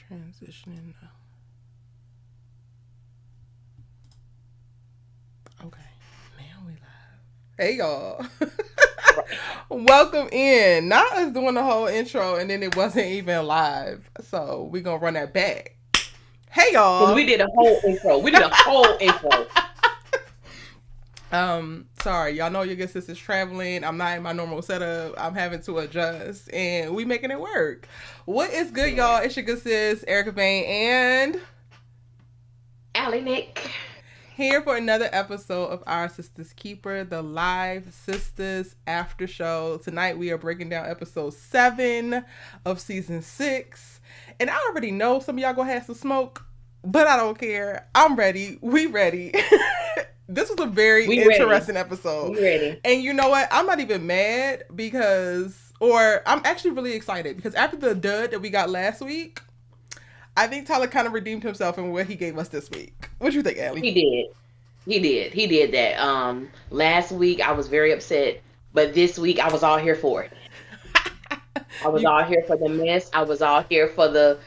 Transitioning. Okay, now we live. Hey y'all. Welcome in. Not us doing the whole intro and then it wasn't even live. So we gonna run that back. Hey Because y'all. we did a whole intro. We did a whole intro. Sorry, y'all know your good sister's traveling. I'm not in my normal setup. I'm having to adjust and we making it work. What is good, y'all? It's your good sis, Erica Bain, and Allie Nick. here for another episode of Our Sisters Keeper, the live Sisters After Show. Tonight we are breaking down episode 7 of season 6. And I already know some of y'all gonna have some smoke, but I don't care. I'm ready. We ready. This was a very interesting episode. We ready. And you know what? I'm not even mad because, or I'm actually really excited because after the dud that we got last week, I think Tyler kind of redeemed himself in what he gave us this week. What do you think, Allie? He did. He did that. Last week I was very upset, but this week I was all here for it. I was all here for the mess. I was all here for the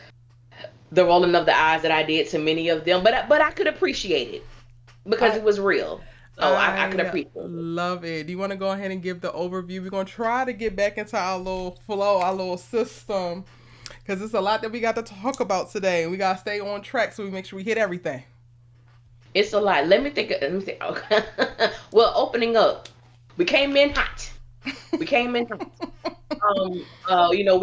rolling of the eyes that I did to many of them, but I could appreciate it because it was real. So I could appreciate it. Love it. Do you want to go ahead and give the overview? We're going to try to get back into our little flow, our little system, because it's a lot that we got to talk about today. We got to stay on track so we make sure we hit everything. It's a lot. Let me think. Okay. Well, opening up, we came in hot. We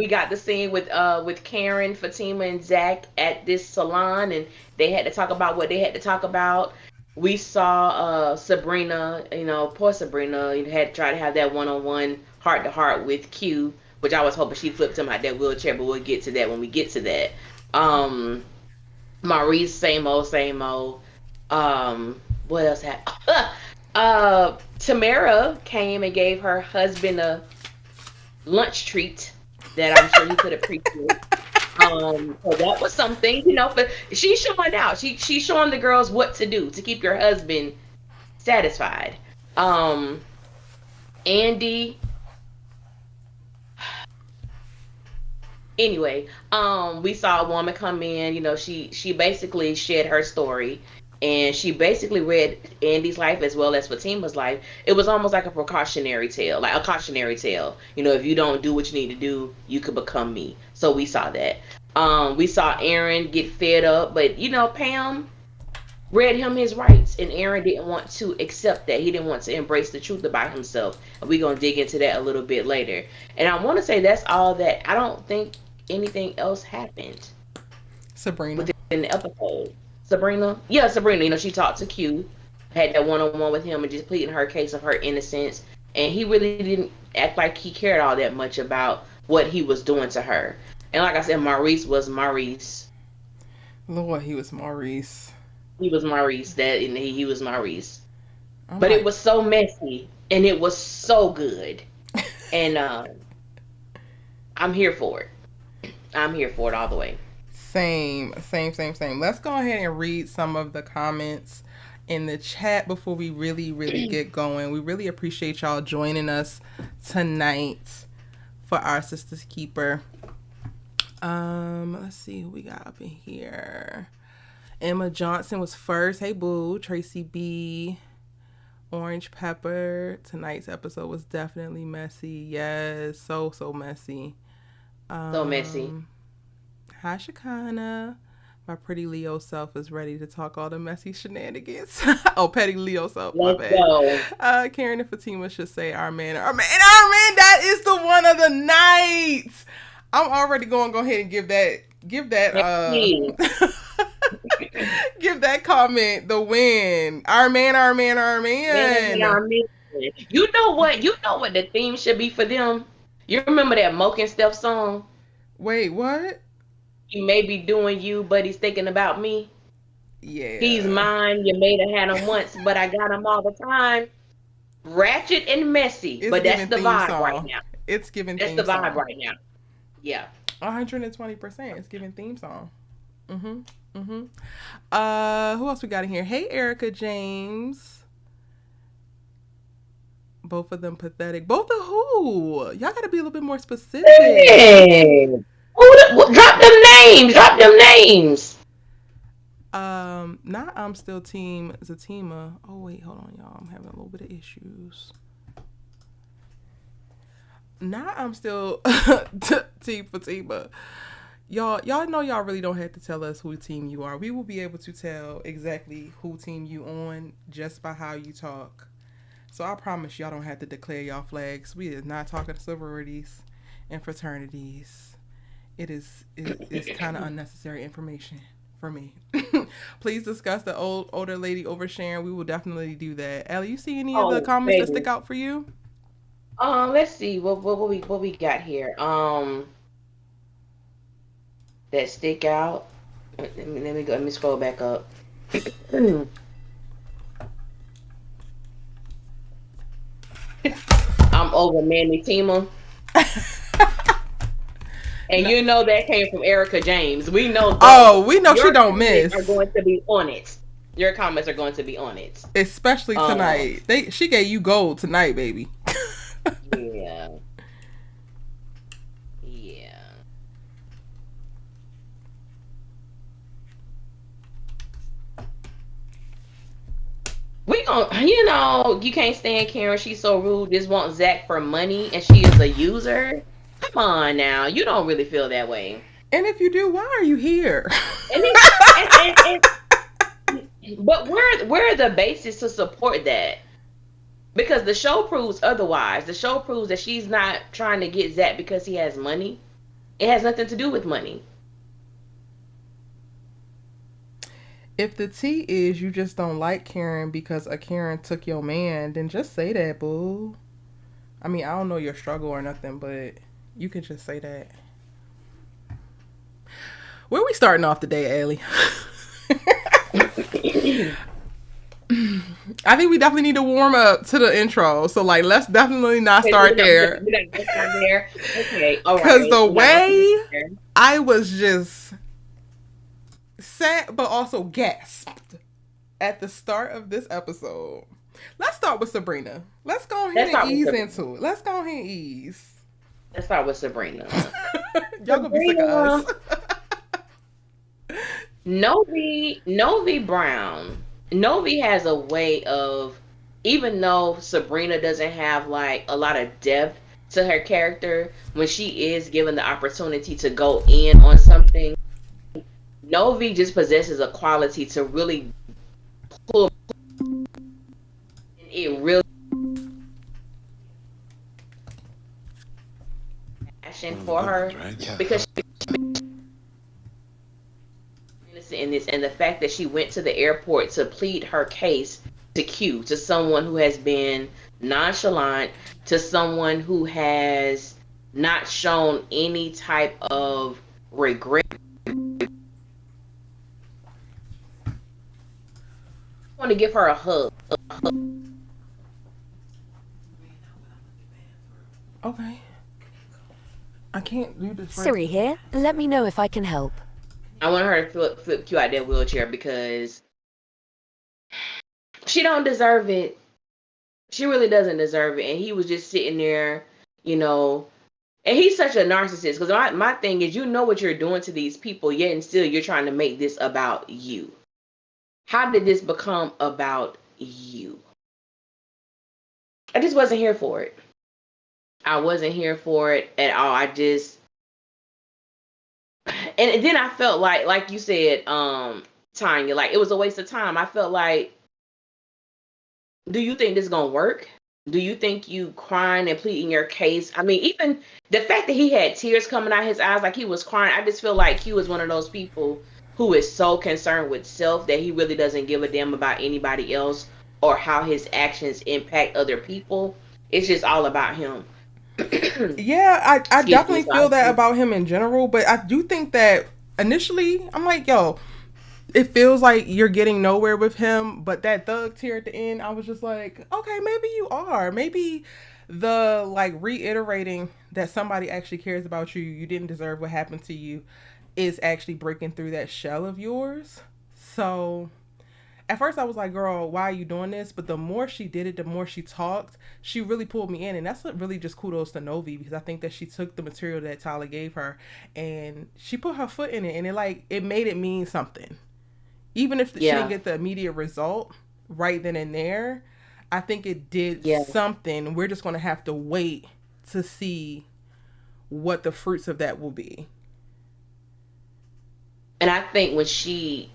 got the scene with Karen, Fatima, and ZAC at this salon, and they had to talk about what they had to talk about. We saw Sabrina, poor Sabrina, had to try to have that one-on-one, heart-to-heart with Q, which I was hoping she flipped him out that wheelchair, but we'll get to that when we get to that. Maurice, same old, same old. What else happened? Tamara came and gave her husband a lunch treat that I'm sure he could appreciate. So that was something, but she's showing out. She's showing the girls what to do to keep your husband satisfied. Andy. Anyway, we saw a woman come in. She basically shared her story, and she basically read Andy's life as well as Fatima's life. It was almost like a precautionary tale, like a cautionary tale. If you don't do what you need to do, you could become me. So we saw that. We saw Aaron get fed up, but Pam read him his rights, and Aaron didn't want to accept that. He didn't want to embrace the truth about himself. And we're gonna dig into that a little bit later. And I want to say that's all that. I don't think anything else happened. Sabrina within the episode. Sabrina. She talked to Q, had that one-on-one with him, and just pleading her case of her innocence. And he really didn't act like he cared all that much about what he was doing to her. And like I said, Maurice was Maurice. Lord, he was Maurice. He was Maurice. He was Maurice. But it was so messy, and it was so good. And I'm here for it. I'm here for it all the way. Same. Let's go ahead and read some of the comments in the chat before we really get going. We really appreciate y'all joining us tonight for Our Sisters Keeper. Let's see who we got up in here. Emma Johnson was first. Hey boo. Tracy B. Orange Pepper. Tonight's episode was definitely messy. Yes, so messy. So messy. Hi Shakana. My pretty Leo self is ready to talk all the messy shenanigans. Oh, petty Leo self. Let's go. Karen and Fatima should say our man. That is the one of the nights. I'm already going to go ahead and give that give that comment the win. Our man. You know what the theme should be for them? You remember that Moke and Steph song? Wait, what? He may be doing you, but he's thinking about me. Yeah. He's mine. You may have had him once, but I got him all the time. Ratchet and messy, but that's the vibe right now. It's giving theme song. That's the vibe right now. Yeah. 120%. It's giving theme song. Who else we got in here? Hey, Erica James. Both of them pathetic. Both of who? Y'all gotta be a little bit more specific. Hey. Drop them names. Drop them names. Not I'm still team Zatima. Oh wait, hold on, y'all. I'm having a little bit of issues. Not I'm still team Fatima. Y'all know y'all really don't have to tell us who team you are. We will be able to tell exactly who team you on just by how you talk. So I promise y'all don't have to declare y'all flags. We is not talking sororities and fraternities. It's kind of unnecessary information for me. Please discuss the older lady oversharing. We will definitely do that. Ellie, you see any of the Oh, comments that baby. stick out for you? Let's see what we got here. That stick out. Let me go. Let me scroll back up. I'm over Manny Tima. And No. you know that came from Erica James. We know Oh, we know she your don't comments are miss. going to be on it. Your comments are going to be on it. Especially Um, tonight. She gave you gold tonight, baby. yeah, yeah. We gon' you can't stand Karen. She's so rude. Just want Zach for money, and she is a user. Come on now, you don't really feel that way. And if you do, why are you here? And it, but where are the basis to support that? Because the show proves otherwise. The show proves that she's not trying to get Zach because he has money. It has nothing to do with money. If the T is you just don't like Karen because a Karen took your man, then just say that, boo. I mean, I don't know your struggle or nothing, but you can just say that. Where we starting off today, Allie? I think we definitely need to warm up to the intro. So, like, let's definitely not Okay, start there. we're not going to start there. Okay, all Because right. the We're not going way to there. I was just sad, but also gasped at the start of this episode. Let's start with Sabrina. Let's go ahead Let's and start with ease Sabrina. into it. Let's go ahead and ease. Let's start with Sabrina. Y'all gonna be sick of us. Novi Brown. Novi has a way of, even though Sabrina doesn't have like a lot of depth to her character, when she is given the opportunity to go in on something, Novi just possesses a quality to really pull it really passion for her because in this, and the fact that she went to the airport to plead her case to Q, to someone who has been nonchalant, to someone who has not shown any type of regret. I want to give her a hug. Okay. I can't do this. Siri here. Let me know if I can help. I want her to flip Q out that wheelchair because she don't deserve it. She really doesn't deserve it. And he was just sitting there, you know, and he's such a narcissist because my thing is, you know what you're doing to these people, yet and still you're trying to make this about you. How did this become about you? I just wasn't here for it. I wasn't here for it at all. I just, and then I felt like you said, Tanya, like it was a waste of time. I felt like, do you think this is gonna work? Do you think you crying and pleading your case? I mean, even the fact that he had tears coming out his eyes, like he was crying, I just feel like Q is one of those people who is so concerned with self that he really doesn't give a damn about anybody else or how his actions impact other people. It's just all about him. Yeah, I Excuse me, definitely feel that sorry. about him in general, but I do think that initially I'm like, yo, it feels like you're getting nowhere with him, but that thug tear at the end, I was just like, okay, maybe you are. Maybe the like reiterating that somebody actually cares about you, you didn't deserve what happened to you, is actually breaking through that shell of yours. So at first I was like, girl, why are you doing this? But the more she did it, the more she talked, she really pulled me in. And that's what really just kudos to Novi, because I think that she took the material that Tyler gave her and she put her foot in it, and it made it mean something. Even if she didn't get the immediate result right then and there, I think it did something. We're just going to have to wait to see what the fruits of that will be. And I think when she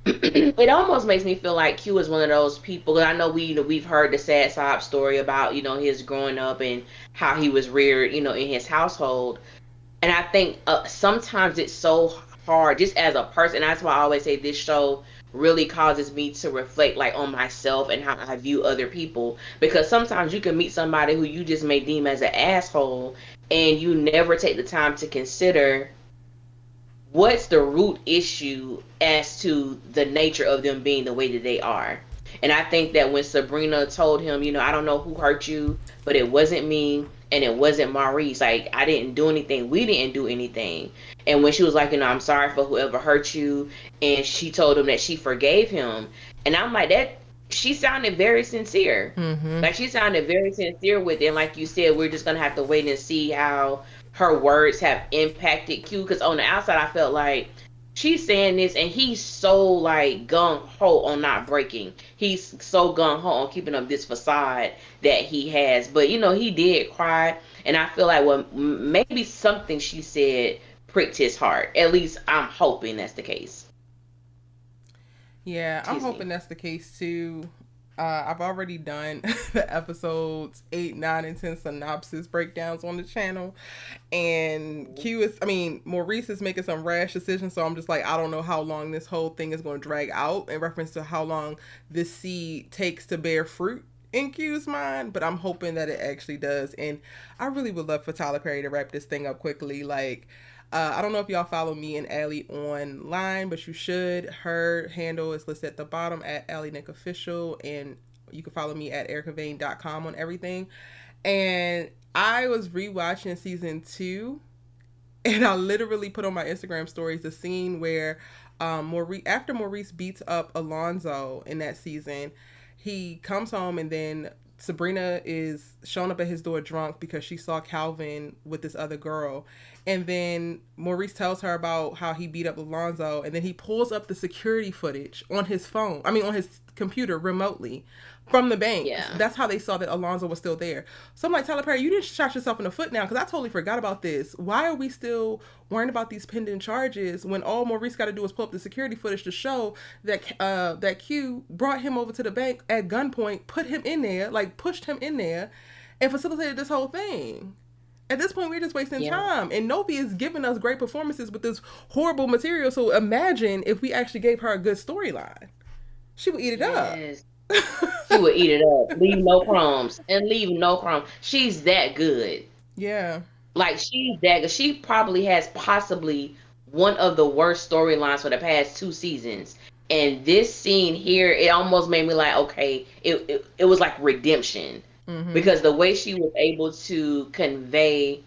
it almost makes me feel like Q is one of those people. Cause I know we've heard the sad sob story about his growing up and how he was reared in his household, and I think sometimes it's so hard just as a person. That's why I always say this show really causes me to reflect like on myself and how I view other people, because sometimes you can meet somebody who you just may deem as an asshole and you never take the time to consider what's the root issue as to the nature of them being the way that they are. And I think that when Sabrina told him, I don't know who hurt you, but it wasn't me and it wasn't Maurice. Like, I didn't do anything. We didn't do anything. And when she was like, I'm sorry for whoever hurt you, and she told him that she forgave him. And I'm like, that she sounded very sincere. Mm-hmm. Like, she sounded very sincere with it. And like you said, we're just going to have to wait and see how her words have impacted Q. Because on the outside, I felt like she's saying this and he's so like gung-ho on not breaking. He's so gung-ho on keeping up this facade that he has. But he did cry, and I feel like maybe something she said pricked his heart. At least I'm hoping that's the case. Yeah, I'm hoping that's the case too. I've already done the episodes 8, 9, and 10 synopsis breakdowns on the channel. And Maurice is making some rash decisions. So I'm just like, I don't know how long this whole thing is going to drag out in reference to how long this seed takes to bear fruit in Q's mind. But I'm hoping that it actually does. And I really would love for Tyler Perry to wrap this thing up quickly. Like, I don't know if y'all follow me and Allie online, but you should. Her handle is listed at the bottom at Allie Nick Official, and you can follow me at ericavane.com on everything. And I was rewatching season 2, and I literally put on my Instagram stories the scene where after Maurice beats up Alonzo in that season, he comes home, and then Sabrina is showing up at his door drunk because she saw Calvin with this other girl. And then Maurice tells her about how he beat up Alonzo, and then he pulls up the security footage on his on his computer remotely from the bank. Yeah. That's how they saw that Alonzo was still there. So I'm like, Tyler Perry, you didn't shot yourself in the foot now, because I totally forgot about this. Why are we still worrying about these pending charges when all Maurice got to do is pull up the security footage to show that that Q brought him over to the bank at gunpoint, put him in there, like pushed him in there, and facilitated this whole thing? At this point, we're just wasting time. And Novi is giving us great performances with this horrible material. So imagine if we actually gave her a good storyline. She would eat it up. She would eat it up. Leave no crumbs. And leave no crumbs. She's that good. Yeah. Like, she's that good. She probably has possibly one of the worst storylines for the past 2 seasons. And this scene here, it almost made me like, okay, it was like redemption. Mm-hmm. Because the way she was able to convey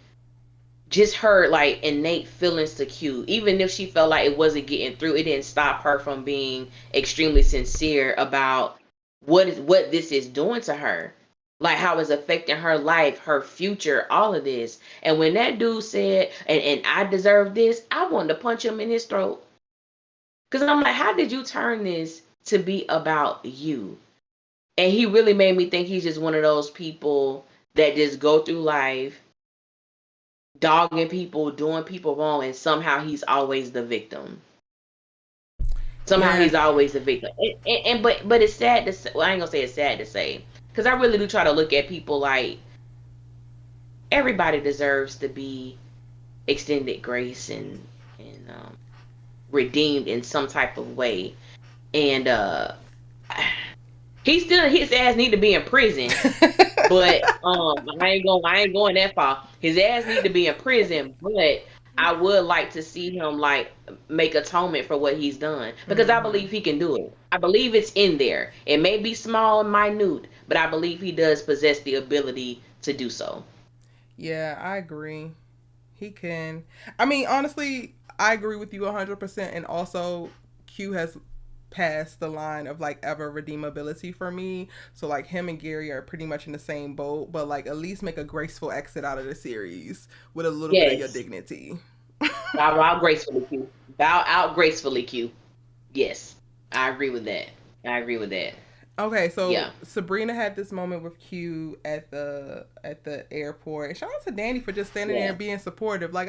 just her like innate feelings to Q, even if she felt like it wasn't getting through, it didn't stop her from being extremely sincere about what this is doing to her, like how it's affecting her life, her future, all of this. And when that dude said, and I deserve this, I wanted to punch him in his throat, because I'm like, how did you turn this to be about you? And he really made me think he's just one of those people that just go through life dogging people, doing people wrong, and somehow he's always the victim. He's always the victim. But it's sad to say. Well, I ain't gonna say it's sad to say, because I really do try to look at people like everybody deserves to be extended grace and redeemed in some type of way. And his ass need to be in prison. But I ain't going that far. His ass need to be in prison, but I would like to see him like make atonement for what he's done, because I believe he can do it. I believe it's in there. It may be small and minute, but I believe he does possess the ability to do so. Yeah, I agree. He can. I mean, honestly, I agree with you 100%. And also, Q has past the line of like ever redeemability for me. So like him and Gary are pretty much in the same boat, but like at least make a graceful exit out of the series with a little bit of your dignity. Bow out gracefully, Q. Bow out gracefully, Q. Yes, I agree with that. Okay, so Sabrina had this moment with Q at the airport, and shout out to Danny for just standing there and being supportive. Like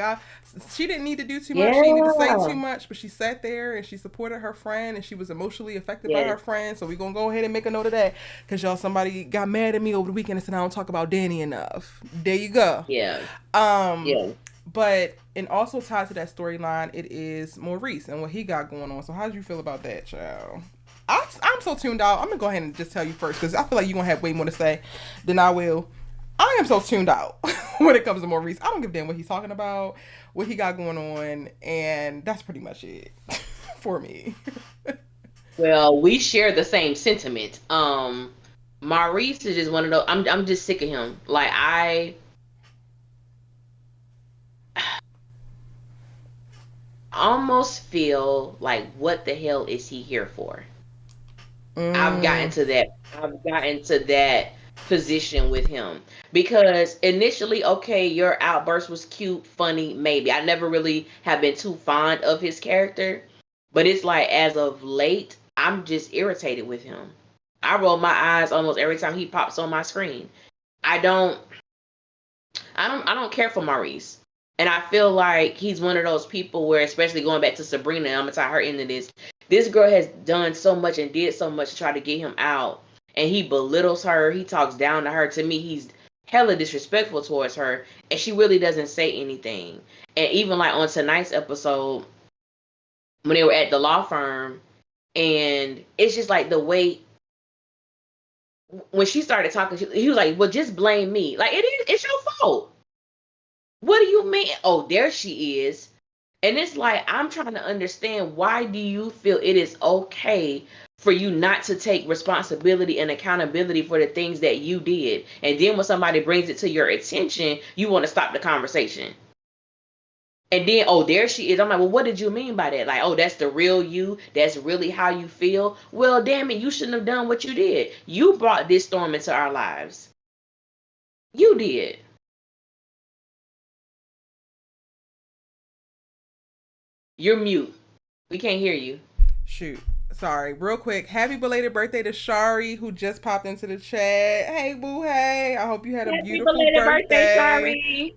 she didn't need to do too much, she didn't need to say too much, but she sat there and she supported her friend, and she was emotionally affected by her friend. So we're gonna go ahead and make a note of that, because y'all, somebody got mad at me over the weekend and said I don't talk about Danny enough. There you go. But and also tied to that storyline, it is Maurice and what he got going on. So how did you feel about that, child? I'm so tuned out. I'm gonna go ahead and just tell you first, because I feel like you're gonna have way more to say than I will. I am so tuned out when it comes to Maurice. I don't give a damn what he's talking about, what he got going on, and that's pretty much it for me. Well, we share the same sentiment. Maurice is just one of those. I'm just sick of him. Like I almost feel like, what the hell is he here for? I've gotten to that position with him, because initially, okay, your outburst was cute, funny, maybe. I never really have been too fond of his character, but it's like as of late, I'm just irritated with him. I roll my eyes almost every time he pops on my screen. I don't care for Maurice. And I feel like he's one of those people where, especially going back to Sabrina, I'm gonna tie her into this girl has done so much and did so much to try to get him out, and he belittles her, he talks down to her. To me, he's hella disrespectful towards her, and she really doesn't say anything. And even like on tonight's episode, when they were at the law firm, and it's just like the way when she started talking, he was like, well, just blame me. Like, it's your fault. What do you mean? Oh, there she is. And it's like, I'm trying to understand, why do you feel it is okay for you not to take responsibility and accountability for the things that you did? And then when somebody brings it to your attention, you want to stop the conversation. And then, oh, there she is. I'm like, well, what did you mean by that? Like, oh, that's the real you. That's really how you feel. Well, damn it, you shouldn't have done what you did. You brought this storm into our lives. You did. You're mute. We can't hear you. Shoot. Sorry. Real quick. Happy belated birthday to Shari, who just popped into the chat. Hey, boo, hey. I hope you had a beautiful birthday. Shari.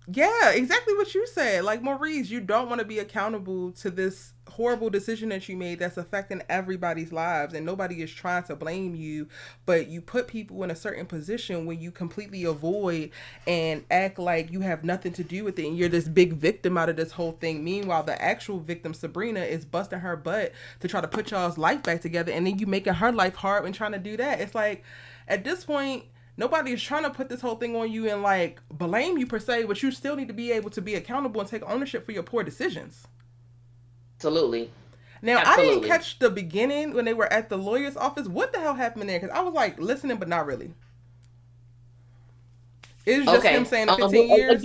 Yeah, exactly what you said. Like, Maurice, you don't want to be accountable to this horrible decision that you made that's affecting everybody's lives, and nobody is trying to blame you, but you put people in a certain position when you completely avoid and act like you have nothing to do with it, and you're this big victim out of this whole thing. Meanwhile, the actual victim, Sabrina, is busting her butt to try to put y'all's life back together, and then you making her life hard when trying to do that. It's like, at this point, nobody is trying to put this whole thing on you and like blame you per se, but you still need to be able to be accountable and take ownership for your poor decisions. Absolutely. Now, I didn't catch the beginning when they were at the lawyer's office. What the hell happened there? Because I was like listening, but not really. It was just him saying 15 years.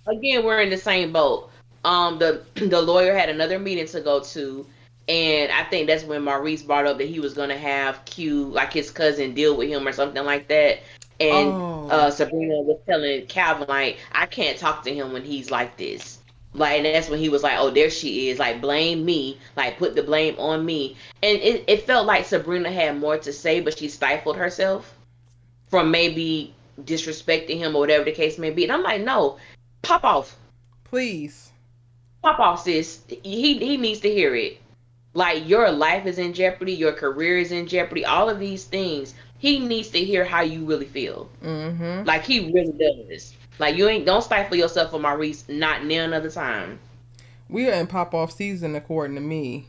Again, we're in the same boat. The lawyer had another meeting to go to, and I think that's when Maurice brought up that he was going to have Q, like his cousin, deal with him or something like that. And Sabrina was telling Calvin, like, I can't talk to him when he's like this. Like, and that's when he was like, oh, there she is. Like, blame me. Like, put the blame on me. And it felt like Sabrina had more to say, but she stifled herself from maybe disrespecting him or whatever the case may be. And I'm like, no, pop off. Please. Pop off, sis. He needs to hear it. Like, your life is in jeopardy. Your career is in jeopardy. All of these things. He needs to hear how you really feel. Mm-hmm. Like, he really does. Like, don't stifle yourself for Maurice, not none other time. We are in pop-off season, according to me.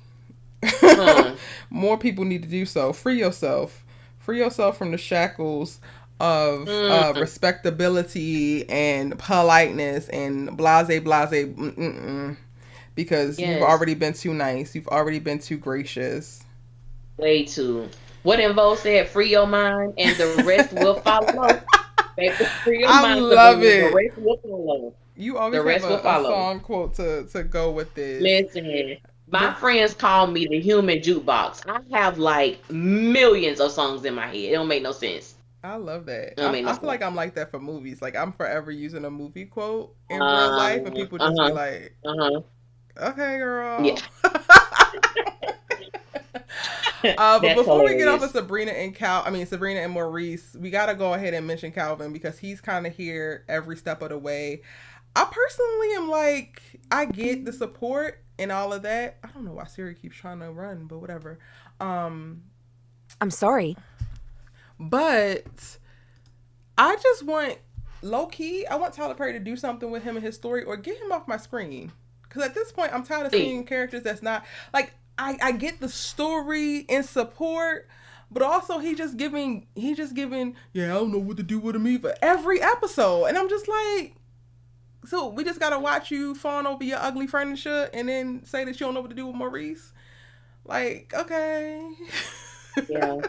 More people need to do so. Free yourself. Free yourself from the shackles of respectability and politeness and blase. Because you've already been too nice. You've already been too gracious. Way too. What Invo said, free your mind and the rest will follow. I love it. The rest will follow. You always have a song quote to go with this. Listen, My friends call me the human jukebox. I have like millions of songs in my head. It don't make no sense. I love that. It don't make no I feel sense. like I'm like that for movies. Like I'm forever using a movie quote in real life, and people just be like, "Okay, Yeah. girl." But That's before we get off hilarious. of Sabrina and Maurice, we gotta go ahead and mention Calvin because he's kind of here every step of the way. I personally am like, I get the support and all of that. I don't know why Siri keeps trying to run, but whatever. I'm sorry. But I just want, low key, I want Tyler Perry to do something with him and his story or get him off my screen. Because at this point, I'm tired of seeing characters that's not, like, I get the story and support, but also he just giving, yeah, I don't know what to do with him either, every episode. And I'm just like, so we just gotta watch you fawn over your ugly furniture and then say that you don't know what to do with Maurice? Like, okay. Yeah,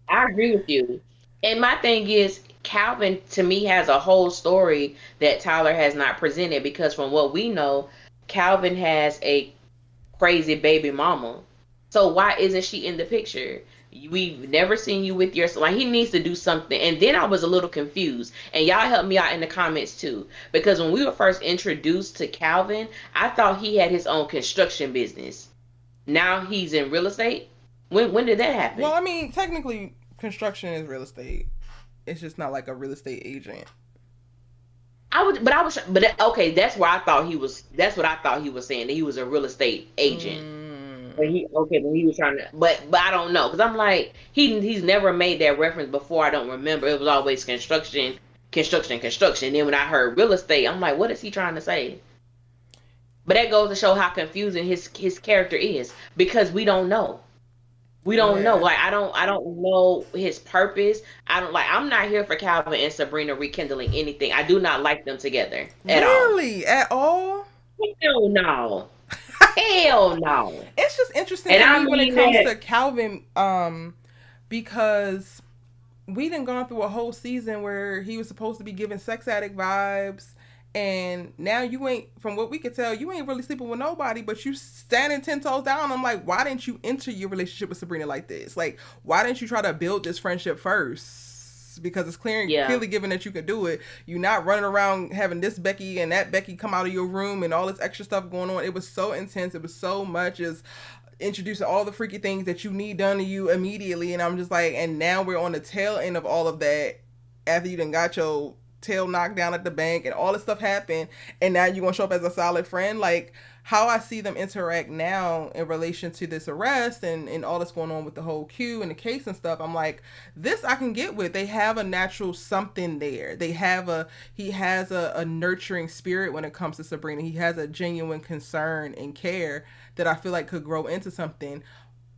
I agree with you. And my thing is, Calvin to me has a whole story that Tyler has not presented because from what we know, Calvin has a crazy baby mama. So why isn't she in the picture? We've never seen you with your, like, he needs to do something. And then I was a little confused, and y'all help me out in the comments too, because when we were first introduced to Calvin, I thought he had his own construction business. Now he's in real estate. When did that happen? Well, I mean, technically, construction is real estate. It's just not like a real estate agent. Okay, that's where I thought he was. That's what I thought he was saying, that he was a real estate agent. When he was trying to, but I don't know, because I'm like, he's never made that reference before. I don't remember. It was always construction. Then when I heard real estate, I'm like, what is he trying to say? But that goes to show how confusing his character is, because we don't know. We don't know. Like, I don't know his purpose. I'm not here for Calvin and Sabrina rekindling anything. I do not like them together at all. Really? At all? Hell no. Hell no. It's just interesting to me when it comes to Calvin, because we done gone through a whole season where he was supposed to be giving sex addict vibes, and now you ain't, from what we could tell, you ain't really sleeping with nobody, but you standing 10 toes down. I'm like, why didn't you enter your relationship with Sabrina like this? Like, why didn't you try to build this friendship first? Because it's clearly given that you can do it. You're not running around having this Becky and that Becky come out of your room and all this extra stuff going on. It was so intense. It was so much as introducing all the freaky things that you need done to you immediately. And I'm just like, and now we're on the tail end of all of that after you done got your tail knocked down at the bank and all this stuff happened, and now you're gonna show up as a solid friend. Like, how I see them interact now in relation to this arrest and all that's going on with the whole Q and the case and stuff, I'm like, this I can get with. They have a natural something there. He has a nurturing spirit when it comes to Sabrina. He has a genuine concern and care that I feel like could grow into something.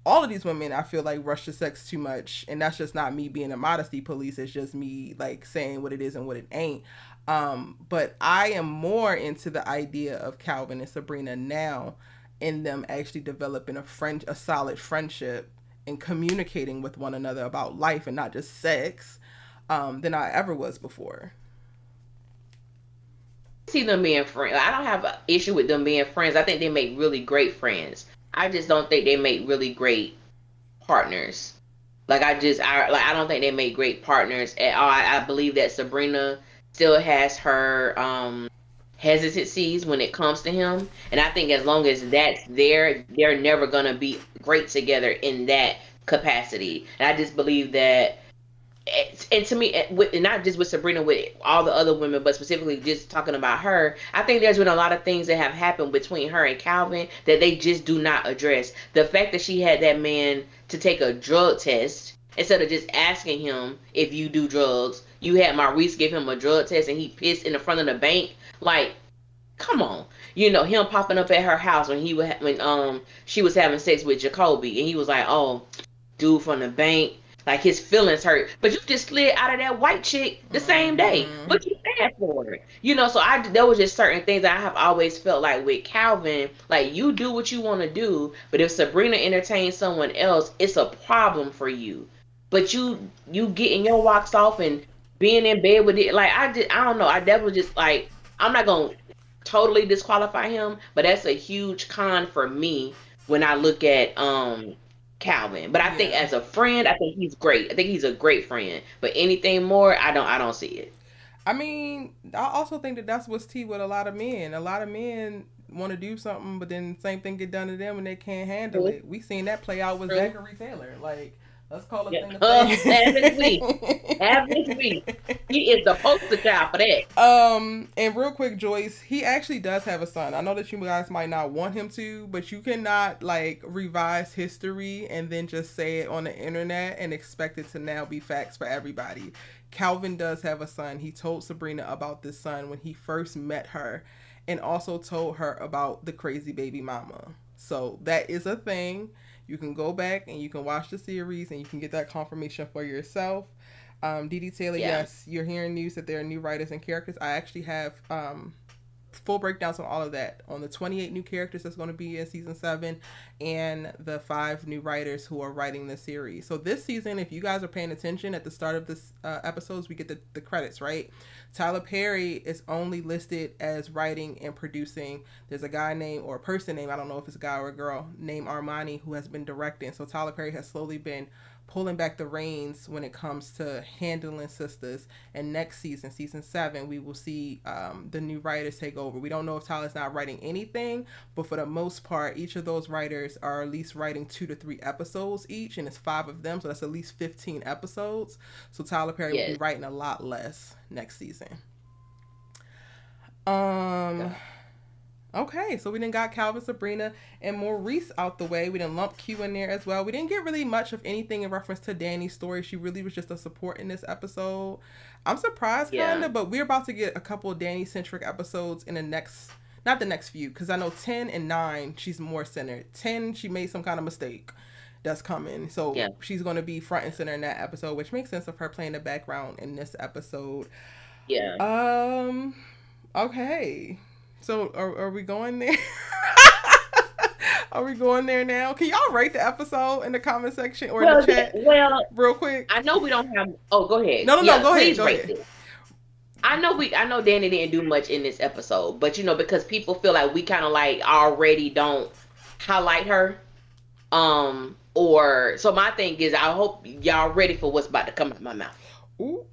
All of these women, I feel like, rush to sex too much, and that's just not me being a modesty police. It's just me like saying what it is and what it ain't. But I am more into the idea of Calvin and Sabrina now, in them actually developing a solid friendship and communicating with one another about life and not just sex, than I ever was before. See them being friends. I don't have an issue with them being friends. I think they make really great friends. I just don't think they make really great partners. I don't think they make great partners at all. I believe that Sabrina still has her hesitancies when it comes to him, and I think as long as that's there, they're never gonna be great together in that capacity. And I just believe that. And to me, not just with Sabrina, with all the other women, but specifically just talking about her, I think there's been a lot of things that have happened between her and Calvin that they just do not address. The fact that she had that man to take a drug test instead of just asking him if you do drugs. You had Maurice give him a drug test and he pissed in the front of the bank. Like, come on. Him popping up at her house when she was having sex with Jacoby, and he was like, oh, dude from the bank. Like, his feelings hurt, but you just slid out of that white chick the same day. What you stand for? So there was just certain things that I have always felt like with Calvin, like, you do what you want to do, but if Sabrina entertains someone else, it's a problem for you. But you getting your rocks off and being in bed with it, like, I don't know. I definitely just, I'm not gonna totally disqualify him, but that's a huge con for me when I look at Calvin. But I think as a friend, I think he's great. I think he's a great friend. But anything more, I don't see it. I mean, I also think that that's what's tea with a lot of men. A lot of men want to do something, but then same thing get done to them and they can't handle it. We seen that play out with Zachary Taylor. Like, let's call it thing a thing. Have this week. He is the poster child for that. And real quick, Joyce, he actually does have a son. I know that you guys might not want him to, but you cannot like revise history and then just say it on the internet and expect it to now be facts for everybody. Calvin does have a son. He told Sabrina about this son when he first met her, and also told her about the crazy baby mama. So that is a thing. You can go back and you can watch the series and you can get that confirmation for yourself. Dee Taylor, yes, you're hearing news that there are new writers and characters. I actually have full breakdowns on all of that, on the 28 new characters that's going to be in season 7 and the 5 new writers who are writing the series. So this season, if you guys are paying attention at the start of this episodes, we get the credits, right? Tyler Perry is only listed as writing and producing. There's a guy named, or a person named, I don't know if it's a guy or a girl, named Armani, who has been directing. So Tyler Perry has slowly been pulling back the reins when it comes to handling Sisters. And next season, season 7, we will see the new writers take over. We don't know if Tyler's not writing anything, but for the most part, each of those writers are at least writing 2 to 3 episodes each, and it's 5 of them, so that's at least 15 episodes. So Tyler Perry will be writing a lot less next season. Okay, so we done got Calvin, Sabrina, and Maurice out the way. We done lump Q in there as well. We didn't get really much of anything in reference to Danny's story. She really was just a support in this episode. I'm surprised, kind of, but we're about to get a couple of Danny-centric episodes in the next, not the next few, because I know 10 and 9, she's more centered. 10, she made some kind of mistake that's coming. So she's going to be front and center in that episode, which makes sense of her playing the background in this episode. Okay. So are we going there? Are we going there now? Can y'all rate the episode in the comment section or in the chat? Well, real quick. I know we don't have. Oh, go ahead. No, go ahead. Go ahead. I know Danny didn't do much in this episode, but because people feel like we kind of like already don't highlight her. Or so my thing is, I hope y'all ready for what's about to come out of my mouth. Ooh.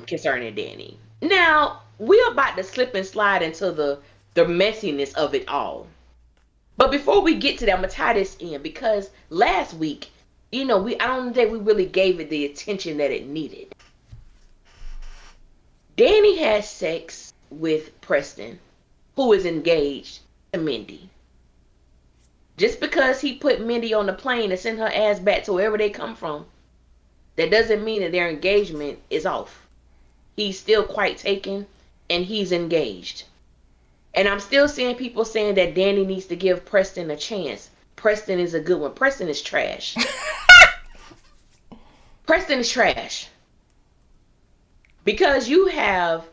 Concerning Danny. Now we're about to slip and slide into the messiness of it all. But before we get to that, I'm gonna tie this in because last week, I don't think we really gave it the attention that it needed. Danny had sex with Preston, who is engaged to Mindy. Just because he put Mindy on the plane and sent her ass back to wherever they come from, that doesn't mean that their engagement is off. He's still quite taken, and he's engaged. And I'm still seeing people saying that Danny needs to give Preston a chance. Preston is a good one. Preston is trash. Preston is trash. Because you have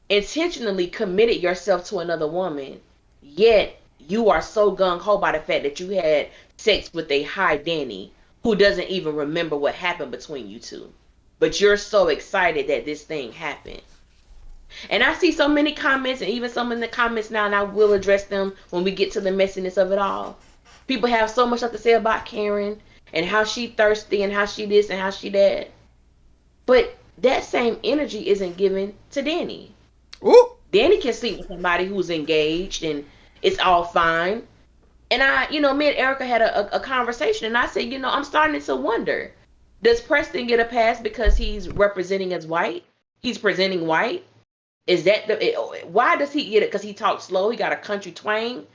intentionally committed yourself to another woman, yet you are so gung-ho by the fact that you had sex with a high Danny who doesn't even remember what happened between you two. But you're so excited that this thing happened. And I see so many comments, and even some in the comments now, and I will address them when we get to the messiness of it all. People have so much to say about Karen and how she thirsty and how she this and how she that. But that same energy isn't given to Danny. Ooh. Danny can sleep with somebody who's engaged and it's all fine. And me and Erica had a conversation, and I said, I'm starting to wonder, does Preston get a pass because he's representing as white? He's presenting white? Is that why does he get it? Because he talks slow, he got a country twang.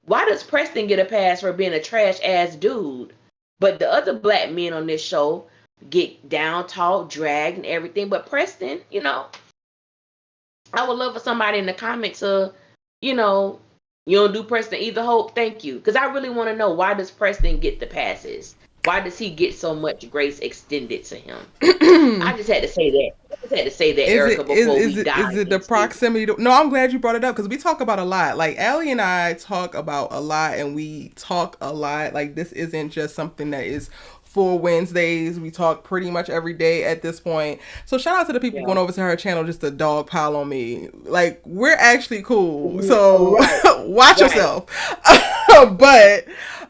Why does Preston get a pass for being a trash ass dude? But the other black men on this show get down, talk, dragged, and everything. But Preston, I would love for somebody in the comments to, you don't do Preston either. Hope, thank you. Because I really want to know, why does Preston get the passes? Why does he get so much grace extended to him? I just had to say that. Erica, before we dive. Is it the proximity? No, I'm glad you brought it up because we talk about a lot. Like, Allie and I talk about a lot, and we talk a lot. Like, this isn't just something that is for Wednesdays. We talk pretty much every day at this point. So shout out to the people going over to her channel just to dog pile on me. Like, we're actually cool. So watch yourself. But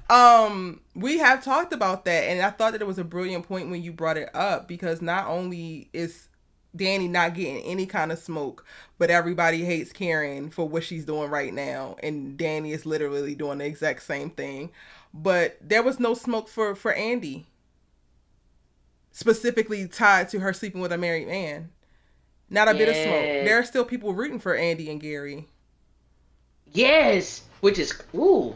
We have talked about that, and I thought that it was a brilliant point when you brought it up, because not only is Danny not getting any kind of smoke, but everybody hates Karen for what she's doing right now, and Danny is literally doing the exact same thing. But there was no smoke for Andy, specifically tied to her sleeping with a married man. Not a bit of smoke. There are still people rooting for Andy and Gary. Yes, which is ooh.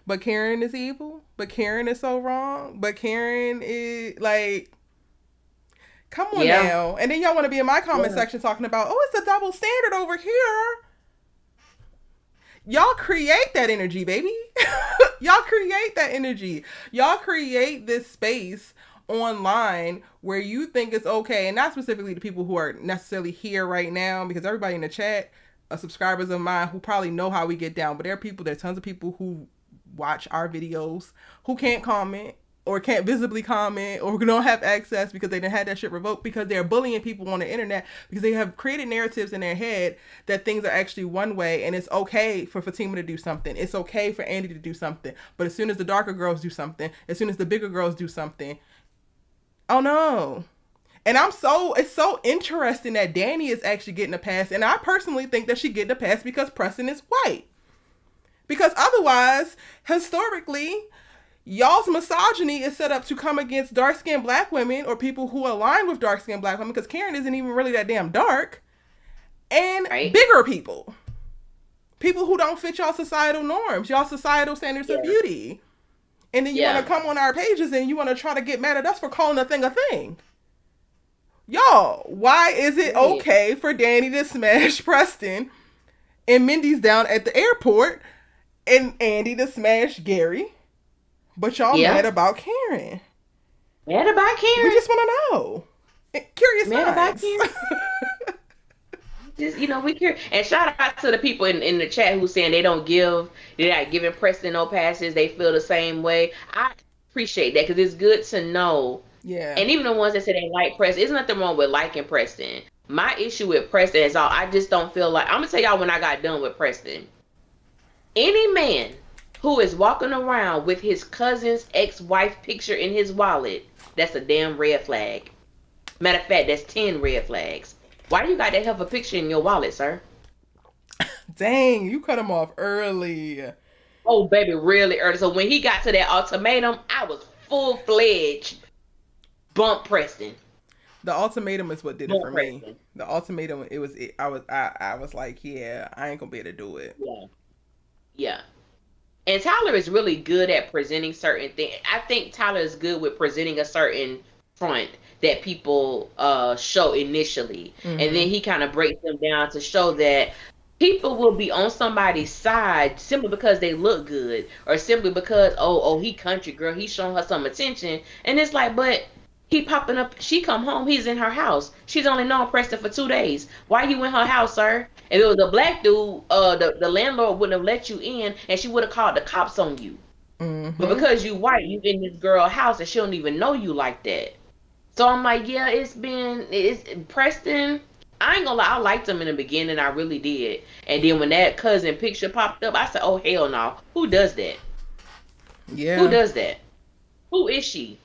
But Karen is evil. But Karen is so wrong. But Karen is like, come on now. And then y'all want to be in my comment section talking about, oh, it's a double standard over here. Y'all create that energy, baby. Y'all create that energy. Y'all create this space online where you think it's okay, and not specifically the people who are necessarily here right now, because everybody in the chat are subscribers of mine who probably know how we get down. But there are tons of people who watch our videos who can't comment or can't visibly comment or don't have access because they didn't have that shit revoked, because they're bullying people on the internet because they have created narratives in their head that things are actually one way, and it's okay for Fatima to do something. It's okay for Andy to do something. But as soon as the darker girls do something, as soon as the bigger girls do something, oh no. And it's so interesting that Danny is actually getting a pass. And I personally think that she getting a pass because Preston is white. Because otherwise, historically, y'all's misogyny is set up to come against dark-skinned black women or people who align with dark-skinned black women, because Karen isn't even really that damn dark. And bigger people. People who don't fit y'all societal norms, y'all societal standards of beauty. And then you want to come on our pages and you want to try to get mad at us for calling a thing a thing. Y'all, why is it okay for Danny to smash Preston and Mindy's down at the airport and Andy to smash Gary, but y'all mad about Karen? Mad about Karen? We just want to know. Curious mad minds. About Karen? Just, we care. And shout out to the people in the chat who saying they're not giving Preston no passes. They feel the same way. I appreciate that, because it's good to know. Yeah. And even the ones that say they like Preston, there's nothing wrong with liking Preston. My issue with Preston is I just don't feel like, I'm gonna tell y'all when I got done with Preston. Any man who is walking around with his cousin's ex-wife picture in his wallet, that's a damn red flag. Matter of fact, that's 10 red flags. Why do you got that hell of a picture in your wallet, sir? Dang, you cut him off early. Oh, baby, really early. So when he got to that ultimatum, I was full-fledged bump Preston. The ultimatum is what did it for me. The ultimatum, I was like, yeah, I ain't gonna be able to do it. Yeah. And Tyler is really good at presenting certain things. I think Tyler is good with presenting a certain front that people show initially. Mm-hmm. And then he kind of breaks them down to show that people will be on somebody's side simply because they look good, or simply because, he country girl, he's showing her some attention. And it's like, but he popping up, she come home, he's in her house. She's only known Preston for 2 days. Why you in her house, sir? If it was a black dude, the landlord wouldn't have let you in, and she would have called the cops on you. Mm-hmm. But because you white, you in this girl house, and she don't even know you like that. So I'm like, yeah, it's Preston. I ain't gonna lie, I liked him in the beginning, I really did. And then when that cousin picture popped up, I said, oh, hell no. Who does that? Yeah. Who does that? Who is she?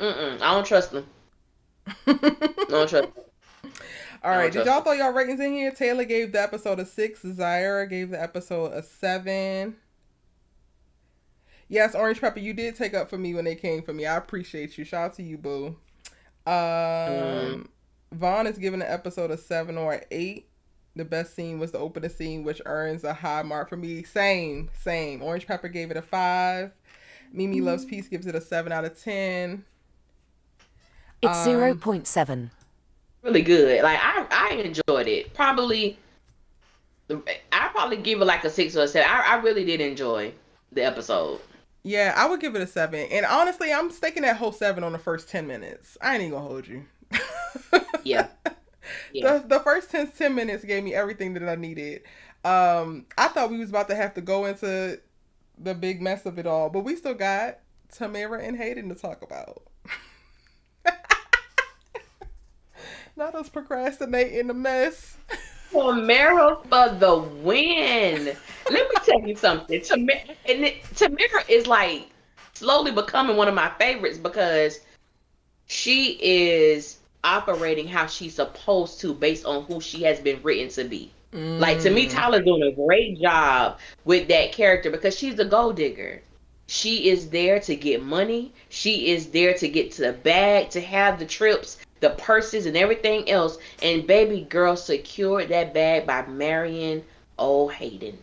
I don't trust them. I don't trust them. All right, did y'all throw y'all ratings in here? Taylor gave the episode a 6. Zaira gave the episode a 7. Yes, Orange Pepper, you did take up for me when they came for me. I appreciate you. Shout out to you, boo. Vaughn is giving the episode a 7 or an 8. The best scene was the opening scene, which earns a high mark for me. Same. Orange Pepper gave it a 5. Mimi Loves Peace gives it a 7 out of 10. It's 0.7. Really good. Like I enjoyed it. I probably give it like a 6 or a 7. I really did enjoy the episode. Yeah, I would give it a 7. And honestly, I'm staking that whole 7 on the first 10 minutes. I ain't even gonna hold you. Yeah. The first 10 minutes gave me everything that I needed. I thought we was about to have to go into the big mess of it all, but we still got Tamara and Hayden to talk about. Not us procrastinating the mess. Tamara for the win. Let me tell you something. Tamara is like slowly becoming one of my favorites because she is operating how she's supposed to based on who she has been written to be. Like, to me, Tyler's doing a great job with that character because she's a gold digger. She is there to get money. She is there to get to the bag, to have the trips, the purses, and everything else. And baby girl secured that bag by marrying old Hayden.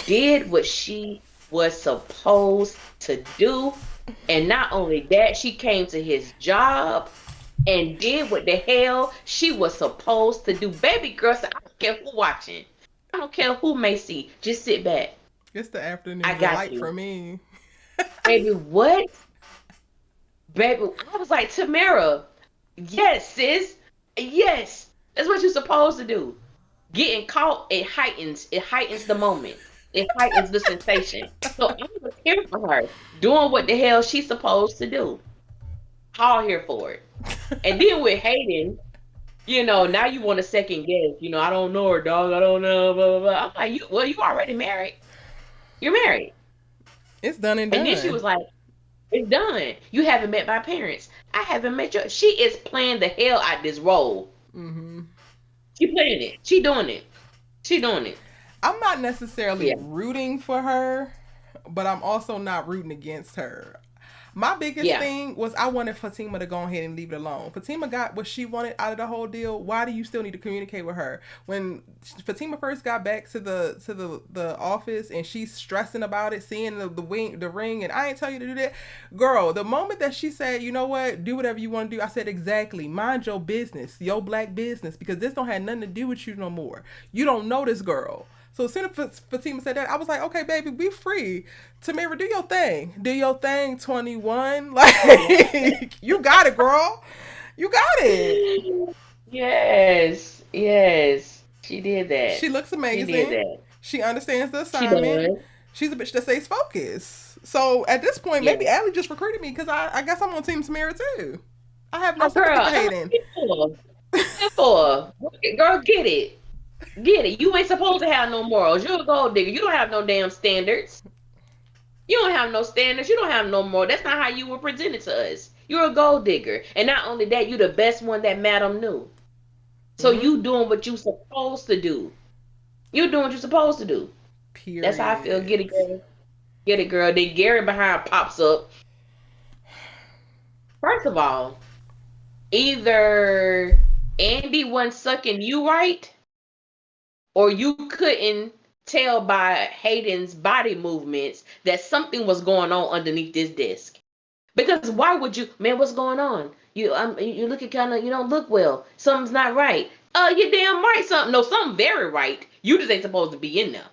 Did what she was supposed to do. And not only that, she came to his job and did what the hell she was supposed to do. Baby girl said, I don't care who watching. I don't care who may see. Just sit back. It's the afternoon I got delight you. for me. Baby, what? Baby, I was like, Tamara, yes, sis. Yes. That's what you're supposed to do. Getting caught, it heightens the moment. It heightens the sensation. So I was here for her, doing what the hell she's supposed to do. All here for it. And then with Hayden, now you want a second guess. I don't know her, dog. I don't know, blah, blah, blah. I'm like, you already married. You're married. It's done and done. And then she was like, it's done. You haven't met my parents. I haven't met your... She is playing the hell out this role. Mm-hmm. She playing it. She doing it. She doing it. I'm not necessarily rooting for her, but I'm also not rooting against her. My biggest thing was I wanted Fatima to go ahead and leave it alone. Fatima got what she wanted out of the whole deal. Why do you still need to communicate with her? When Fatima first got back to the office and she's stressing about it, seeing the ring, and I ain't tell you to do that. Girl, the moment that she said, you know what, do whatever you want to do, I said, exactly, mind your business, your black business, because this don't have nothing to do with you no more. You don't know this girl. So as soon as Fatima said that, I was like, okay, baby, be free. Tamara, do your thing. Do your thing, 21. Like, you got it, girl. You got it. Yes. Yes. She did that. She looks amazing. She did that. She understands the assignment. She's a bitch that stays focused. So at this point, maybe Allie just recruited me because I guess I'm on Team Tamara too. I have no sympathy for Hayden. Girl, get it. Get it. You ain't supposed to have no morals. You're a gold digger. You don't have no damn standards. You don't have no standards. You don't have no more. That's not how you were presented to us. You're a gold digger. And not only that, you're the best one that Madam knew. So you doing what you supposed to do. You doing what you're supposed to do. Period. That's how I feel. Get it, girl. Get it, girl. Then Gary behind pops up. First of all, either Andy wasn't sucking you right, or you couldn't tell by Hayden's body movements that something was going on underneath this desk. Because why would you, man, what's going on? You looking kind of, you don't look well. Something's not right. You're damn right. Something very right. You just ain't supposed to be in there.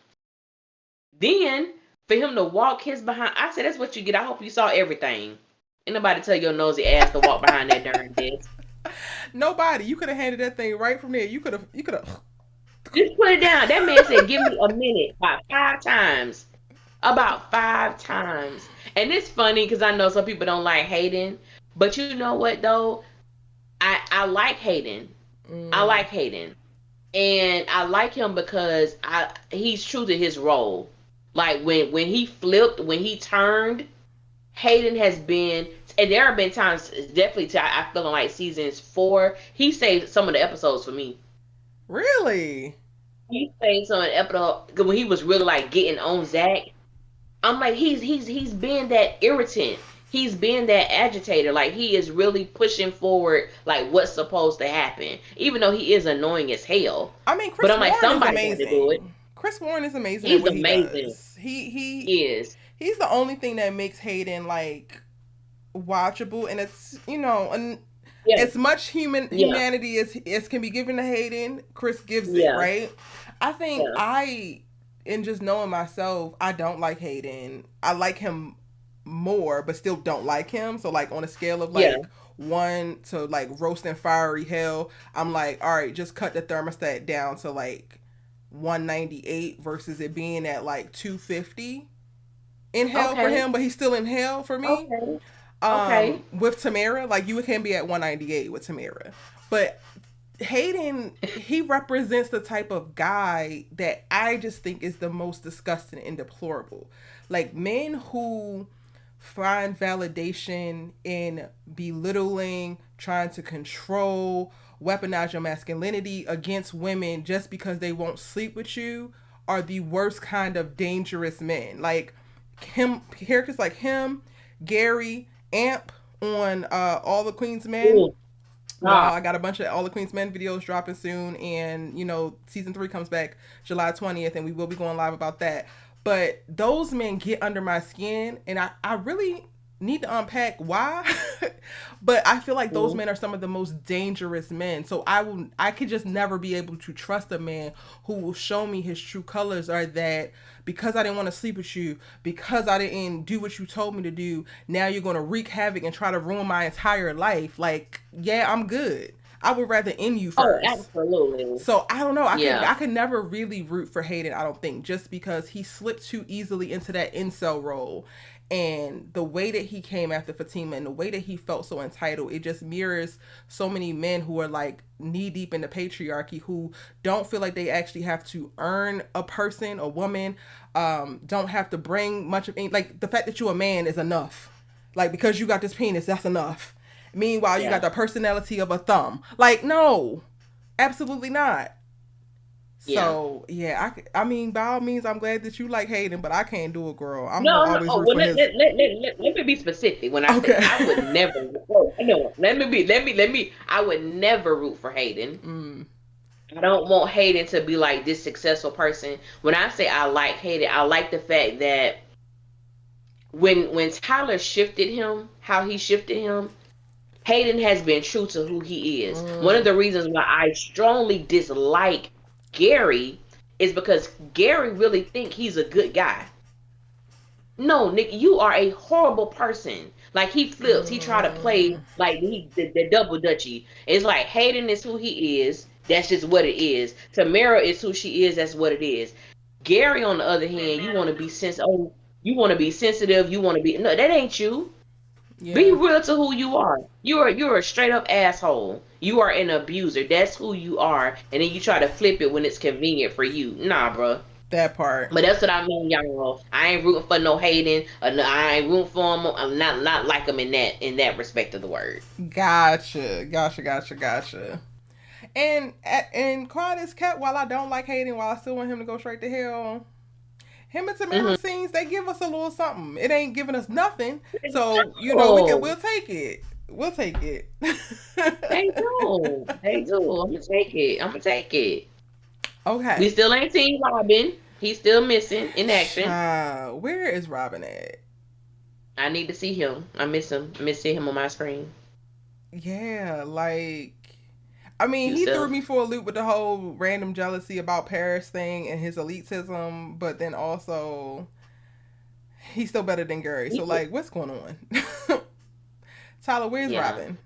Then, for him to walk his behind, I said, that's what you get. I hope you saw everything. Ain't nobody tell your nosy ass to walk behind that darn desk. Nobody. You could have handed that thing right from there. You could have. Just put it down. That man said, give me a minute. About 5 times. About 5 times. And it's funny because I know some people don't like Hayden. But you know what, though? I like Hayden. I like Hayden. And I like him because he's true to his role. Like, when he flipped, when he turned, Hayden has been... And there have been times, definitely, I feel like seasons 4, he saved some of the episodes for me. Really? He saved some of the episode when he was really like getting on ZAC. I'm like, he's been that irritant. He's been that agitator. Like, he is really pushing forward like what's supposed to happen. Even though he is annoying as hell. I mean, Chris Warren is amazing. To do it. Chris Warren is amazing. He's amazing. He is. He's the only thing that makes Hayden like watchable, and it's as much humanity as can be given to Hayden, Chris gives it, right? I think in just knowing myself, I don't like Hayden. I like him more, but still don't like him. So like on a scale of like 1 to like roasting fiery hell, I'm like, all right, just cut the thermostat down to like 198 versus it being at like 250 in hell for him, but he's still in hell for me. With Tamara, like you can be at 198 with Tamara, but Hayden, he represents the type of guy that I just think is the most disgusting and deplorable. Like men who find validation in belittling, trying to control, weaponize your masculinity against women just because they won't sleep with you are the worst kind of dangerous men. Like him, characters like him, Gary, Amp on All the Queen's Men. Ooh. Y'all, I got a bunch of All the Queen's Men videos dropping soon, and season 3 comes back July 20th, and we will be going live about that. But those men get under my skin, and I really need to unpack why. But I feel like those men are some of the most dangerous men. So I could just never be able to trust a man who will show me his true colors, are that because I didn't want to sleep with you, because I didn't do what you told me to do, now you're going to wreak havoc and try to ruin my entire life. Like, yeah, I'm good. I would rather end you first. Oh, absolutely. So I don't know. I could never really root for Hayden, I don't think, just because he slipped too easily into that incel role. And the way that he came after Fatima and the way that he felt so entitled, it just mirrors so many men who are like knee deep in the patriarchy, who don't feel like they actually have to earn a person, a woman, don't have to bring much of any, like the fact that you're a man is enough. Like, because you got this penis, that's enough. Meanwhile, you got the personality of a thumb. Like, no, absolutely not. So, I mean, by all means, I'm glad that you like Hayden, but I can't do it, girl. I'm no, always no. root for his... Let me be specific. When I say I would never, I would never root for Hayden. I don't want Hayden to be like this successful person. When I say I like Hayden, I like the fact that when Tyler shifted him, how he shifted him, Hayden has been true to who he is. One of the reasons why I strongly dislike Gary is because Gary really think he's a good guy. No, Nick, you are a horrible person. Like, he flips, he try to play like the double dutchy. It's like Hayden is who he is. That's just what it is. Tamara is who she is. That's what it is. Gary, on the other hand, you want to be sensitive. You want to be sensitive. You want to be, no, that ain't you. Yeah. Be real to who you are. You're a straight up asshole. You are an abuser. That's who you are. And then you try to flip it when it's convenient for you. Nah, bro. That part. But that's what I mean, y'all. I ain't rooting for no Hayden. I ain't rooting for him. I'm not like him in that respect of the word. Gotcha. And quiet as kept, while I don't like Hayden, while I still want him to go straight to hell, him and Tamara scenes, they give us a little something. It ain't giving us nothing. So, we'll take it. We'll take it. They do. I'm gonna take it. Okay. We still ain't seen Robin. He's still missing in action. Where is Robin at? I need to see him. I miss him. I miss seeing him on my screen. Yeah, like, I mean, he threw me for a loop with the whole random jealousy about Paris thing and his elitism, but then also he's still better than Gary. So, like, what's going on? Tyler, where's Robin?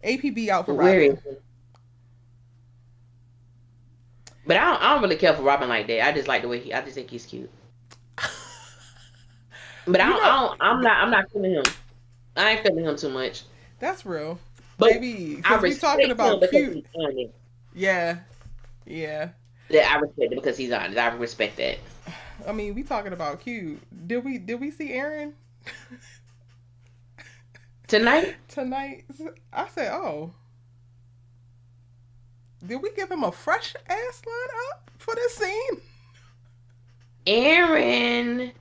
APB out for Robin. Where is he? But I don't really care for Robin like that. I just like the way I just think he's cute. But I'm not feeling him. I ain't feeling him too much. That's real. Baby, because we talking about cute. Yeah. Yeah, I respect it because he's honest. I respect that. I mean, we talking about cute. Did we see Aaron? Tonight? I said, oh. Did we give him a fresh ass line up for this scene? Aaron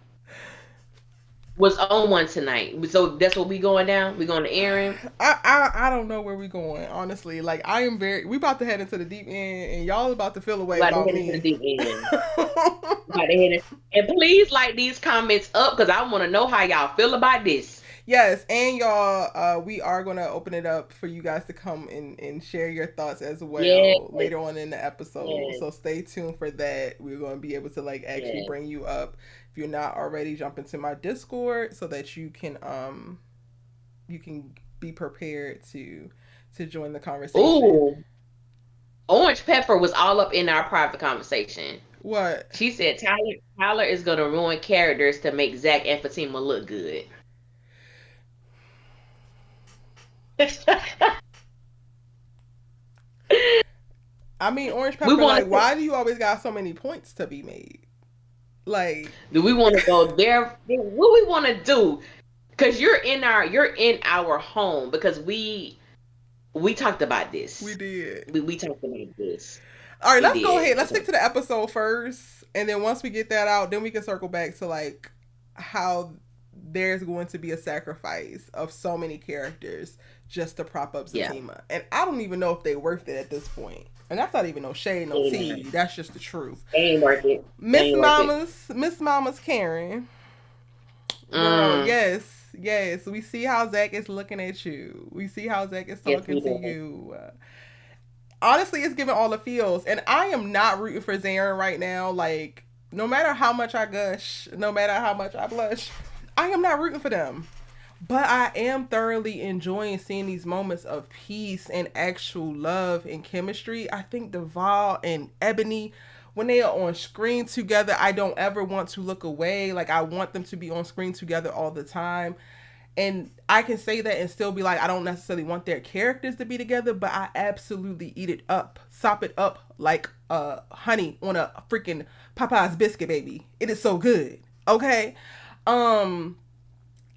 was on one tonight. So that's what we going down? We going to Aaron? I don't know where we going, honestly. Like, we about to head into the deep end, and y'all about to feel away about me. Into the deep end. And please like these comments up, because I want to know how y'all feel about this. Yes, and y'all, we are going to open it up for you guys to come and share your thoughts as well later on in the episode. So stay tuned for that. We're going to be able to actually bring you up. If you're not already, jump into my Discord so that you can be prepared to join the conversation. Ooh. Orange Pepper was all up in our private conversation. What? She said Tyler is going to ruin characters to make ZAC and Fatima look good. I mean, Orange We Pepper, want like, why do you always got so many points to be made? Like, do we want to go there? What we want to do? Because you're in our home, because we talked about this. we did. We talked about this. All right, We let's go did. ahead. Let's stick to the episode first, and then once we get that out, then we can circle back to like how there's going to be a sacrifice of so many characters just to prop up Fatima. Yeah. And I don't even know if they're worth it at this point. And that's not even no shade, no tea. That's just the truth. They ain't worth it. Miss Mama's Karen. Girl, yes. We see how ZAC is looking at you. We see how ZAC is talking to you. Honestly, it's giving all the feels. And I am not rooting for Zarin right now. Like, no matter how much I gush, no matter how much I blush, I am not rooting for them. But I am thoroughly enjoying seeing these moments of peace and actual love and chemistry. I think Duval and Ebony, when they are on screen together, I don't ever want to look away. Like, I want them to be on screen together all the time. And I can say that and still be like, I don't necessarily want their characters to be together, but I absolutely eat it up, sop it up like honey on a freaking Popeye's biscuit, baby. It is so good. Okay.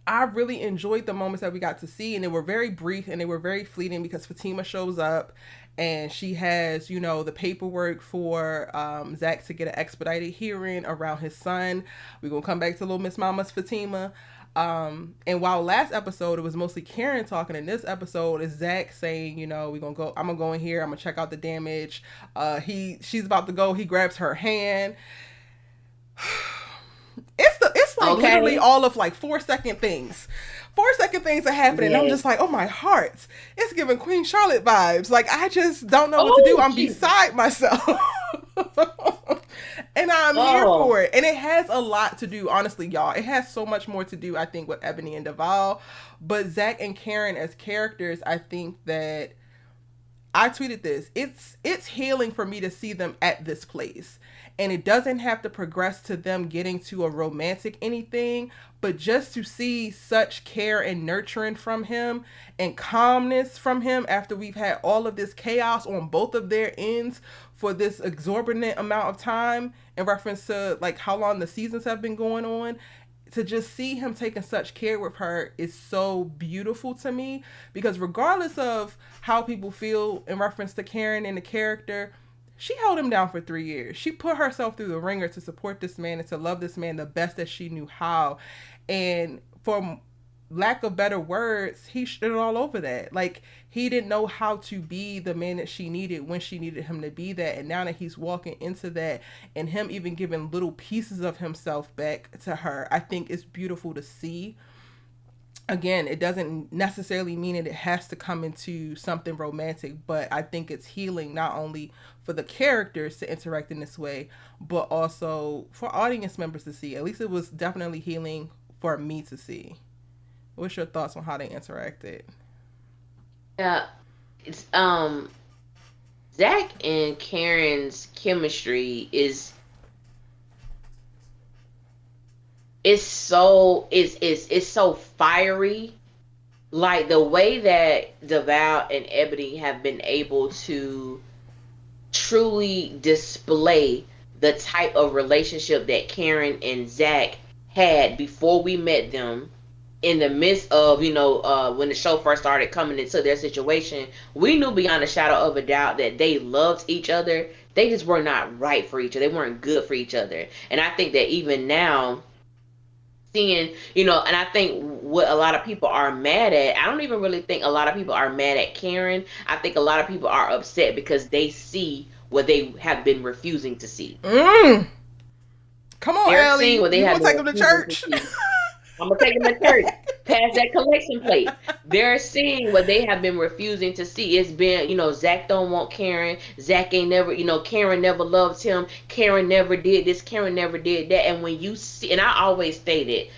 I really enjoyed the moments that we got to see, and they were very brief and they were very fleeting because Fatima shows up and she has, you know, the paperwork for ZAC to get an expedited hearing around his son. We're going to come back to little Miss Mama's Fatima. And while last episode it was mostly Karen talking, in this episode is ZAC saying, you know, I'm gonna go in here, I'm gonna check out the damage. She's about to go, he grabs her hand. It's like literally all of like 4-second things. 4-second things are happening. Yes. I'm just like, oh my heart. It's giving Queen Charlotte vibes. Like, I just don't know what to do. I'm beside myself. And I'm here for it. And it has a lot to do, honestly, y'all. It has so much more to do, I think, with Ebony and Duval. But ZAC and Karen as characters, I think that I tweeted this. It's healing for me to see them at this place. And it doesn't have to progress to them getting to a romantic anything, but just to see such care and nurturing from him and calmness from him after we've had all of this chaos on both of their ends for this exorbitant amount of time in reference to like how long the seasons have been going on. To just see him taking such care with her is so beautiful to me, because regardless of how people feel in reference to Karen and the character, she held him down for 3 years. She put herself through the ringer to support this man and to love this man the best that she knew how. And for lack of better words, he stood all over that. Like, he didn't know how to be the man that she needed when she needed him to be that. And now that he's walking into that and him even giving little pieces of himself back to her, I think it's beautiful to see. Again, it doesn't necessarily mean that it has to come into something romantic, but I think it's healing not only for the characters to interact in this way, but also for audience members to see. At least it was definitely healing for me to see. What's your thoughts on how they interacted? Yeah, it's ZAC and Karen's chemistry is so fiery. Like, the way that Duval and Ebony have been able to truly display the type of relationship that Karen and ZAC had before we met them, in the midst of, you know, when the show first started coming into their situation, we knew beyond a shadow of a doubt that they loved each other. They just were not right for each other. They weren't good for each other. And I think that even now, seeing, you know, and I think what a lot of people are mad at, I don't even really think a lot of people are mad at Karen. I think a lot of people are upset because they see what they have been refusing to see. Come on, Ellie. You want to take them to church? I'm going to take them to church. Pass that collection plate. They're seeing what they have been refusing to see. It's been, you know, ZAC don't want Karen. ZAC ain't never, you know, Karen never loved him. Karen never did this. Karen never did that. And when you see, and I always stated,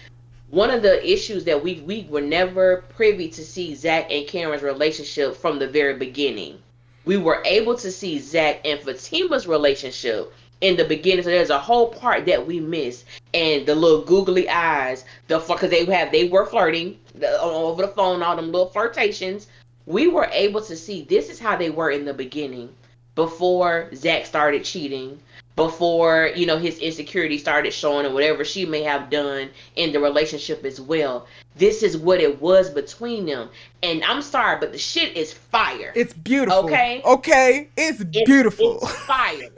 one of the issues that we were never privy to see ZAC and Karen's relationship from the very beginning. We were able to see ZAC and Fatima's relationship in the beginning, so there's a whole part that we missed, and the little googly eyes, because they were flirting over the phone, all them little flirtations, we were able to see this is how they were in the beginning, before ZAC started cheating, before, you know, his insecurity started showing, and whatever she may have done in the relationship as well. This is what it was between them. And I'm sorry, but the shit is fire. It's beautiful. Okay? Okay? It's beautiful. It's fire.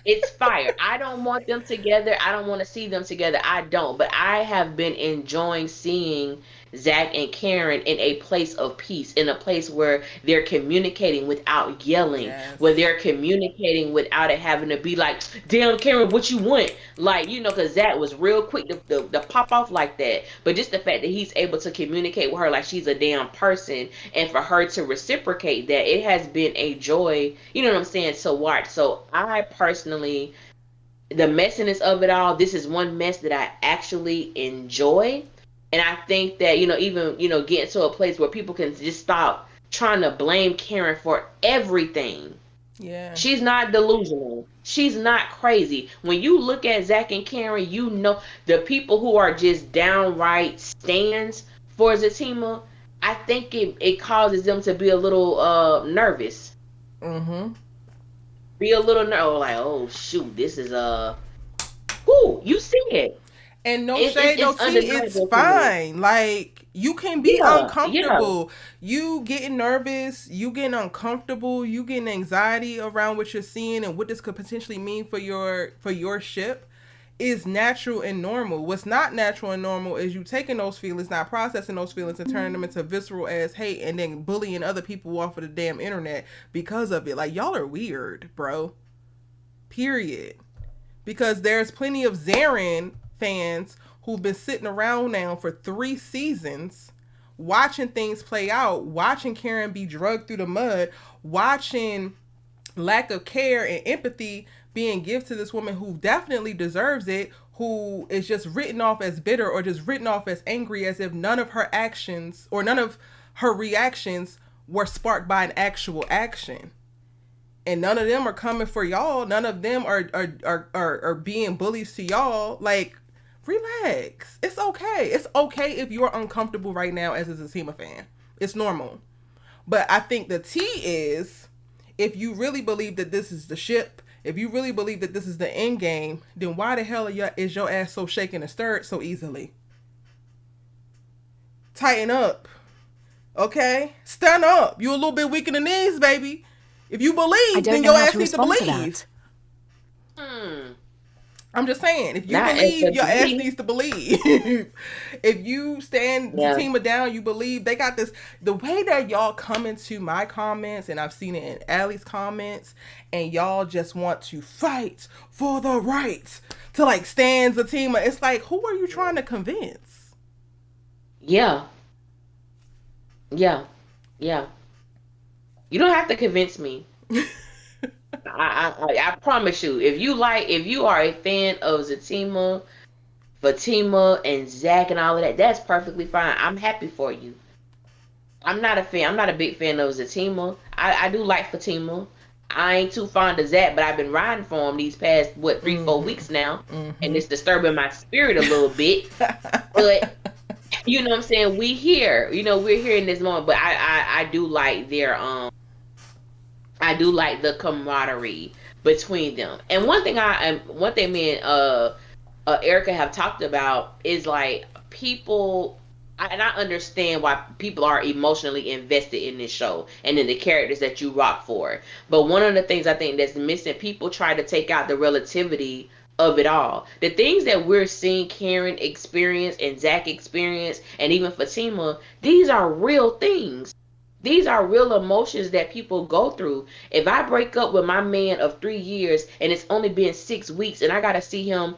It's fire. I don't want them together. I don't want to see them together. I don't. But I have been enjoying seeing ZAC and Karen in a place of peace, in a place where they're communicating without yelling, yes. where they're communicating without it having to be like, damn, Karen, what you want? Like, you know, because ZAC was real quick to pop off like that. But just the fact that he's able to communicate with her like she's a damn person, and for her to reciprocate that, it has been a joy, you know what I'm saying, to watch. So I personally, the messiness of it all, this is one mess that I actually enjoy. And I think that, you know, even, you know, getting to a place where people can just stop trying to blame Karen for everything. Yeah. She's not delusional. She's not crazy. When you look at ZAC and Karen, you know, the people who are just downright stands for Fatima, I think it causes them to be a little nervous. Mm-hmm. Be a little nervous, like, oh, shoot, this is, whoo, you see it. And no shade, no tea, it's fine. Like, you can be uncomfortable. You getting nervous, you getting uncomfortable, you getting anxiety around what you're seeing and what this could potentially mean for your ship is natural and normal. What's not natural and normal is you taking those feelings, not processing those feelings, and turning them into visceral ass hate, and then bullying other people off of the damn internet because of it. Like, y'all are weird, bro. Period. Because there's plenty of Zarin fans who've been sitting around now for 3 seasons watching things play out, watching Karen be drugged through the mud, watching lack of care and empathy being given to this woman who definitely deserves it, who is just written off as bitter or just written off as angry, as if none of her actions or none of her reactions were sparked by an actual action. And none of them are coming for y'all. None of them are being bullies to y'all. Like, relax. It's okay. It's okay if you're uncomfortable right now as a Fatima fan. It's normal. But I think the tea is, if you really believe that this is the ship, if you really believe that this is the end game, then why the hell is your ass so shaken and stirred so easily? Tighten up. Okay? Stand up. You a little bit weak in the knees, baby. If you believe, then your ass needs to believe. I'm just saying, if you believe, your ass needs to believe. If you stand Fatima down, you believe. They got this, the way that y'all come into my comments, and I've seen it in Allie's comments, and y'all just want to fight for the right to like stand Fatima. It's like, who are you trying to convince? Yeah. You don't have to convince me. I promise you, if you are a fan of Fatima and ZAC and all of that, that's perfectly fine. I'm happy for you. I'm not a big fan of Fatima. I do like Fatima. I ain't too fond of ZAC, but I've been riding for him these past 3-4 weeks now, and it's disturbing my spirit a little bit. But you know what I'm saying? We're here in this moment. But I do like their I do like the camaraderie between them. And one thing me and Erica have talked about is like people, and I understand why people are emotionally invested in this show and in the characters that you rock for. But one of the things I think that's missing, people try to take out the relativity of it all. The things that we're seeing Karen experience and ZAC experience, and even Fatima, these are real things. These are real emotions that people go through. If I break up with my man of 3 years and it's only been 6 weeks and I got to see him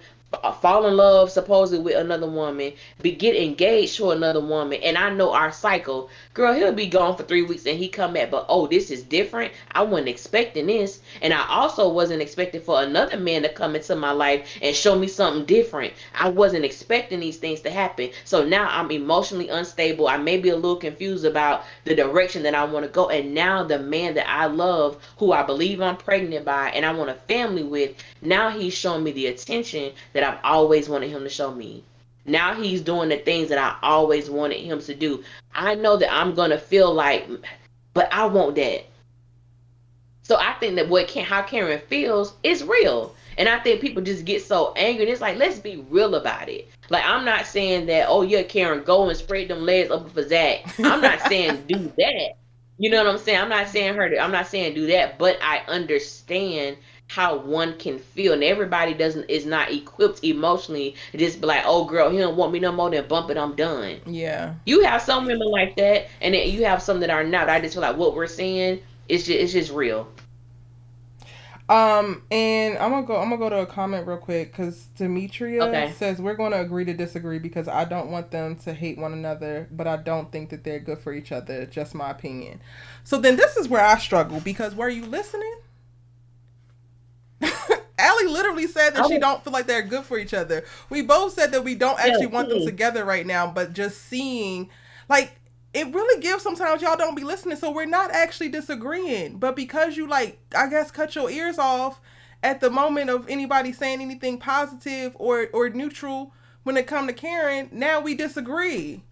fall in love supposedly with another woman, get engaged to another woman, and I know our cycle, girl, he'll be gone for 3 weeks and he come back, but oh, this is different. I wasn't expecting this. And I also wasn't expecting for another man to come into my life and show me something different. I wasn't expecting these things to happen. So now I'm emotionally unstable. I may be a little confused about the direction that I want to go. And now the man that I love, who I believe I'm pregnant by and I want a family with, now he's showing me the attention that I've always wanted him to show me. Now he's doing the things that I always wanted him to do. I know that I'm going to feel like but I want that. So I think that how Karen feels is real. And I think people just get so angry. And it's like, let's be real about it. Like, I'm not saying that, oh yeah, Karen, go and spread them legs open for ZAC. I'm not saying do that. You know what I'm saying? I'm not saying do that, but I understand how one can feel, and everybody is not equipped emotionally to just be like, oh girl, he don't want me no more, then bump it, I'm done. Yeah. You have some women like that, and then you have some that are not. I just feel like what we're seeing is just real. And I'm gonna go to a comment real quick because Demetria says we're going to agree to disagree because I don't want them to hate one another, but I don't think that they're good for each other. Just my opinion. So then this is where I struggle because were you listening? Allie literally said that she don't feel like they're good for each other. We both said that we don't actually want them together right now, but just seeing, like, it really gives sometimes y'all don't be listening, so we're not actually disagreeing. But because you, like, I guess cut your ears off at the moment of anybody saying anything positive or neutral when it come to Karen, now we disagree.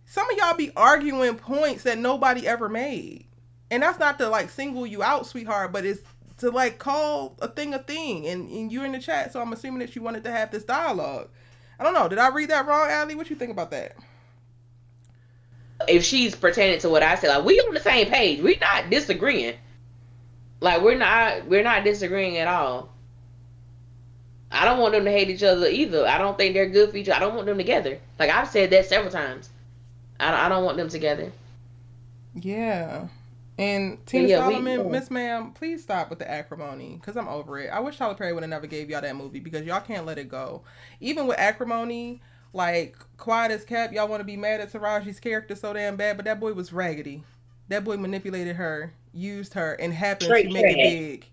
Some of y'all be arguing points that nobody ever made. And that's not to, like, single you out, sweetheart, but it's to, like, call a thing. And you're in the chat, so I'm assuming that you wanted to have this dialogue. I don't know. Did I read that wrong, Allie? What you think about that? If she's pertaining to what I said, like, we on the same page. We're not disagreeing. Like, we're not disagreeing at all. I don't want them to hate each other either. I don't think they're good for each other. I don't want them together. Like, I've said that several times. I don't want them together. Yeah. And Tina Solomon, Miss Ma'am, please stop with the acrimony because I'm over it. I wish Tyler Perry would have never gave y'all that movie because y'all can't let it go. Even with acrimony, like, quiet as kept, y'all want to be mad at Taraji's character so damn bad, but that boy was raggedy. That boy manipulated her, used her, and happened to make it big.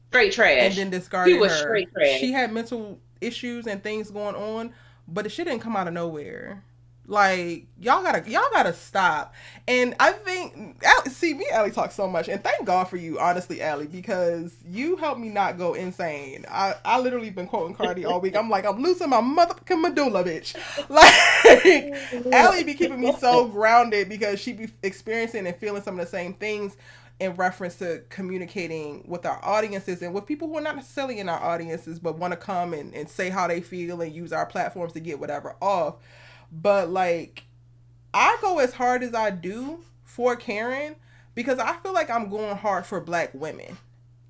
Straight trash. And then discarded her. He was straight trash. She had mental issues and things going on, but the shit didn't come out of nowhere. Like, y'all gotta stop. And I think, see, me and Allie talk so much, and thank God for you, honestly, Allie, because you helped me not go insane. I literally been quoting Cardi all week. I'm like, I'm losing my motherfucking medulla, bitch. Like, Allie be keeping me so grounded because she be experiencing and feeling some of the same things in reference to communicating with our audiences and with people who are not necessarily in our audiences, but want to come and say how they feel and use our platforms to get whatever off. But, like, I go as hard as I do for Karen because I feel like I'm going hard for Black women.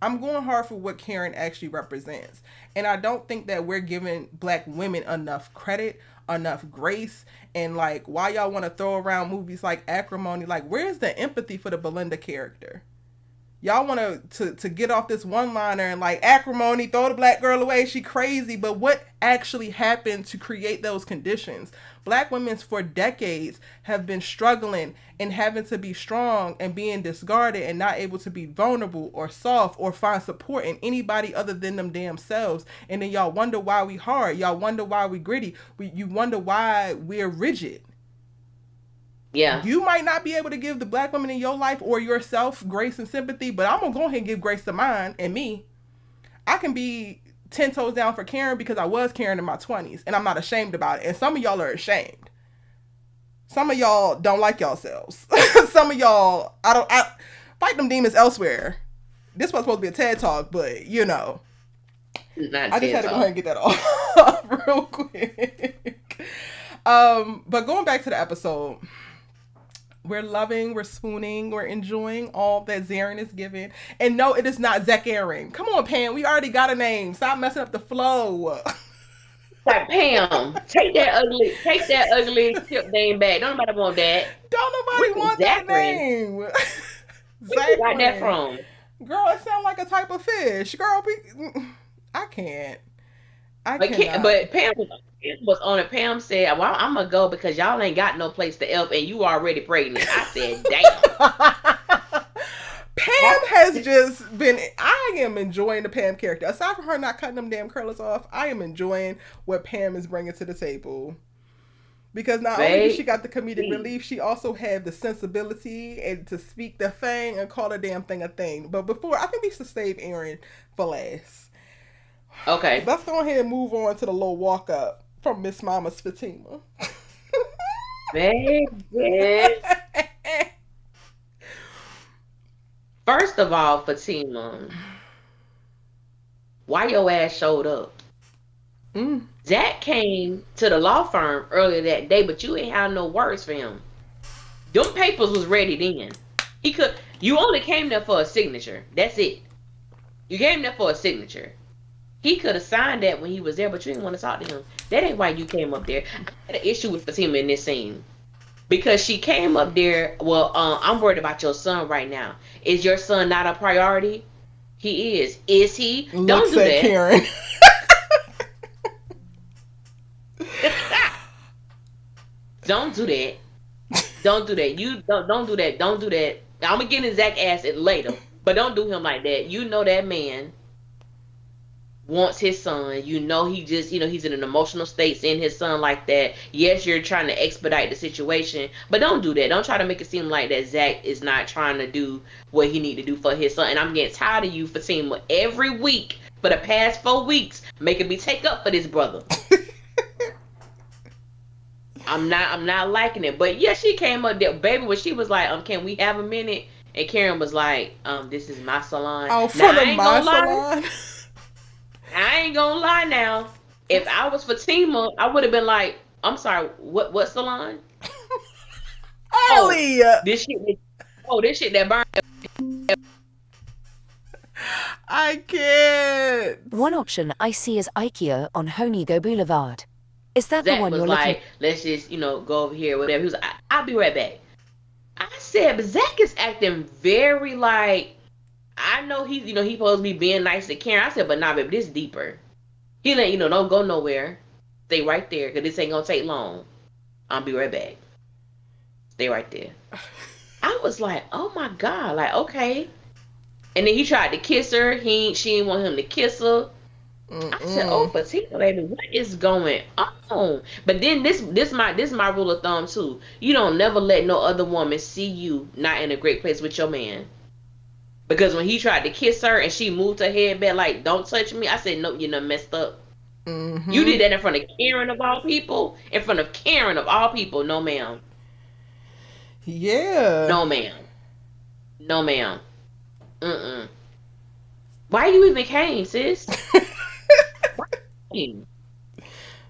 I'm going hard for what Karen actually represents. And I don't think that we're giving Black women enough credit, enough grace. And, like, why y'all want to throw around movies like Acrimony? Like, where's the empathy for the Belinda character? Y'all want to get off this one-liner and, like, acrimony, throw the Black girl away, she crazy. But what actually happened to create those conditions? Black women for decades have been struggling and having to be strong and being discarded and not able to be vulnerable or soft or find support in anybody other than them damn selves. And then y'all wonder why we hard. Y'all wonder why we gritty. You wonder why we're rigid. Yeah. You might not be able to give the Black women in your life or yourself grace and sympathy, but I'm going to go ahead and give grace to mine and me. I can be 10 toes down for Karen because I was Karen in my 20s and I'm not ashamed about it. And some of y'all are ashamed. Some of y'all don't like yourselves. Some of y'all, I fight them demons elsewhere. This was supposed to be a TED Talk, but you know. I just had to go ahead and get that off real quick. But going back to the episode, we're loving, we're swooning, we're enjoying all that Zarin is giving. And no, it is not Zarin. Come on, Pam, we already got a name. Stop messing up the flow. Like, Pam, take that ugly tip name back. Don't nobody want that. Don't nobody want that name. Where you got that from? Girl, it sounds like a type of fish. Girl, I can't. But Pam was on it. Pam said, well, I'm going to go because y'all ain't got no place to help and you already pregnant. I said, damn. Pam has just been, I am enjoying the Pam character. Aside from her not cutting them damn curlers off, I am enjoying what Pam is bringing to the table. Because not only did she got the comedic relief, she also had the sensibility and to speak the thing and call a damn thing a thing. But before, I think we should save Aaron for last. Okay. Let's go ahead and move on to the little walk up from Miss Mama's Fatima. Baby. First of all, Fatima, why your ass showed up? Zach came to the law firm earlier that day, but you ain't had no words for him. Them papers was ready then. You only came there for a signature. That's it. You came there for a signature. He could have signed that when he was there, but you didn't want to talk to him. That ain't why you came up there. I had an issue with Fatima in this scene. Because she came up there, well, I'm worried about your son right now. Is your son not a priority? He is. Is he? Don't do that. Karen. Don't do that. Don't do that. You don't do that. Don't do that. I'm gonna get his Zach ass it later, but don't do him like that. You know that man wants his son. You know he just, he's in an emotional state seeing his son like that. Yes, you're trying to expedite the situation, but don't do that. Don't try to make it seem like that Zach is not trying to do what he need to do for his son. And I'm getting tired of you, Fatima, every week for the past 4 weeks making me take up for this brother. I'm not liking it. But yeah, she came up there, baby, when she was like, can we have a minute? And Karen was like, this is my salon. Oh, front of my salon. I ain't gonna lie now. If I was Fatima, I would have been like, I'm sorry, what salon? Ellie! This shit that burned. I can't. One option I see is IKEA on Honigo Boulevard. Is that Zach the one was you're like, looking? let's just, go over here, whatever. He was like, I'll be right back. I said, but Zach is acting very like, I know he's, he supposed to be being nice to Karen. I said, but nah, baby, this deeper. He let don't go nowhere. Stay right there, because this ain't gonna take long. I'll be right back. Stay right there. I was like, oh my God, like, okay. And then he tried to kiss her. She didn't want him to kiss her. I said, "Oh, Fatima, baby, what is going on?" But then this my rule of thumb too. You don't never let no other woman see you not in a great place with your man. Because when he tried to kiss her and she moved her head back like, "Don't touch me," I said, "Nope, you done messed up." Mm-hmm. You did that in front of Karen of all people. In front of Karen of all people, no ma'am. Yeah. No ma'am. No ma'am. Why you even came, sis?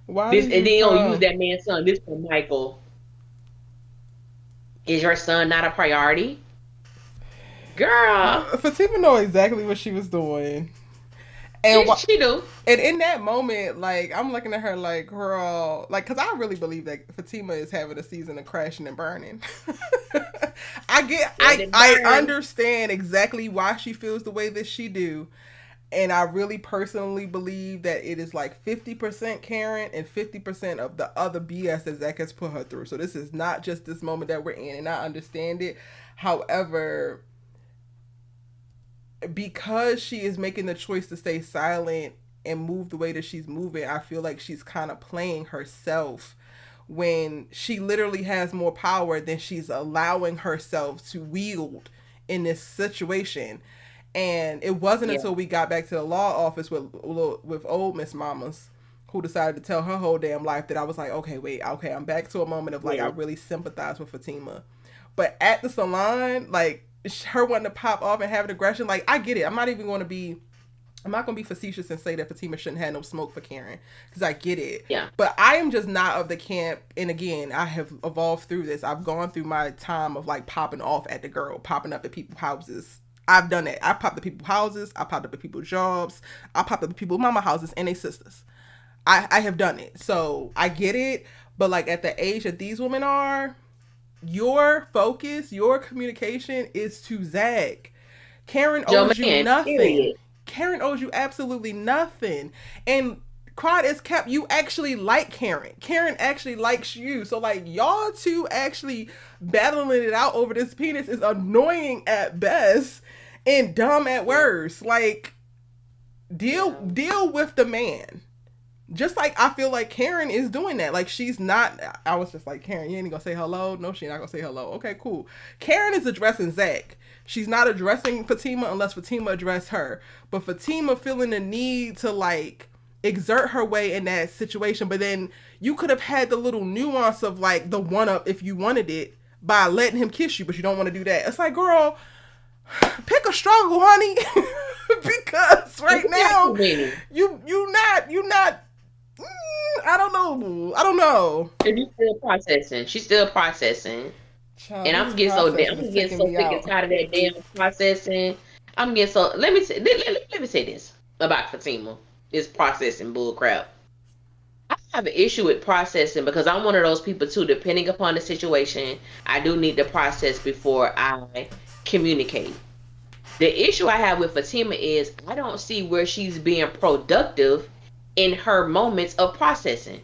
Why and then you don't use that man's son. This from Michael. Is your son not a priority? Girl. Fatima know exactly what she was doing. And she do. And in that moment, like, I'm looking at her like, girl, like, because I really believe that Fatima is having a season of crashing and burning. I understand exactly why she feels the way that she do. And I really personally believe that it is like 50% Karen and 50% of the other BS that Zach has put her through. So this is not just this moment that we're in, and I understand it. However, because she is making the choice to stay silent and move the way that she's moving, I feel like she's kind of playing herself when she literally has more power than she's allowing herself to wield in this situation. And it wasn't until we got back to the law office with old Miss Mamas, who decided to tell her whole damn life, that I was like, okay, I'm back to a moment of like, I really sympathize with Fatima. But at the salon, like, her wanting to pop off and have an aggression, like, I get it. I'm not going to be facetious and say that Fatima shouldn't have no smoke for Karen, because I get it. Yeah. But I am just not of the camp. And again, I have evolved through this. I've gone through my time of like popping off at the girl, popping up at people's houses. I've done it. I popped up at people's houses. I popped up at people's jobs. I popped up at people's mama houses and their sisters. I have done it. So I get it. But like at the age that these women are, your focus, your communication is to Zach. Karen owes you nothing. Period. Karen owes you absolutely nothing. And quad is kept, you actually like Karen. Karen actually likes you. So like y'all two actually battling it out over this penis is annoying at best and dumb at worst. Like deal with the man. Just like I feel like Karen is doing that. Like she's not, I was just like, Karen, you ain't gonna say hello? No, she not gonna say hello. Okay, cool. Karen is addressing Zach. She's not addressing Fatima unless Fatima address her. But Fatima feeling the need to like exert her way in that situation. But then you could have had the little nuance of like the one up if you wanted it by letting him kiss you, but you don't want to do that. It's like, girl, pick a struggle, honey. Because right now you not I don't know. And you still processing. She's still processing. Child, And I'm getting so sick and tired of that damn processing. I'm getting so let me say this about Fatima. This processing bull crap. I have an issue with processing because I'm one of those people too, depending upon the situation, I do need to process before I communicate. The issue I have with Fatima is I don't see where she's being productive in her moments of processing.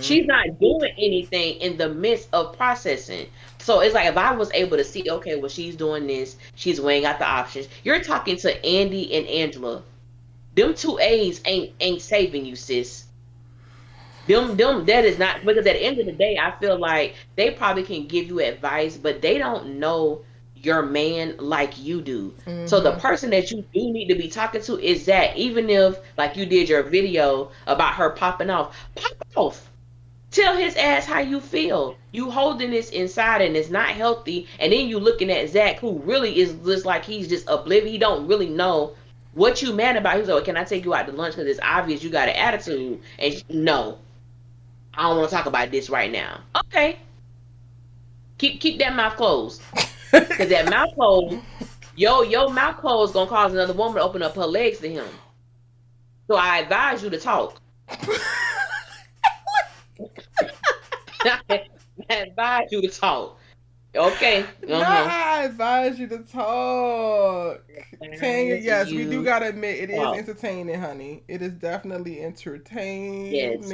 She's not doing anything in the midst of processing. So it's like if I was able to see, okay, well, she's doing this, she's weighing out the options. You're talking to Andy and Angela. Them two A's ain't saving you, sis. Them that is not, because at the end of the day, I feel like they probably can give you advice, but they don't know your man like you do. So the person that you do need to be talking to is that, even if like you did your video about her popping off, pop off. Tell his ass how you feel. You holding this inside and it's not healthy, and then you looking at ZAC, who really is just like he's just oblivious. He don't really know what you mad about. He's like, can I take you out to lunch because it's obvious you got an attitude? And no, I don't want to talk about this right now. Okay, keep that mouth closed. Because that mouth closed, your mouth closed gonna cause another woman to open up her legs to him. So I advise you to talk. I advise you to talk. Okay. No, I advise you to talk. Tanya, yes, we do gotta admit it is entertaining, honey. It is definitely entertaining. Yes.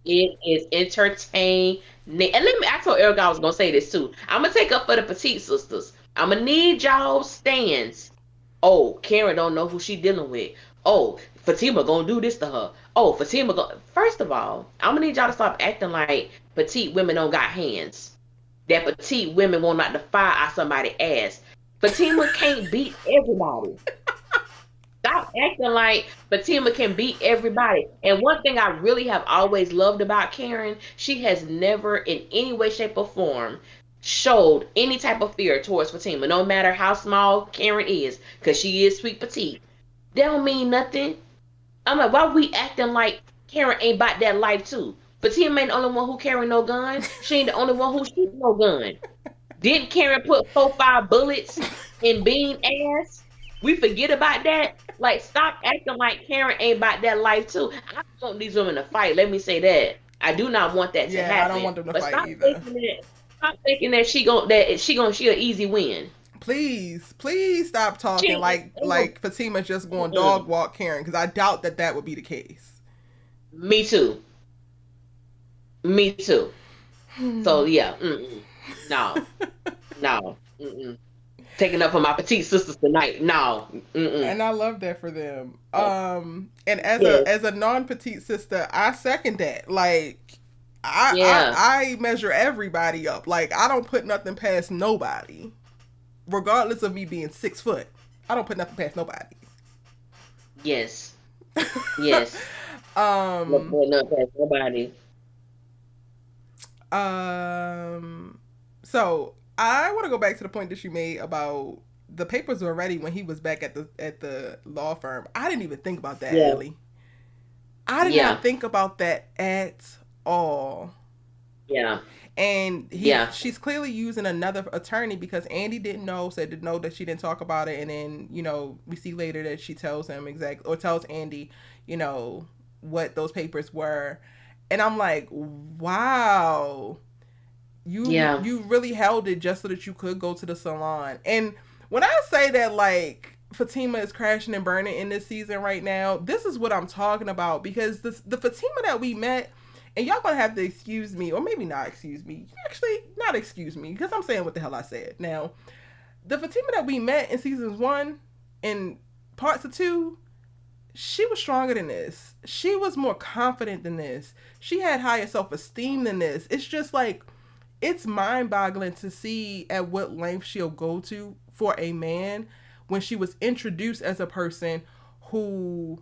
It is entertaining. And I told Eric I was gonna say this too. I'm gonna take up for the petite sisters. I'm gonna need y'all stands. Oh, Karen don't know who she dealing with. Oh, Fatima gonna do this to her. Oh, First of all, I'm gonna need y'all to stop acting like petite women don't got hands. That petite women will not defy out somebody's ass. Fatima can't beat everybody. Stop acting like Fatima can beat everybody. And one thing I really have always loved about Karen, she has never in any way, shape, or form showed any type of fear towards Fatima, no matter how small Karen is, because she is sweet petite. That don't mean nothing. I'm like, why we acting like Karen ain't about that life too? Fatima ain't the only one who carry no gun. She ain't the only one who shoot no gun. Didn't Karen put 4-5 bullets in Bean ass? We forget about that. Like, stop acting like Karen ain't about that life too. I don't want these women to fight. Let me say that. I do not want that to happen. I don't want them to fight either. Stop thinking that she an easy win. Please stop talking like Fatima's just going dog walk Karen, because I doubt that would be the case. Me too. So yeah, no. Taking up for my petite sisters tonight. No. And I love that for them. And as a non-petite sister, I second that. Like, I measure everybody up. Like, I don't put nothing past nobody, regardless of me being 6 foot. I don't put nothing past nobody. Yes. Don't put nothing past nobody. So I want to go back to the point that you made about the papers were ready when he was back at the law firm. I didn't even think about that, Ellie. I did not think about that at all. Yeah. And she's clearly using another attorney because Andy said that she didn't talk about it. And then, we see later that she tells him tells Andy, what those papers were. And I'm like, wow, you really held it just so that you could go to the salon. And when I say that, like, Fatima is crashing and burning in this season right now, this is what I'm talking about, because the Fatima that we met, and y'all gonna have to excuse me, or maybe not excuse me, actually not excuse me, because I'm saying what the hell I said. Now, the Fatima that we met in seasons 1 and parts of 2, she was stronger than this. She was more confident than this. She had higher self-esteem than this. It's just like, it's mind-boggling to see at what length she'll go to for a man when she was introduced as a person who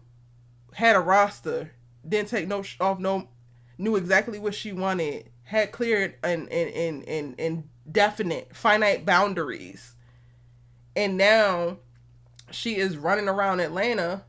had a roster, didn't take knew exactly what she wanted, had clear and definite, finite boundaries. And now she is running around Atlanta,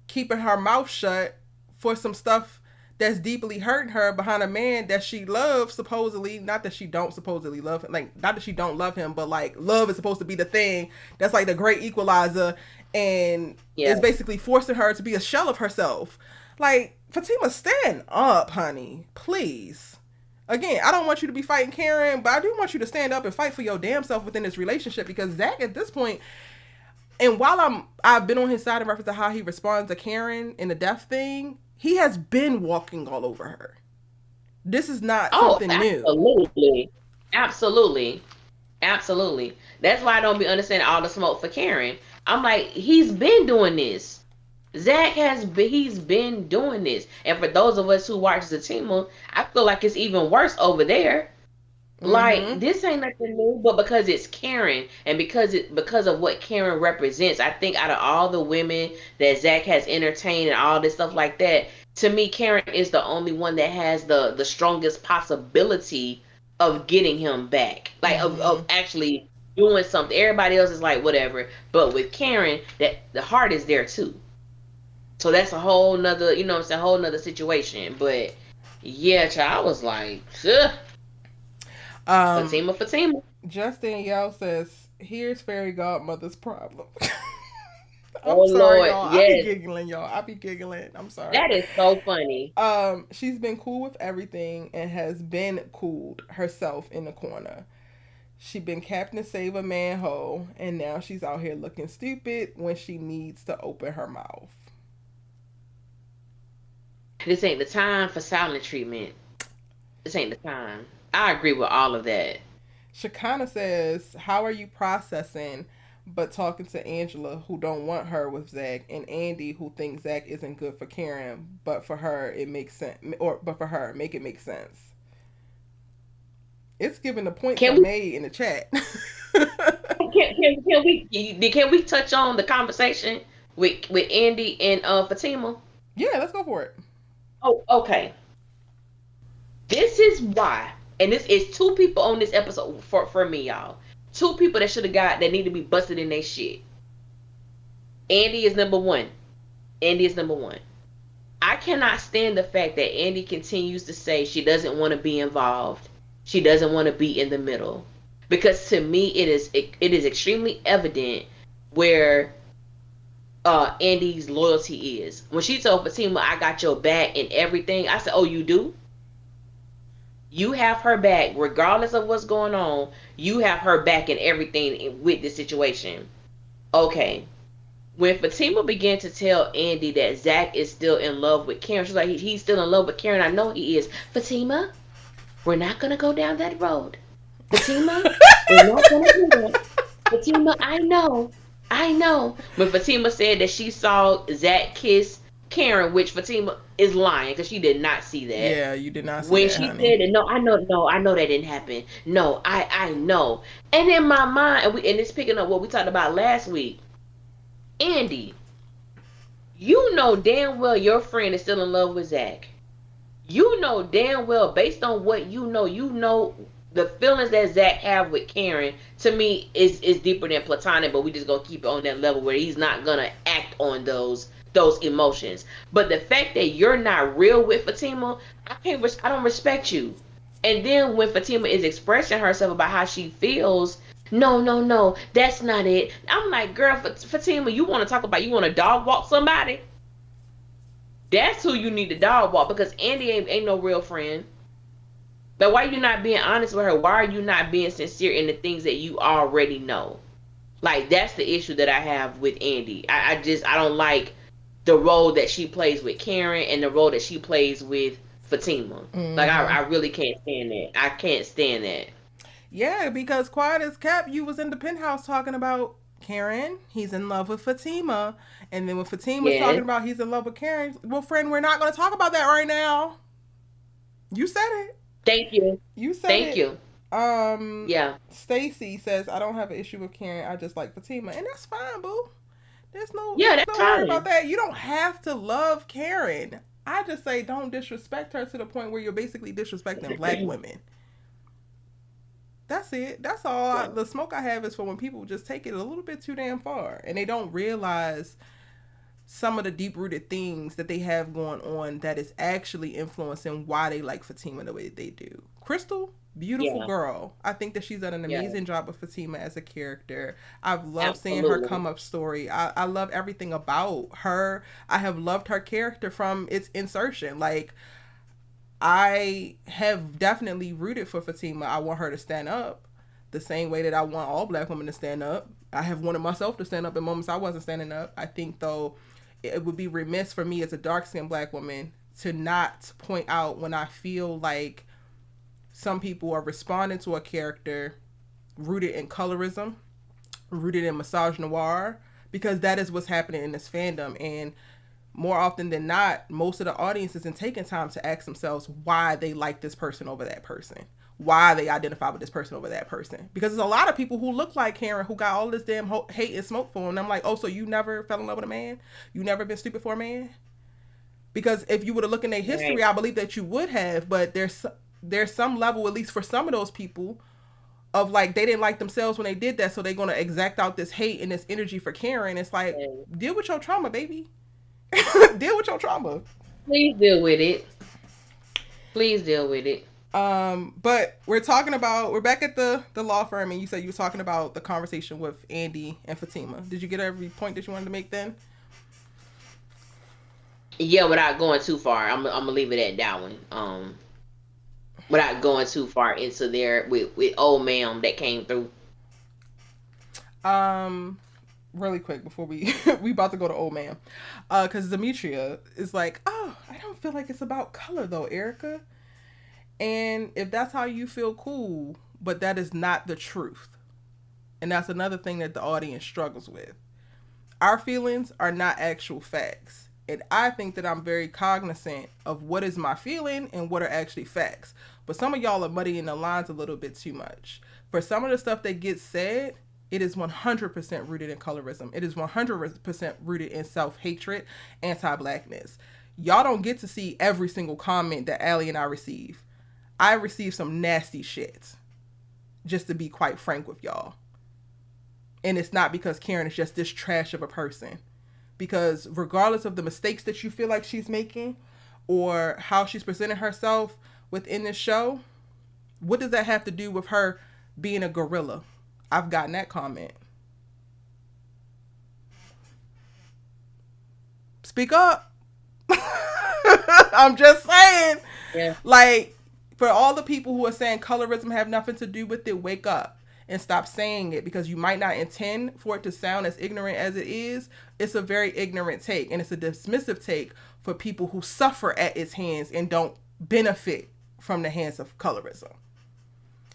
keeping her mouth shut for some stuff that's deeply hurting her behind a man that she loves, supposedly. Not that she don't supposedly love him. Like, not that she don't love him, but like, love is supposed to be the thing that's like the great equalizer, and is basically forcing her to be a shell of herself. Like, Fatima, stand up, honey. Please. Again, I don't want you to be fighting Karen, but I do want you to stand up and fight for your damn self within this relationship, because Zach at this point, and while I've been on his side in reference to how he responds to Karen in the death thing, he has been walking all over her. This is not something new. Absolutely. That's why I don't be understanding all the smoke for Karen. I'm like, he's been doing this. Zach he's been doing this. And for those of us who watch Fatima, I feel like it's even worse over there. Like, this ain't nothing new, but because it's Karen, and because of what Karen represents, I think out of all the women that Zach has entertained and all this stuff like that, to me, Karen is the only one that has the strongest possibility of getting him back, like of actually doing something. Everybody else is like whatever, but with Karen, that the heart is there too. So that's a whole nother, it's a whole nother situation. But yeah, child, I was like, ugh. Fatima. Justin Yell says, here's fairy godmother's problem. I'm sorry, Lord, y'all. Yes. I be giggling. I'm sorry. That is so funny. She's been cool with everything and has been cooled herself in the corner. She been Captain Save a Man Ho, and now she's out here looking stupid when she needs to open her mouth. This ain't the time for silent treatment. This ain't the time. I agree with all of that. Shakana says, how are you processing but talking to Angela, who don't want her with Zach, and Andy, who thinks Zach isn't good for Karen, but for her it makes sense, but for her make it make sense? It's given the points are made in the chat. Can we touch on the conversation with Andy and Fatima? Yeah, let's go for it. Oh, okay. This is why, and this is two people on this episode for me, y'all. Two people that need to be busted in their shit. Andy is number one. I cannot stand the fact that Andy continues to say she doesn't want to be involved. She doesn't want to be in the middle. Because to me, it is extremely evident where Andy's loyalty is. When she told Fatima, I got your back and everything, I said, oh, you do? You have her back regardless of what's going on. You have her back in everything with this situation. Okay. When Fatima began to tell Andy that Zach is still in love with Karen, she's like, he's still in love with Karen. I know he is. Fatima, we're not going to go down that road. Fatima, we're not going to do that. Fatima, I know. When Fatima said that she saw Zach kiss Karen, which Fatima is lying because she did not see that. Yeah, you did not see when that, she honey. said that, I know that didn't happen. No, I know. And in my mind, and it's picking up what we talked about last week. Andy, you know damn well your friend is still in love with Zach. You know damn well, based on what you know the feelings that Zach have with Karen, to me, is deeper than platonic, but we just gonna keep it on that level where he's not gonna act on those emotions. But the fact that you're not real with Fatima, I don't respect you. And then when Fatima is expressing herself about how she feels, no, that's not it. I'm like, girl, Fatima, you want to dog walk somebody? That's who you need to dog walk, because Andy ain't no real friend. But why are you not being honest with her? Why are you not being sincere in the things that you already know? Like, that's the issue that I have with Andy. I don't like the role that she plays with Karen and the role that she plays with Fatima. Mm-hmm. Like, I really can't stand that. I can't stand that. Yeah, because quiet as kept, you was in the penthouse talking about Karen, he's in love with Fatima. And then when Fatima's talking about he's in love with Karen, well, friend, we're not going to talk about that right now. You said it. Thank you. You said Thank it. you. Yeah. Stacy says, I don't have an issue with Karen. I just like Fatima. And that's fine, boo. There's no that's worry about that. You don't have to love Karen. I just say don't disrespect her to the point where you're basically disrespecting black women. That's it. That's all. The smoke I have is for when people just take it a little bit too damn far and they don't realize some of the deep-rooted things that they have going on that is actually influencing why they like Fatima the way that they do. Crystal, beautiful girl. I think that she's done an amazing job with Fatima as a character. I've loved seeing her come up story. I love everything about her. I have loved her character from its insertion. Like, I have definitely rooted for Fatima. I want her to stand up the same way that I want all black women to stand up. I have wanted myself to stand up in moments I wasn't standing up. I think, though, it would be remiss for me as a dark-skinned black woman to not point out when I feel like some people are responding to a character rooted in colorism, rooted in misogynoir, because that is what's happening in this fandom. And more often than not, most of the audience isn't taking time to ask themselves why they like this person over that person, why they identify with this person over that person. Because there's a lot of people who look like Karen who got all this damn hate and smoke for them. And I'm like, oh, so you never fell in love with a man? You never been stupid for a man? Because if you were to look in their history, I believe that you would have. But there's some level, at least for some of those people, of like they didn't like themselves when they did that, so they're going to exact out this hate and this energy for Karen. It's like, deal with your trauma, baby. Deal with your trauma. Please deal with it. Please deal with it. But we're back at the law firm, and you said you were talking about the conversation with Andy and Fatima. Did you get every point that you wanted to make then? Yeah, without going too far. I'm gonna leave it at that one. Without going too far into there with old ma'am that came through. Really quick before we about to go to old ma'am, because Demetria is like, oh, I don't feel like it's about color though, Erica. And if that's how you feel, cool, but that is not the truth. And that's another thing that the audience struggles with. Our feelings are not actual facts. And I think that I'm very cognizant of what is my feeling and what are actually facts. But some of y'all are muddying the lines a little bit too much. For some of the stuff that gets said, it is 100% rooted in colorism. It is 100% rooted in self-hatred, anti-blackness. Y'all don't get to see every single comment that Allie and I receive. I receive some nasty shit, just to be quite frank with y'all. And it's not because Karen is just this trash of a person. Because regardless of the mistakes that you feel like she's making or how she's presenting herself within this show, what does that have to do with her being a gorilla? I've gotten that comment. Speak up. I'm just saying. Yeah. Like, for all the people who are saying colorism have nothing to do with it, wake up and stop saying it, because you might not intend for it to sound as ignorant as it is. It's a very ignorant take, and it's a dismissive take for people who suffer at its hands and don't benefit from the hands of colorism.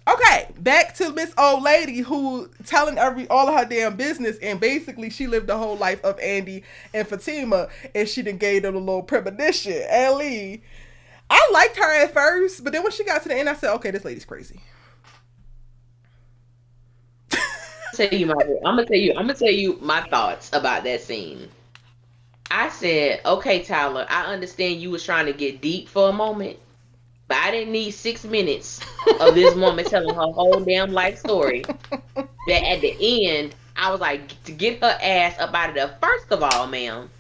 Okay, back to Miss Old Lady who telling all of her damn business, and basically she lived the whole life of Andy and Fatima, and she done gave them a little premonition. Ellie, I liked her at first, but then when she got to the end, I said, okay, this lady's crazy. I'm gonna tell you my thoughts about that scene. I said, okay, Tyler, I understand you was trying to get deep for a moment, but I didn't need 6 minutes of this woman telling her whole damn life story. That at the end, I was like, to get her ass up out of there. First of all, ma'am,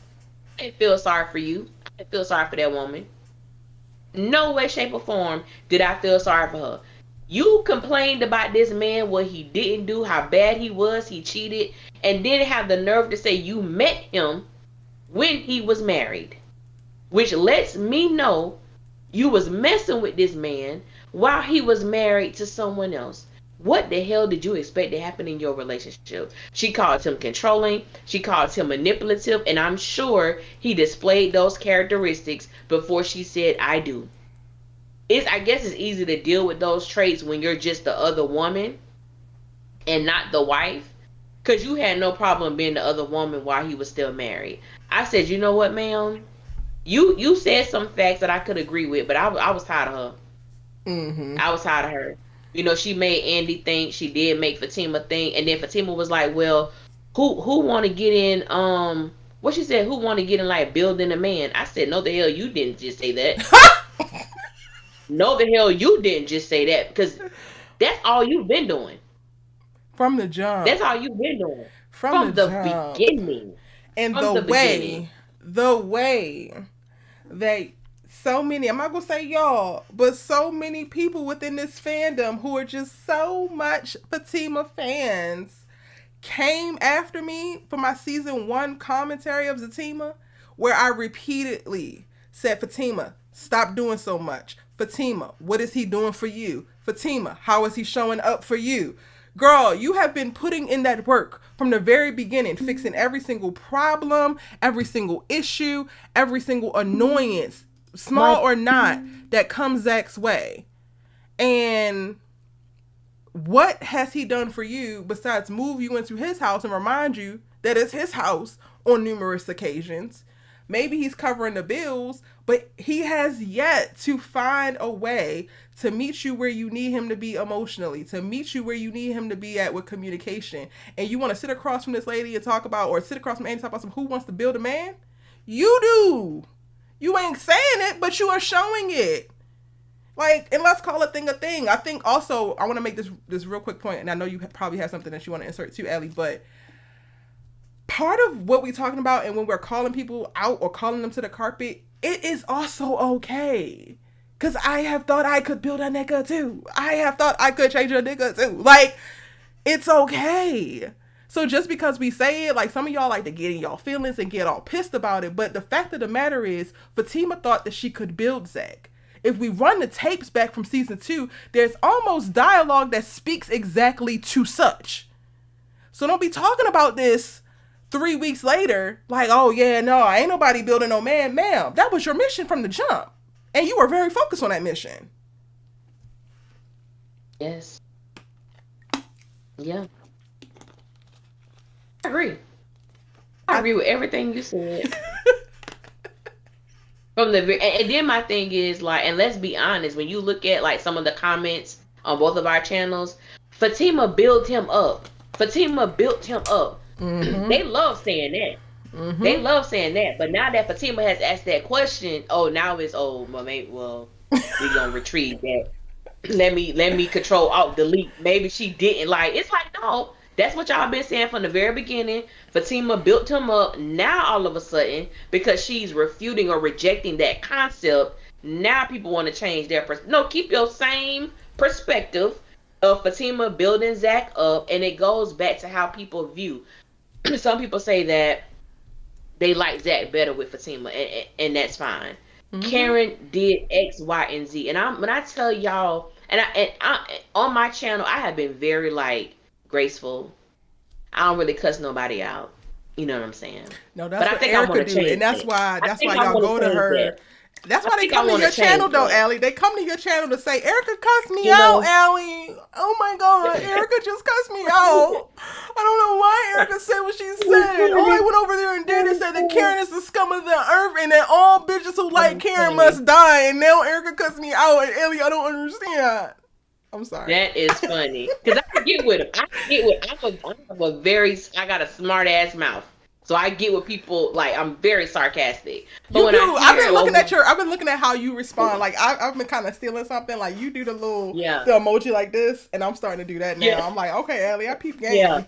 I didn't feel sorry for you. I didn't feel sorry for that woman. No way, shape, or form did I feel sorry for her. You complained about this man, what he didn't do, how bad he was, he cheated, and didn't have the nerve to say you met him when he was married. Which lets me know you was messing with this man while he was married to someone else. What the hell did you expect to happen in your relationship? She called him controlling, she called him manipulative, and I'm sure he displayed those characteristics before she said, I do. I guess it's easy to deal with those traits when you're just the other woman and not the wife, because you had no problem being the other woman while he was still married. I said, you know what, ma'am? You said some facts that I could agree with, but I was tired of her. Mm-hmm. I was tired of her. You know, she made Andy think, she did make Fatima think, and then Fatima was like, well, who want to get in, what she said, who want to get in, like, building a man? I said, no, the hell you didn't just say that. No, the hell you didn't just say that, because That's all you've been doing. From the jump. That's all you've been doing. From the jump. beginning. And from the beginning. way that so many, I'm not gonna say y'all, but so many people within this fandom who are just so much Fatima fans came after me for my season 1 commentary of Fatima, where I repeatedly said, Fatima, stop doing so much. Fatima, what is he doing for you? Fatima, how is he showing up for you? Girl, you have been putting in that work from the very beginning, fixing every single problem, every single issue, every single annoyance, small or not, that comes Zac's way. And what has he done for you besides move you into his house and remind you that it's his house on numerous occasions? Maybe he's covering the bills, but he has yet to find a way to meet you where you need him to be emotionally, to meet you where you need him to be at with communication. And you want to sit across from this lady and talk about, or sit across from Andy and talk about who wants to build a man? You do. You ain't saying it, but you are showing it. Like, and let's call a thing a thing. I think also, I want to make this real quick point, and I know you probably have something that you want to insert too, Ellie, but part of what we're talking about, and when we're calling people out or calling them to the carpet, it is also okay. Because I have thought I could build a nigga too. I have thought I could change a nigga too. Like, it's okay. So just because we say it, like some of y'all like to get in y'all feelings and get all pissed about it, but the fact of the matter is, Fatima thought that she could build Zac. If we run the tapes back from season 2, there's almost dialogue that speaks exactly to such. So don't be talking about this 3 weeks later, like, oh yeah, no, ain't nobody building no man. Ma'am, that was your mission from the jump. And you were very focused on that mission. Yes. Yeah. I agree. I agree with everything you said. And then my thing is, like, and let's be honest, when you look at like some of the comments on both of our channels, Fatima built him up. Fatima built him up. Mm-hmm. They love saying that. Mm-hmm. They love saying that. But now that Fatima has asked that question, now it's well, maybe, we're gonna retrieve that. Let me control alt delete. Maybe she didn't. Like, it's like, no, that's what y'all been saying from the very beginning. Fatima built him up. Now all of a sudden, because she's refuting or rejecting that concept, now people want to change their no, keep your same perspective of Fatima building Zac up, and it goes back to how people view. Some people say that they like Zac better with Fatima, and that's fine. Mm-hmm. Karen did X, Y, and Z, and when I tell y'all, and I on my channel, I have been very like graceful. I don't really cuss nobody out. You know what I'm saying? No, that's what Erica do, and that's why y'all go to her. That's why they come to your channel, though, Allie. They come to your channel to say, Erica cussed me out, Allie. Oh my God, Erica just cussed me out. I don't know why Erica said what she said. All I went over there and did is said that Karen is the scum of the earth and that all bitches who like Karen must die. And now Erica cussed me out, and Allie, I don't understand. I'm sorry. That is funny. Because I get with him. I got a smart ass mouth. So I get what people like. I'm very sarcastic. But you do. I've been looking at how you respond. Like I've been kind of stealing something. Like you do the little the emoji like this, and I'm starting to do that now. Yeah. I'm like, okay, Ellie, I peep game. Yeah.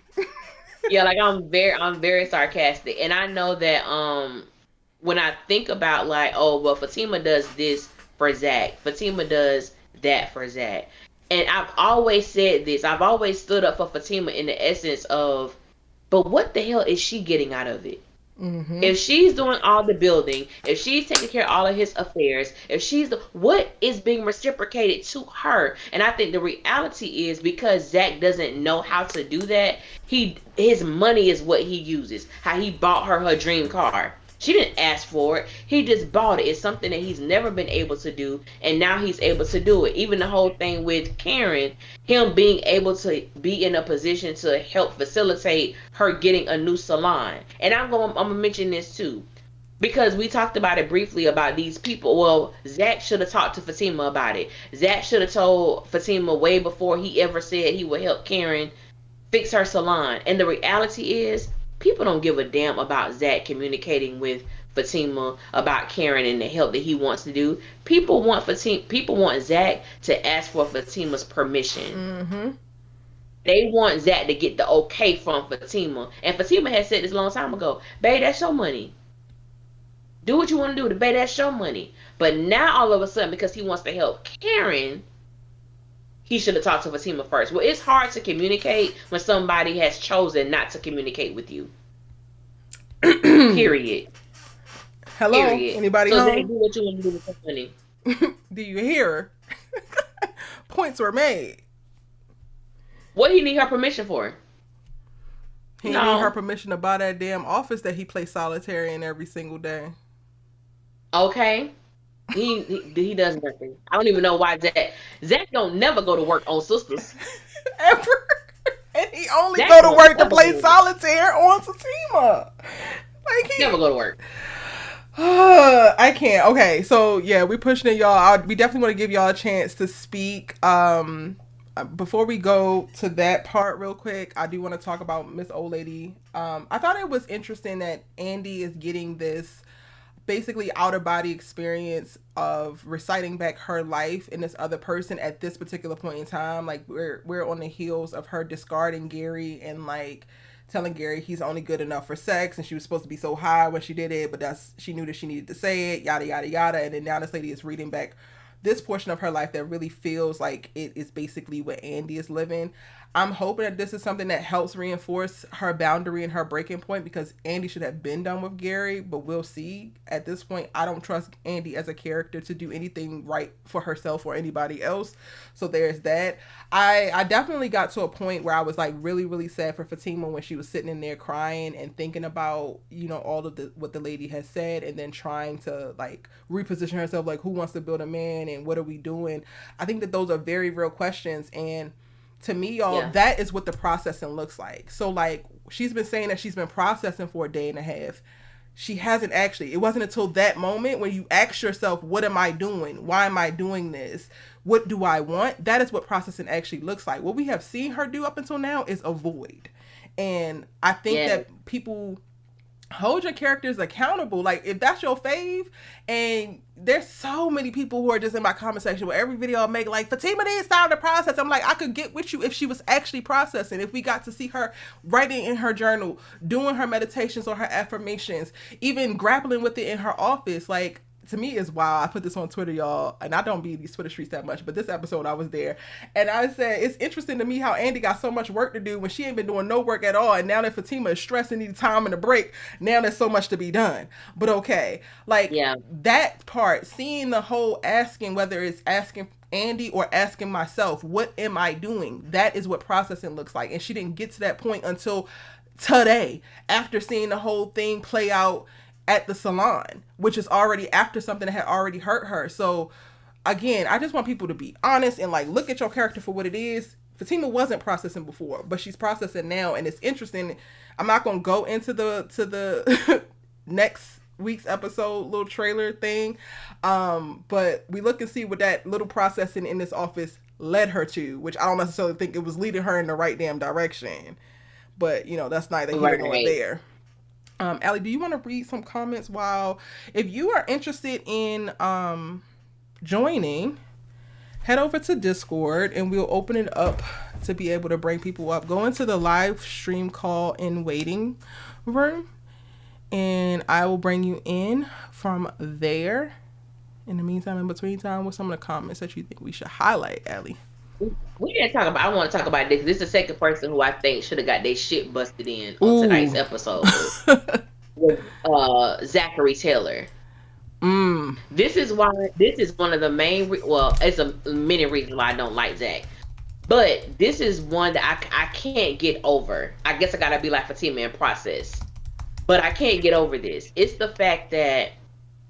Yeah, like I'm very sarcastic, and I know that when I think about like, oh well, Fatima does this for Zac. Fatima does that for Zac, and I've always said this. I've always stood up for Fatima in the essence of, but what the hell is she getting out of it? Mm-hmm. If she's doing all the building, if she's taking care of all of his affairs, what is being reciprocated to her? And I think the reality is, because Zac doesn't know how to do that, his money is what he uses. How he bought her dream car. She didn't ask for it. He just bought it. It's something that he's never been able to do, and now he's able to do it. Even the whole thing with Karen, him being able to be in a position to help facilitate her getting a new salon. And I'm gonna mention this too, because we talked about it briefly about these people. Well, Zac should have talked to Fatima about it. Zac should have told Fatima way before he ever said he would help Karen fix her salon. And the reality is, people don't give a damn about Zac communicating with Fatima about Karen and the help that he wants to do. People want Zach to ask for Fatima's permission. They want Zach to get the okay from Fatima. And Fatima had said this a long time ago, babe, that's your money. Do what you want to do. Babe, that's your money. But now all of a sudden, because he wants to help Karen, he should have talked to Fatima first. Well, it's hard to communicate when somebody has chosen not to communicate with you. Period. Hello? Period. Anybody so home? Zach, do what you want to do with your money. Do you hear? Points were made. What he need her permission for? He need her permission to buy that damn office that he plays solitaire in every single day. Okay. He does nothing. I don't even know why Zach don't never go to work on Sisters. Ever. And he only go to work to play solitaire on Fatima. Like he never go to work. I can't. Okay, so yeah, we pushing it, y'all. We definitely want to give y'all a chance to speak. Before we go to that part real quick, I do want to talk about Miss Old Lady. I thought it was interesting that Andy is getting this basically out of body experience of reciting back her life in this other person at this particular point in time. Like we're on the heels of her discarding Gary and like telling Gary he's only good enough for sex, and she was supposed to be so high when she did it, but she knew that she needed to say it, yada yada yada. And then now this lady is reading back this portion of her life that really feels like it is basically what Andy is living. I'm hoping that this is something that helps reinforce her boundary and her breaking point, because Andy should have been done with Gary, but we'll see. At this point, I don't trust Andy as a character to do anything right for herself or anybody else. So there's that. I definitely got to a point where I was like really, really sad for Fatima when she was sitting in there crying and thinking about, you know, all of what the lady has said, and then trying to like reposition herself, like who wants to build a man and what are we doing? I think that those are very real questions, and to me, y'all, that is what the processing looks like. So, like, she's been saying that she's been processing for a day and a half. She hasn't actually. It wasn't until that moment when you ask yourself, what am I doing? Why am I doing this? What do I want? That is what processing actually looks like. What we have seen her do up until now is avoid. And I think that people hold your characters accountable. Like, if that's your fave, and there's so many people who are just in my comment section where every video I make, like, Fatima needs time to process. I'm like, I could get with you if she was actually processing, if we got to see her writing in her journal, doing her meditations or her affirmations, even grappling with it in her office. Like, to me is wild. I put this on Twitter, y'all, and I don't be in these Twitter streets that much, but this episode I was there, and I said it's interesting to me how Andy got so much work to do when she ain't been doing no work at all, and now that Fatima is stressed and needs time and a break, now there's so much to be done. But okay, like that part, seeing the whole asking, whether it's asking Andy or asking myself, what am I doing? That is what processing looks like, and she didn't get to that point until today, after seeing the whole thing play out at the salon, which is already after something that had already hurt her. So again, I just want people to be honest and like look at your character for what it is. Fatima wasn't processing before, but she's processing now, and it's interesting. I'm not gonna go into the next week's episode little trailer thing, but we look and see what that little processing in this office led her to, which I don't necessarily think it was leading her in the right damn direction, but you know, that's neither here nor there. Allie, do you want to read some comments? If you are interested in joining, head over to Discord and we'll open it up to be able to bring people up. Go into the live stream call in waiting room and I will bring you in from there. In the meantime, in between time, what's some of the comments that you think we should highlight, Allie? We didn't talk about. I want to talk about this. This is the second person who I think should have got their shit busted in on tonight's episode. With Zachary Taylor. This is one of the main. It's many reasons why I don't like Zach, but this is one that I can't get over. I guess I gotta be like Fatima and process, but I can't get over this. It's the fact that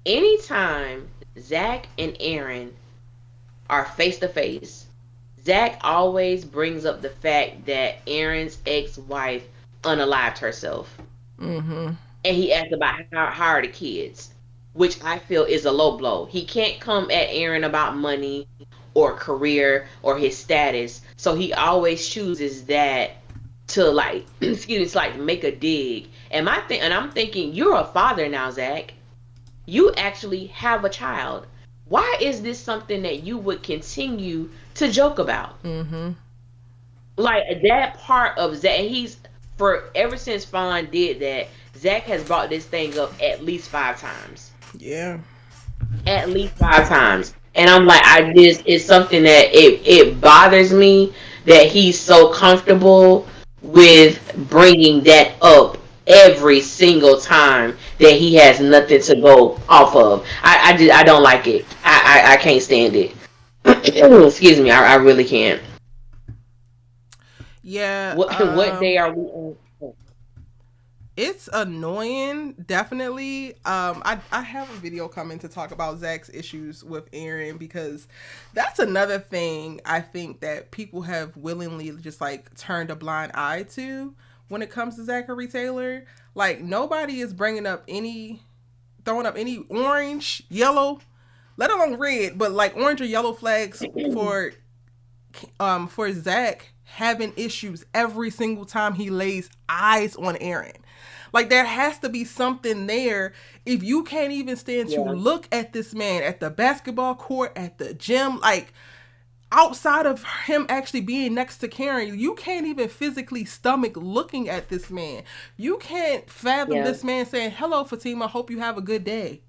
anytime Zach and Aaron are face to face, Zach always brings up the fact that Aaron's ex-wife unalived herself. And he asks about how are the kids, which I feel is a low blow. He can't come at Aaron about money or career or his status. So he always chooses that to like, to like make a dig. And I'm thinking, you're a father now, Zach. you actually have a child. Why is this something that you would continue to joke about? Mm-hmm. Like that part of Zach, and he's for ever since Fawn did that, Zach has brought this thing up at least 5 times. Yeah. At least 5 times. And I'm like, I just it's something that it bothers me that he's so comfortable with bringing that up every single time that he has nothing to go off of. I don't like it. I can't stand it. Excuse me, I really can't. Yeah. What day are we on? It's annoying, definitely. I have a video coming to talk about Zach's issues with Aaron, because that's another thing I think that people have willingly just like turned a blind eye to when it comes to Zachary Taylor. Like, nobody is throwing up any orange, yellow, let alone red, but like orange or yellow flags for Zach having issues every single time he lays eyes on Aaron. Like, there has to be something there. If you can't even stand to look at this man at the basketball court, at the gym, like outside of him actually being next to Karen, you can't even physically stomach looking at this man. You can't fathom this man saying, "Hello, Fatima, hope you have a good day,"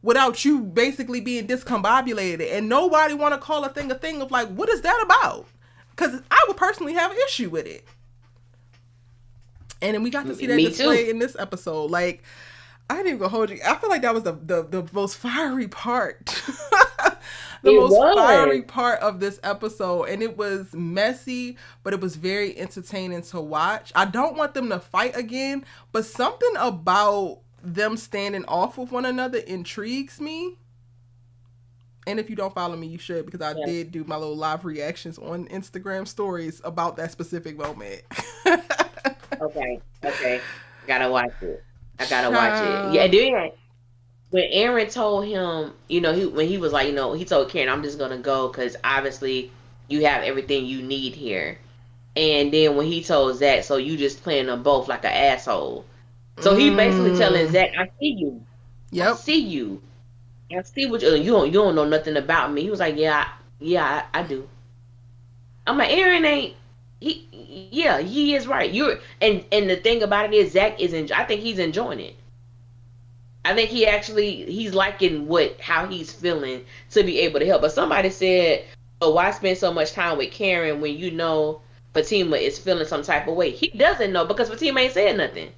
without you basically being discombobulated. And nobody want to call a thing of like, what is that about? Because I would personally have an issue with it. And then we got to see that display in this episode. Like, I didn't even hold you. I feel like that was the most fiery part. Fiery part of this episode. And it was messy, but it was very entertaining to watch. I don't want them to fight again, but something about them standing off with one another intrigues me. And if you don't follow me, you should, because I did do my little live reactions on Instagram stories about that specific moment. Okay. Gotta watch it. I gotta watch it. Yeah, then when Aaron told him, when he was like, he told Karen, "I'm just gonna go because obviously you have everything you need here." And then when he told Zach, "So you just playing them both like an asshole." So he basically telling Zach, "I see you. Yep. I see you. I see what you don't know nothing about me." He was like, "Yeah, I do." I'm like, Aaron ain't. He is right. And the thing about it is, Zach I think he's enjoying it. I think he's liking how he's feeling to be able to help. But somebody said, "Oh, why spend so much time with Karen when you know Fatima is feeling some type of way?" He doesn't know because Fatima ain't said nothing.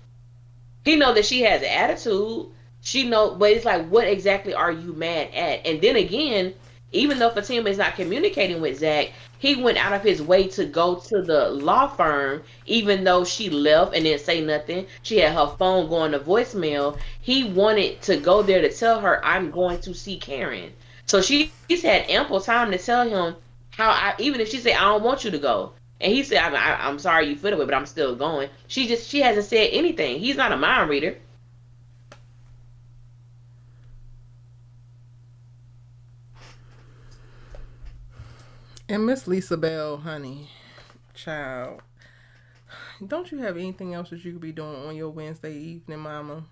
He know that she has an attitude. She know, but it's like, what exactly are you mad at? And then again, even though Fatima is not communicating with Zach, he went out of his way to go to the law firm, even though she left and didn't say nothing. She had her phone going to voicemail. He wanted to go there to tell her, "I'm going to see Karen." So she's had ample time to tell him even if she said, "I don't want you to go." And he said, I'm sorry you feel the way, but I'm still going. She hasn't said anything. He's not a mind reader. And Miss Lisa Bell, honey, child, don't you have anything else that you could be doing on your Wednesday evening, mama?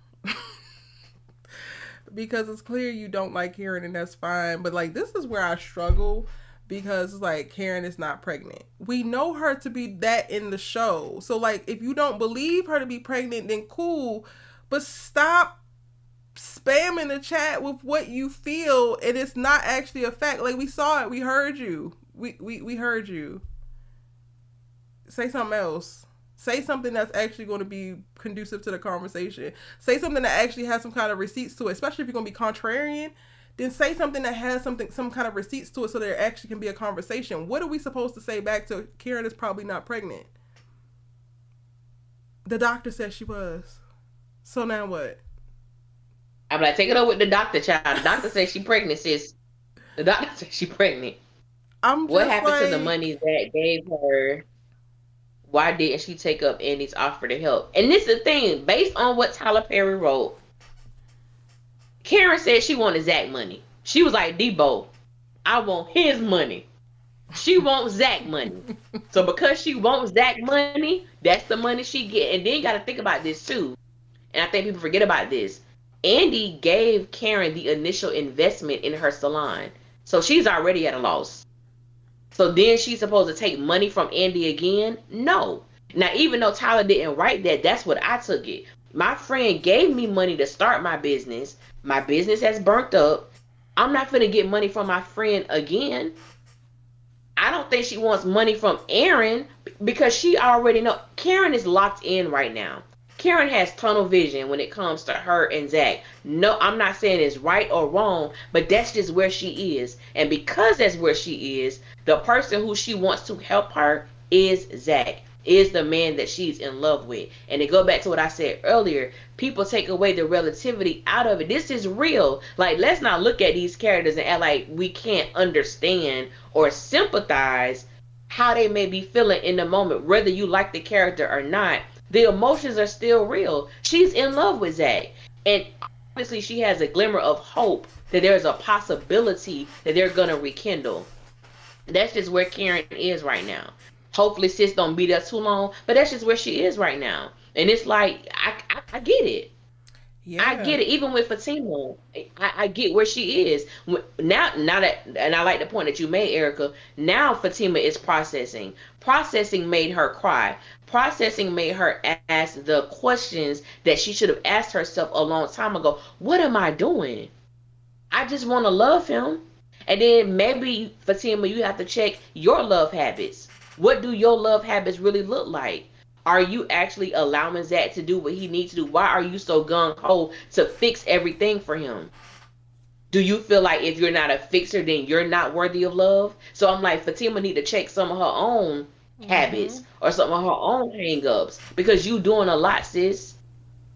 Because it's clear you don't like Karen, and that's fine. But like, this is where I struggle, because like, Karen is not pregnant. We know her to be that in the show. So like, if you don't believe her to be pregnant, then cool. But stop spamming the chat with what you feel, and it's not actually a fact. Like, we saw it, we heard you. We heard you. Say something else. Say something that's actually going to be conducive to the conversation. Say something that actually has some kind of receipts to it, especially if you're going to be contrarian. Then say something that has some kind of receipts to it, so there actually can be a conversation. What are we supposed to say back to Karen is probably not pregnant? The doctor said she was. So now what? I'm like, take it over with the doctor, child. The doctor said she pregnant, sis. The doctor said she pregnant. What happened to the money that gave her? Why didn't she take up Andy's offer to help? And this is the thing, based on what Tyler Perry wrote, Karen said she wanted Zach money. She was like, Debo, I want his money. She wants Zach money. So because she wants Zach money, that's the money she get. And then you got to think about this too. And I think people forget about this. Andy gave Karen the initial investment in her salon. So she's already at a loss. So then she's supposed to take money from Andy again? No. Now, even though Tyler didn't write that, that's what I took it. My friend gave me money to start my business. My business has burnt up. I'm not finna get money from my friend again. I don't think she wants money from Aaron because she already know Karen is locked in right now. Karen has tunnel vision when it comes to her and ZAC. No, I'm not saying it's right or wrong, but that's just where she is. And because that's where she is, the person who she wants to help her is ZAC, is the man that she's in love with. And to go back to what I said earlier, people take away the relativity out of it. This is real. Like, let's not look at these characters and act like we can't understand or sympathize how they may be feeling in the moment, whether you like the character or not. The emotions are still real. She's in love with ZAC. And obviously she has a glimmer of hope that there's a possibility that they're going to rekindle. That's just where Karen is right now. Hopefully sis don't be there too long, but that's just where she is right now. And it's like, I get it. Yeah. I get it. Even with Fatima, I get where she is. Now that, and I like the point that you made, Erica, now Fatima is processing. Processing made her cry. Processing made her ask the questions that she should have asked herself a long time ago. What am I doing? I just want to love him. And then maybe, Fatima, you have to check your love habits. What do your love habits really look like? Are you actually allowing ZAC to do what he needs to do? Why are you so gung-ho to fix everything for him? Do you feel like if you're not a fixer, then you're not worthy of love? So I'm like, Fatima need to check some of her own habits or some of her own hang-ups, because you doing a lot, sis.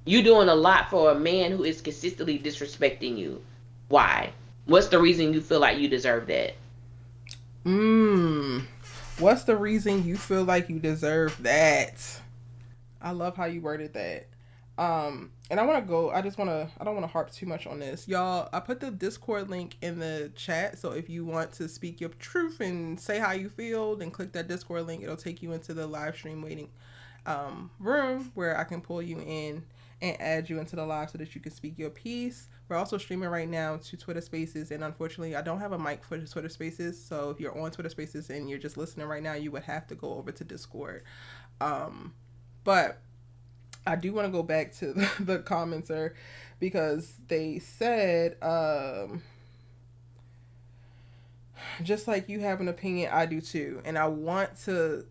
You doing a lot for a man who is consistently disrespecting you. Why? What's the reason you feel like you deserve that? What's the reason you feel like you deserve that? I love how you worded that. And I don't want to harp too much on this. Y'all, I put the Discord link in the chat. So if you want to speak your truth and say how you feel, then click that Discord link. It'll take you into the live stream waiting room where I can pull you in and add you into the live so that you can speak your piece. We're also streaming right now to Twitter Spaces, and unfortunately I don't have a mic for the Twitter Spaces, so if you're on Twitter Spaces and you're just listening right now, you would have to go over to Discord. But I do want to go back to the commenter, because they said, just like you have an opinion, I do too. And I want to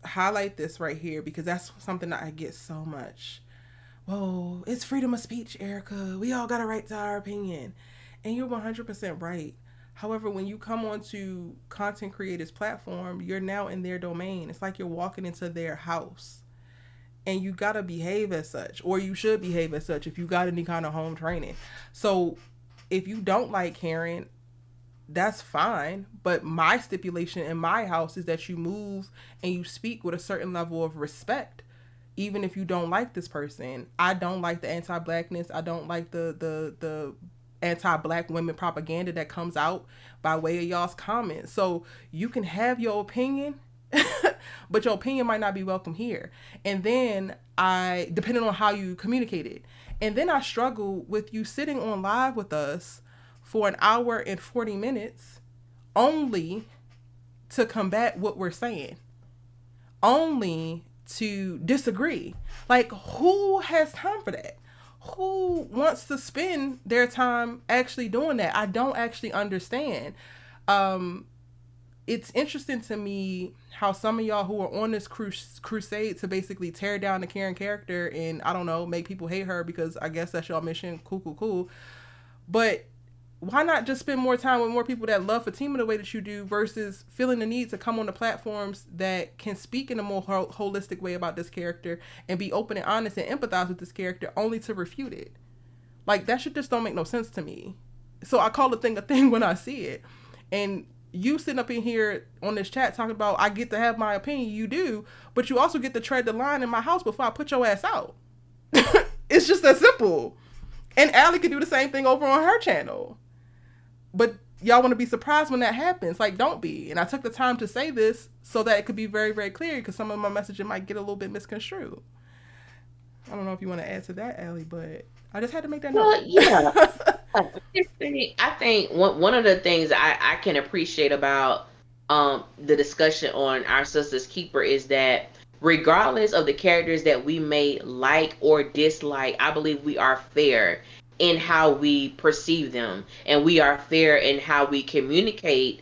highlight this right here, because that's something that I get so much. Whoa, it's freedom of speech, Erica. We all got a right to our opinion. And you're 100% right. However, when you come onto content creators' platform, you're now in their domain. It's like you're walking into their house. And you got to behave as such, or you should behave as such if you got any kind of home training. So if you don't like Karen, that's fine. But my stipulation in my house is that you move and you speak with a certain level of respect. Even if you don't like this person. I don't like the anti-blackness. I don't like the anti-black women propaganda that comes out by way of y'all's comments. So you can have your opinion, but your opinion might not be welcome here. And then depending on how you communicate it. And then I struggle with you sitting on live with us for an hour and 40 minutes only to combat what we're saying. Only to disagree. Like, who has time for that? Who wants to spend their time actually doing that? I don't actually understand. It's interesting to me how some of y'all who are on this crusade to basically tear down the Karen character and, I don't know, make people hate her because I guess that's y'all mission. Cool. But why not just spend more time with more people that love Fatima the way that you do, versus feeling the need to come on the platforms that can speak in a more holistic way about this character and be open and honest and empathize with this character, only to refute it? Like, that shit just don't make no sense to me. So I call a thing when I see it. And you sitting up in here on this chat talking about, I get to have my opinion. You do, but you also get to tread the line in my house before I put your ass out. It's just that simple. And Allie can do the same thing over on her channel. But y'all want to be surprised when that happens. Like, don't be. And I took the time to say this so that it could be very, very clear, because some of my messaging might get a little bit misconstrued. I don't know if you want to add to that, Allie, but I just had to make that Well, note. yeah. I think one of the things I can appreciate about the discussion on our Sister's Keeper is that regardless of the characters that we may like or dislike, I believe we are fair in how we perceive them, and we are fair in how we communicate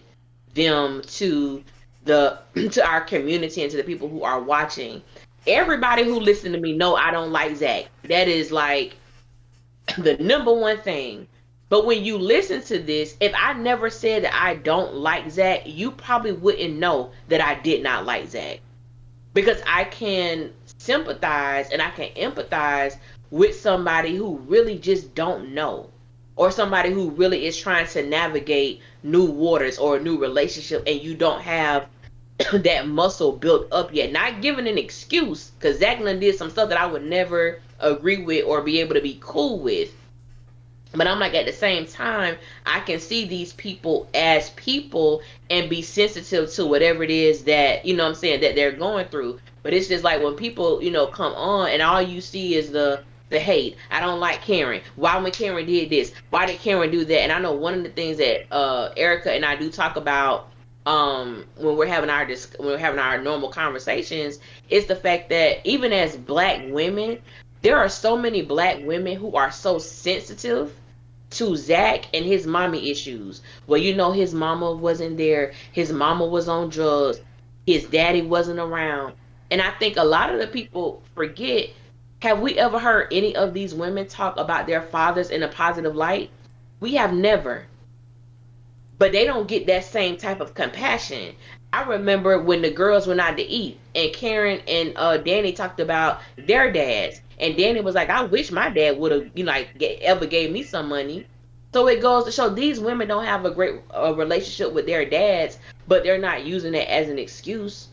them to the to our community and to the people who are watching. Everybody who listens to me know I don't like ZAC. That is like the number one thing. But when you listen to this, if I never said that I don't like ZAC, you probably wouldn't know that I did not like ZAC. Because I can sympathize and I can empathize with somebody who really just don't know. Or somebody who really is trying to navigate new waters or a new relationship, and you don't have that muscle built up yet. Not giving an excuse, because ZAC did some stuff that I would never agree with or be able to be cool with. But I'm like, at the same time, I can see these people as people and be sensitive to whatever it is that, you know what I'm saying, that they're going through. But it's just like when people, you know, come on and all you see is the hate. I don't like Karen. Why when Karen did this? Why did Karen do that? And I know one of the things that Erica and I do talk about when we're having our normal conversations is the fact that even as Black women, there are so many Black women who are so sensitive to ZAC and his mommy issues. Well, you know, his mama wasn't there. His mama was on drugs. His daddy wasn't around. And I think a lot of the people forget, have we ever heard any of these women talk about their fathers in a positive light? We have never. But they don't get that same type of compassion. I remember when the girls went out to eat and Karen and Danny talked about their dads. And Danny was like, I wish my dad would have, you know, ever gave me some money. So it goes to show these women don't have a great relationship with their dads, but they're not using it as an excuse.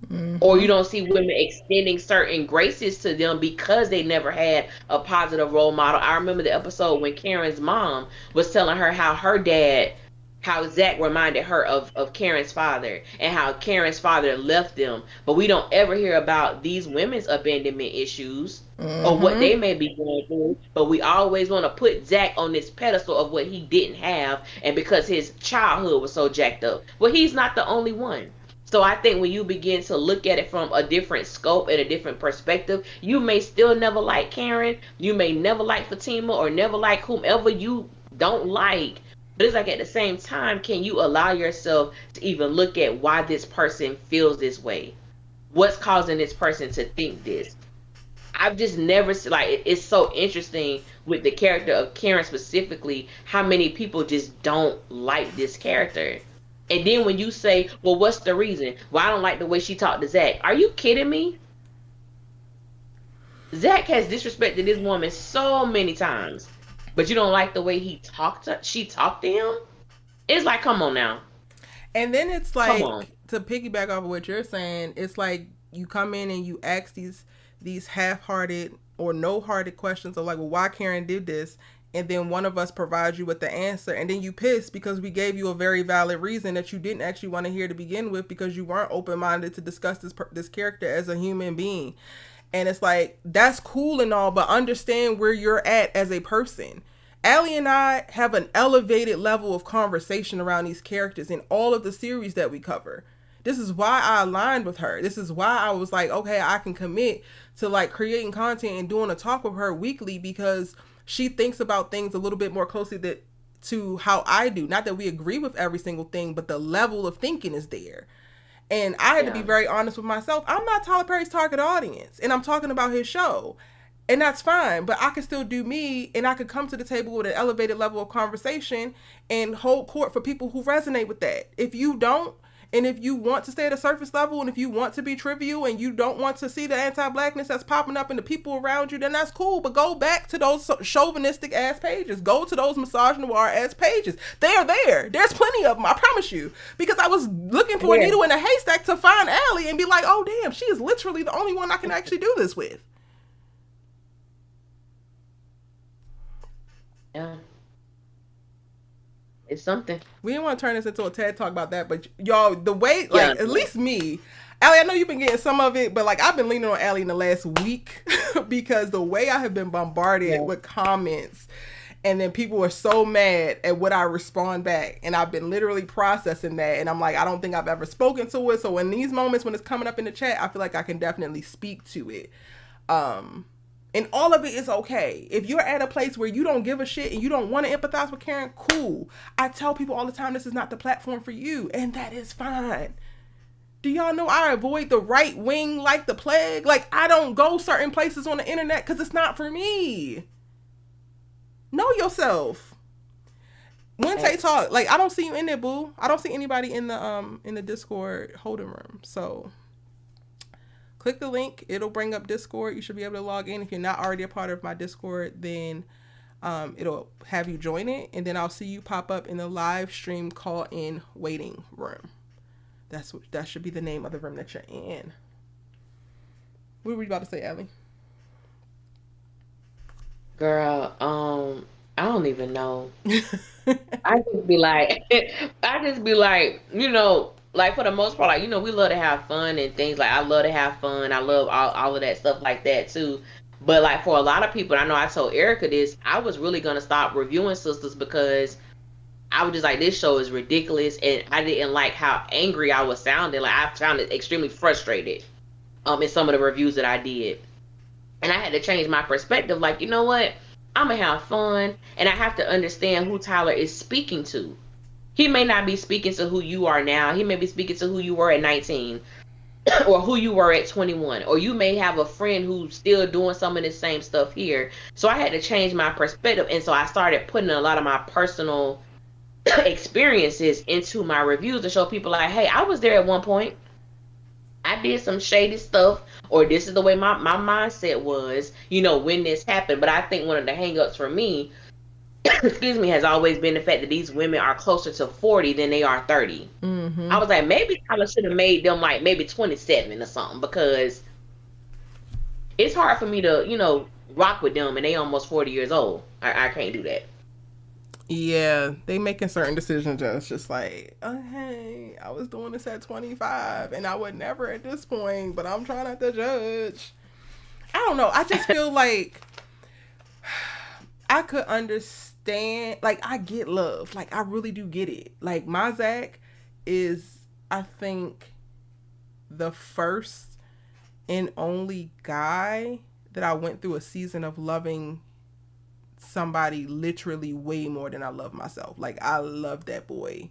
Mm-hmm. Or you don't see women extending certain graces to them because they never had a positive role model. I remember the episode when Karen's mom was telling her how her dad, how ZAC reminded her of Karen's father and how Karen's father left them. But we don't ever hear about these women's abandonment issues or what they may be going through. But we always want to put ZAC on this pedestal of what he didn't have, and because his childhood was so jacked up. Well, he's not the only one. So I think when you begin to look at it from a different scope and a different perspective, you may still never like Karen, you may never like Fatima, or never like whomever you don't like. But it's like at the same time, can you allow yourself to even look at why this person feels this way? What's causing this person to think this? I've just never, like, it's so interesting with the character of Karen specifically, how many people just don't like this character. And then when you say, well, what's the reason? Well, I don't like the way she talked to ZAC. Are you kidding me? ZAC has disrespected this woman so many times. But you don't like the way she talked to him? It's like, come on now. And then it's like, to piggyback off of what you're saying, it's like you come in and you ask these half-hearted or no-hearted questions of like, well, why Karen did this? And then one of us provides you with the answer. And then you piss because we gave you a very valid reason that you didn't actually want to hear to begin with, because you weren't open-minded to discuss this character as a human being. And it's like, that's cool and all, but understand where you're at as a person. Allie and I have an elevated level of conversation around these characters in all of the series that we cover. This is why I aligned with her. This is why I was like, okay, I can commit to like creating content and doing a talk with her weekly, because she thinks about things a little bit more closely to how I do. Not that we agree with every single thing, but the level of thinking is there. And I had to be very honest with myself. I'm not Tyler Perry's target audience, and I'm talking about his show. And that's fine, but I can still do me, and I could come to the table with an elevated level of conversation and hold court for people who resonate with that. If you don't, and if you want to stay at a surface level, and if you want to be trivial, and you don't want to see the anti-blackness that's popping up in the people around you, then that's cool. But go back to those chauvinistic ass pages. Go to those misogynoir ass pages. They are there. There's plenty of them, I promise you. Because I was looking for a needle in a haystack to find Allie and be like, oh damn, she is literally the only one I can actually do this with. Yeah. It's something. We didn't want to turn this into a TED talk about that, but y'all, the way, like, at least me, Allie, I know you've been getting some of it, but like I've been leaning on Allie in the last week because the way I have been bombarded with comments, and then people are so mad at what I respond back, and I've been literally processing that, and I'm like, I don't think I've ever spoken to it. So in these moments when it's coming up in the chat, I feel like I can definitely speak to it. And all of it is okay. If you're at a place where you don't give a shit and you don't want to empathize with Karen, cool. I tell people all the time, this is not the platform for you, and that is fine. Do y'all know I avoid the right wing like the plague? Like, I don't go certain places on the internet because it's not for me. Know yourself. When Tay talk, like, I don't see you in there, boo. I don't see anybody in the Discord holding room. So click the link. It'll bring up Discord. You should be able to log in. If you're not already a part of my Discord, then it'll have you join it, and then I'll see you pop up in the live stream call-in waiting room. That should be the name of the room that you're in. What were you about to say, Allie? Girl, I don't even know. I just be like, you know, like for the most part, like, you know, we love to have fun and things. Like, I love to have fun. I love all of that stuff like that too. But like for a lot of people, I know I told Erica this, I was really gonna stop reviewing Sisters because I was just like, this show is ridiculous, and I didn't like how angry I was sounding. Like, I sounded extremely frustrated in some of the reviews that I did. And I had to change my perspective. Like, you know what? I'm going to have fun, and I have to understand who Tyler is speaking to. He may not be speaking to who you are now. He may be speaking to who you were at 19 or who you were at 21. Or you may have a friend who's still doing some of the same stuff here. So I had to change my perspective, and so I started putting a lot of my personal experiences into my reviews to show people like, hey, I was there at one point. I did some shady stuff, or this is the way my mindset was, you know, when this happened. But I think one of the hangups for me, excuse me, has always been the fact that these women are closer to 40 than they are 30. Mm-hmm. I was like, maybe Tyler should have made them like maybe 27 or something, because it's hard for me to, you know, rock with them and they almost 40 years old. I can't do that. Yeah, they making certain decisions and it's just like, oh, hey, I was doing this at 25 and I would never at this point, but I'm trying not to judge. I don't know. I just feel like I could understand, like, I get love. Like, I really do get it. Like, my ZAC is, I think, the first and only guy that I went through a season of loving somebody literally way more than I love myself. Like, I love that boy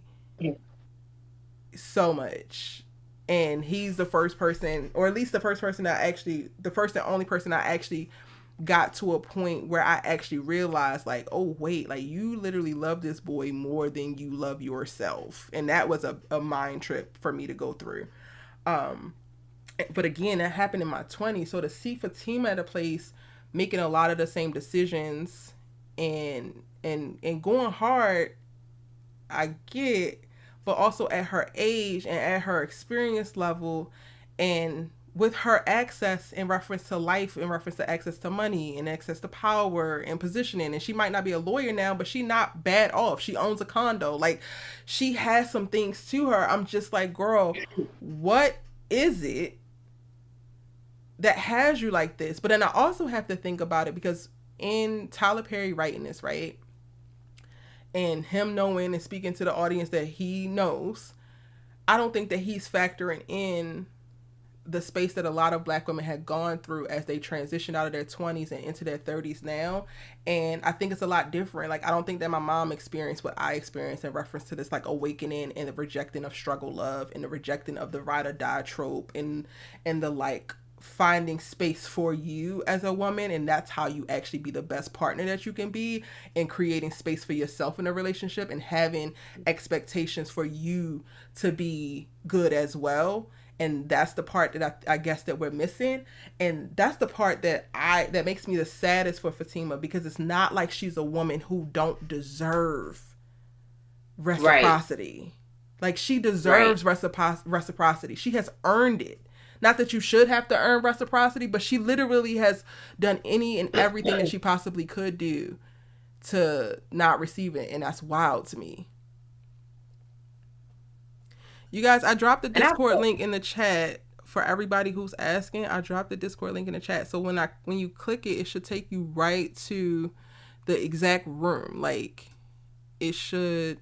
so much, and he's the first person, or at least the first person that the first and only person I actually got to a point where I actually realized, like, oh wait, like, you literally love this boy more than you love yourself. And that was a mind trip for me to go through. But again, that happened in my 20s. So to see Fatima at a place making a lot of the same decisions and going hard, I get, but also at her age and at her experience level, and with her access in reference to life, in reference to access to money and access to power and positioning. And she might not be a lawyer now, but she not bad off. She owns a condo. Like, she has some things to her. I'm just like, girl, what is it that has you like this? But then I also have to think about it, because in Tyler Perry writing this, right, and him knowing and speaking to the audience that he knows, I don't think that he's factoring in the space that a lot of Black women had gone through as they transitioned out of their 20s and into their 30s now. And I think it's a lot different. Like, I don't think that my mom experienced what I experienced in reference to this, like, awakening and the rejecting of struggle love and the rejecting of the ride or die trope and the, like, finding space for you as a woman, and that's how you actually be the best partner that you can be, and creating space for yourself in a relationship and having expectations for you to be good as well. And that's the part that I guess that we're missing, and that's the part that makes me the saddest for Fatima, because it's not like she's a woman who don't deserve reciprocity. Right. Like, she deserves reciprocity. She has earned it. Not that you should have to earn reciprocity, but she literally has done any and everything that she possibly could do to not receive it. And that's wild to me. You guys, I dropped the Discord link in the chat for everybody who's asking, I dropped the Discord link in the chat. So when you click it, it should take you right to the exact room. Like, it should.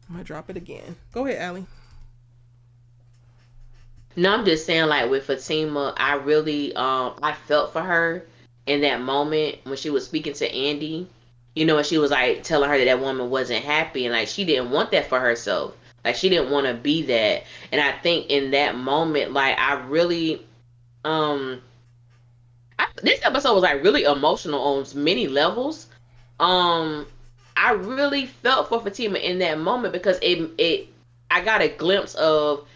I'm gonna drop it again. Go ahead, Allie. No, I'm just saying, like with Fatima, I really I felt for her in that moment when she was speaking to Andy, and she was like telling her that that woman wasn't happy, and like she didn't want that for herself. Like she didn't want to be that. And I think in that moment, like I really this episode was like really emotional on many levels. I really felt for Fatima in that moment because I got a glimpse of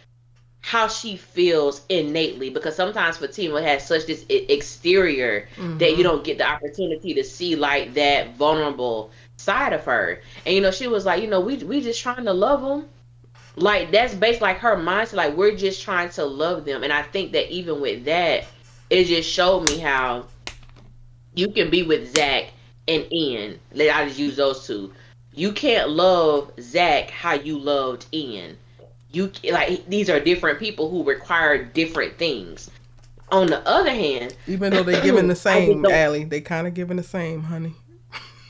how she feels innately, because sometimes Fatima has such this exterior that you don't get the opportunity to see like that vulnerable side of her. And she was like, we just trying to love them. Like that's based like her mindset, like we're just trying to love them. And I think that even with that, it just showed me how you can be with ZAC and Ian. I just use those two. You can't love ZAC how you loved Ian. You like these are different people who require different things. On the other hand, even though they're giving the same, Allie, they kind of giving the same, honey.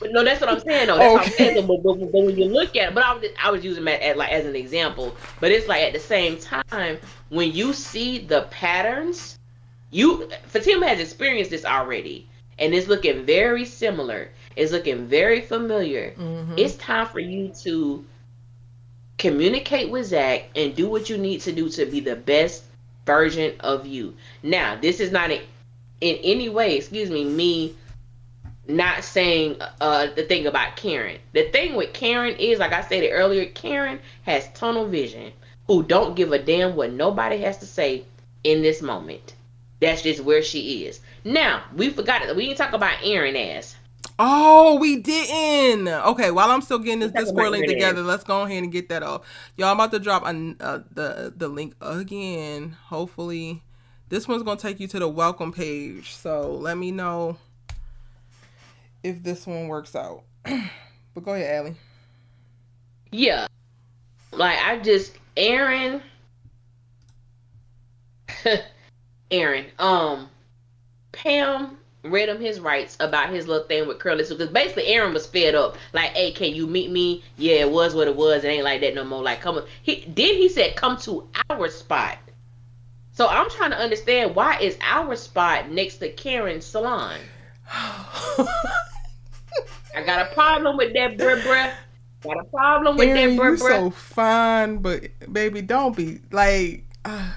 But no, that's what I'm saying. No, that's what I'm saying. But when you look at it, but I was using that as an example. But it's like at the same time, when you see the patterns, Fatima has experienced this already, and it's looking very similar. It's looking very familiar. It's time for you to communicate with ZAC and do what you need to do to be the best version of you. Now, this is not in any way, me not saying the thing about Karen. The thing with Karen is, like I stated earlier, Karen has tunnel vision, who don't give a damn what nobody has to say in this moment. That's just where she is. Now, we forgot it. We didn't talk about Aaron ass. Oh, we didn't. Okay, while I'm still getting this Discord link together, let's go ahead and get that off. Y'all, I'm about to drop the link again. Hopefully, this one's going to take you to the welcome page. So let me know if this one works out. But go ahead, Allie. Yeah. Like, Aaron, Pam read him his rights about his little thing with Curly. Because basically Aaron was fed up. Like, hey, can you meet me? Yeah, it was what it was. It ain't like that no more. Like, come on. He said, come to our spot. So I'm trying to understand, why is our spot next to Karen's salon? I got a problem with that, bruh. Got a problem with Aaron, that, bruh. You so fine, but baby, don't be like.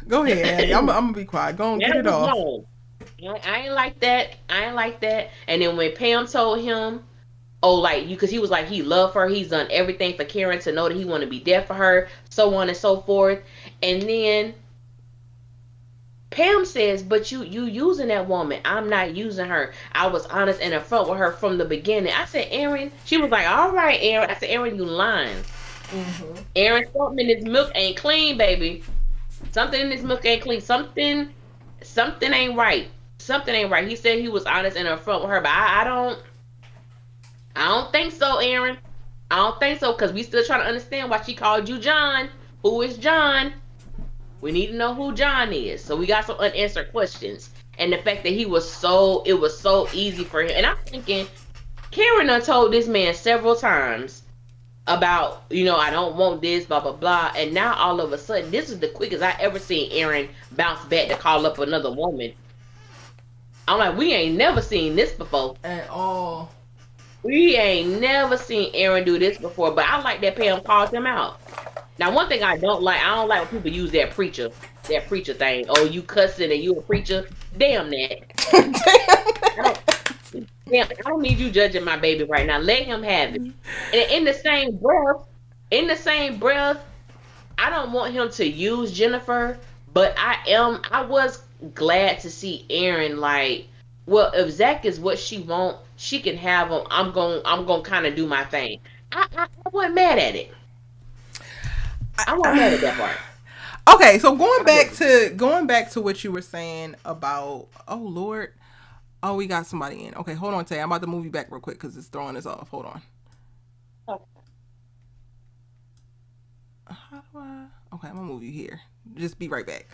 Go ahead, Annie. I'm gonna be quiet. Go on, get it off. Wrong. I ain't like that. And then when Pam told him, because he was like, he loved her, he's done everything for Karen to know that he want to be there for her, so on and so forth. And then Pam says, but you using that woman. I'm not using her. I was honest and upfront with her from the beginning. I said, Aaron. She was like, all right, Aaron. I said, Aaron, you lying. Aaron, something in this milk ain't clean, baby. Something in this milk ain't clean. Something ain't right. Something ain't right. He said he was honest and upfront with her, but I don't think so, Aaron. I don't think so, because we still trying to understand why she called you John. Who is John? We need to know who John is. So we got some unanswered questions. And the fact that it was so easy for him. And I'm thinking, Karen done told this man several times about, I don't want this, blah, blah, blah. And now all of a sudden, this is the quickest I ever seen Aaron bounce back to call up another woman. I'm like, we ain't never seen this before. At all. We ain't never seen Aaron do this before. But I like that Pam called him out. Now, one thing I don't like when people use that preacher thing. Oh, you cussing and you a preacher? Damn that. I don't need you judging my baby right now. Let him have it. And in the same breath, I don't want him to use Jennifer, but I was glad to see Aaron like, well, if ZAC is what she want, she can have him. I'm going kind of do my thing. I wasn't mad at it. I wasn't mad at that part. Okay, so going back to what you were saying about, oh Lord, we got somebody in. Okay, hold on, Tay. I'm about to move you back real quick because it's throwing us off. Hold on. how do I? Okay, I'm gonna move you here. Just be right back.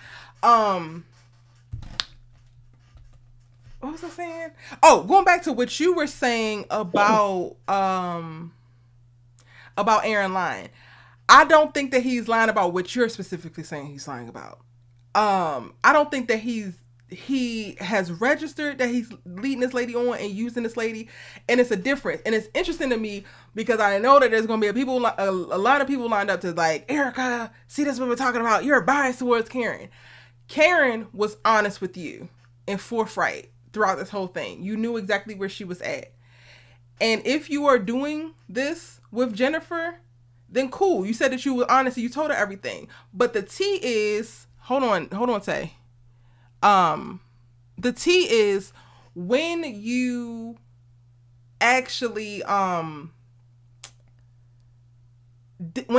What was I saying? Oh, going back to what you were saying about Aaron lying. I don't think that he's lying about what you're specifically saying he's lying about. I don't think that he has registered that he's leading this lady on and using this lady, and it's a difference. And it's interesting to me because I know that there's going to be a lot of people lined up to like, Erica, see, this is what we're talking about. You're biased towards Karen. Karen was honest with you and forthright throughout this whole thing. You knew exactly where she was at. And if you are doing this with Jennifer, then cool. You said that you were honest and you told her everything. But the T is, hold on, Tay. The T is when you actually, when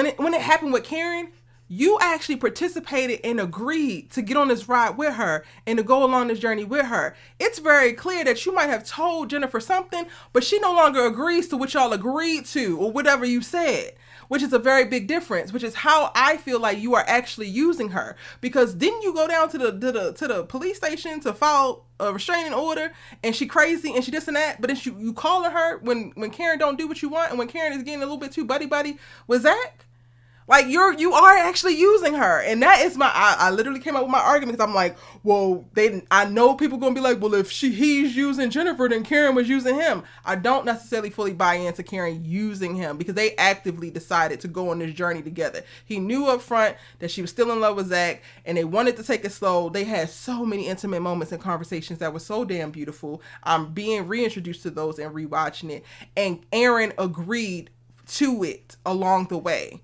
it happened with Karen, you actually participated and agreed to get on this ride with her and to go along this journey with her. It's very clear that you might have told Jennifer something, but she no longer agrees to what y'all agreed to or whatever you said, which is a very big difference, which is how I feel like you are actually using her. Because didn't you go down to the police station to file a restraining order and she crazy and she this and that, but then you calling her when Karen don't do what you want and when Karen is getting a little bit too buddy with Zach? Like you are actually using her, and that is I literally came up with my argument because I'm like, well, I know people gonna be like, well, if he's using Jennifer, then Karen was using him. I don't necessarily fully buy into Karen using him because they actively decided to go on this journey together. He knew up front that she was still in love with Zach, and they wanted to take it slow. They had so many intimate moments and conversations that were so damn beautiful. I'm being reintroduced to those and rewatching it, and Aaron agreed to it along the way.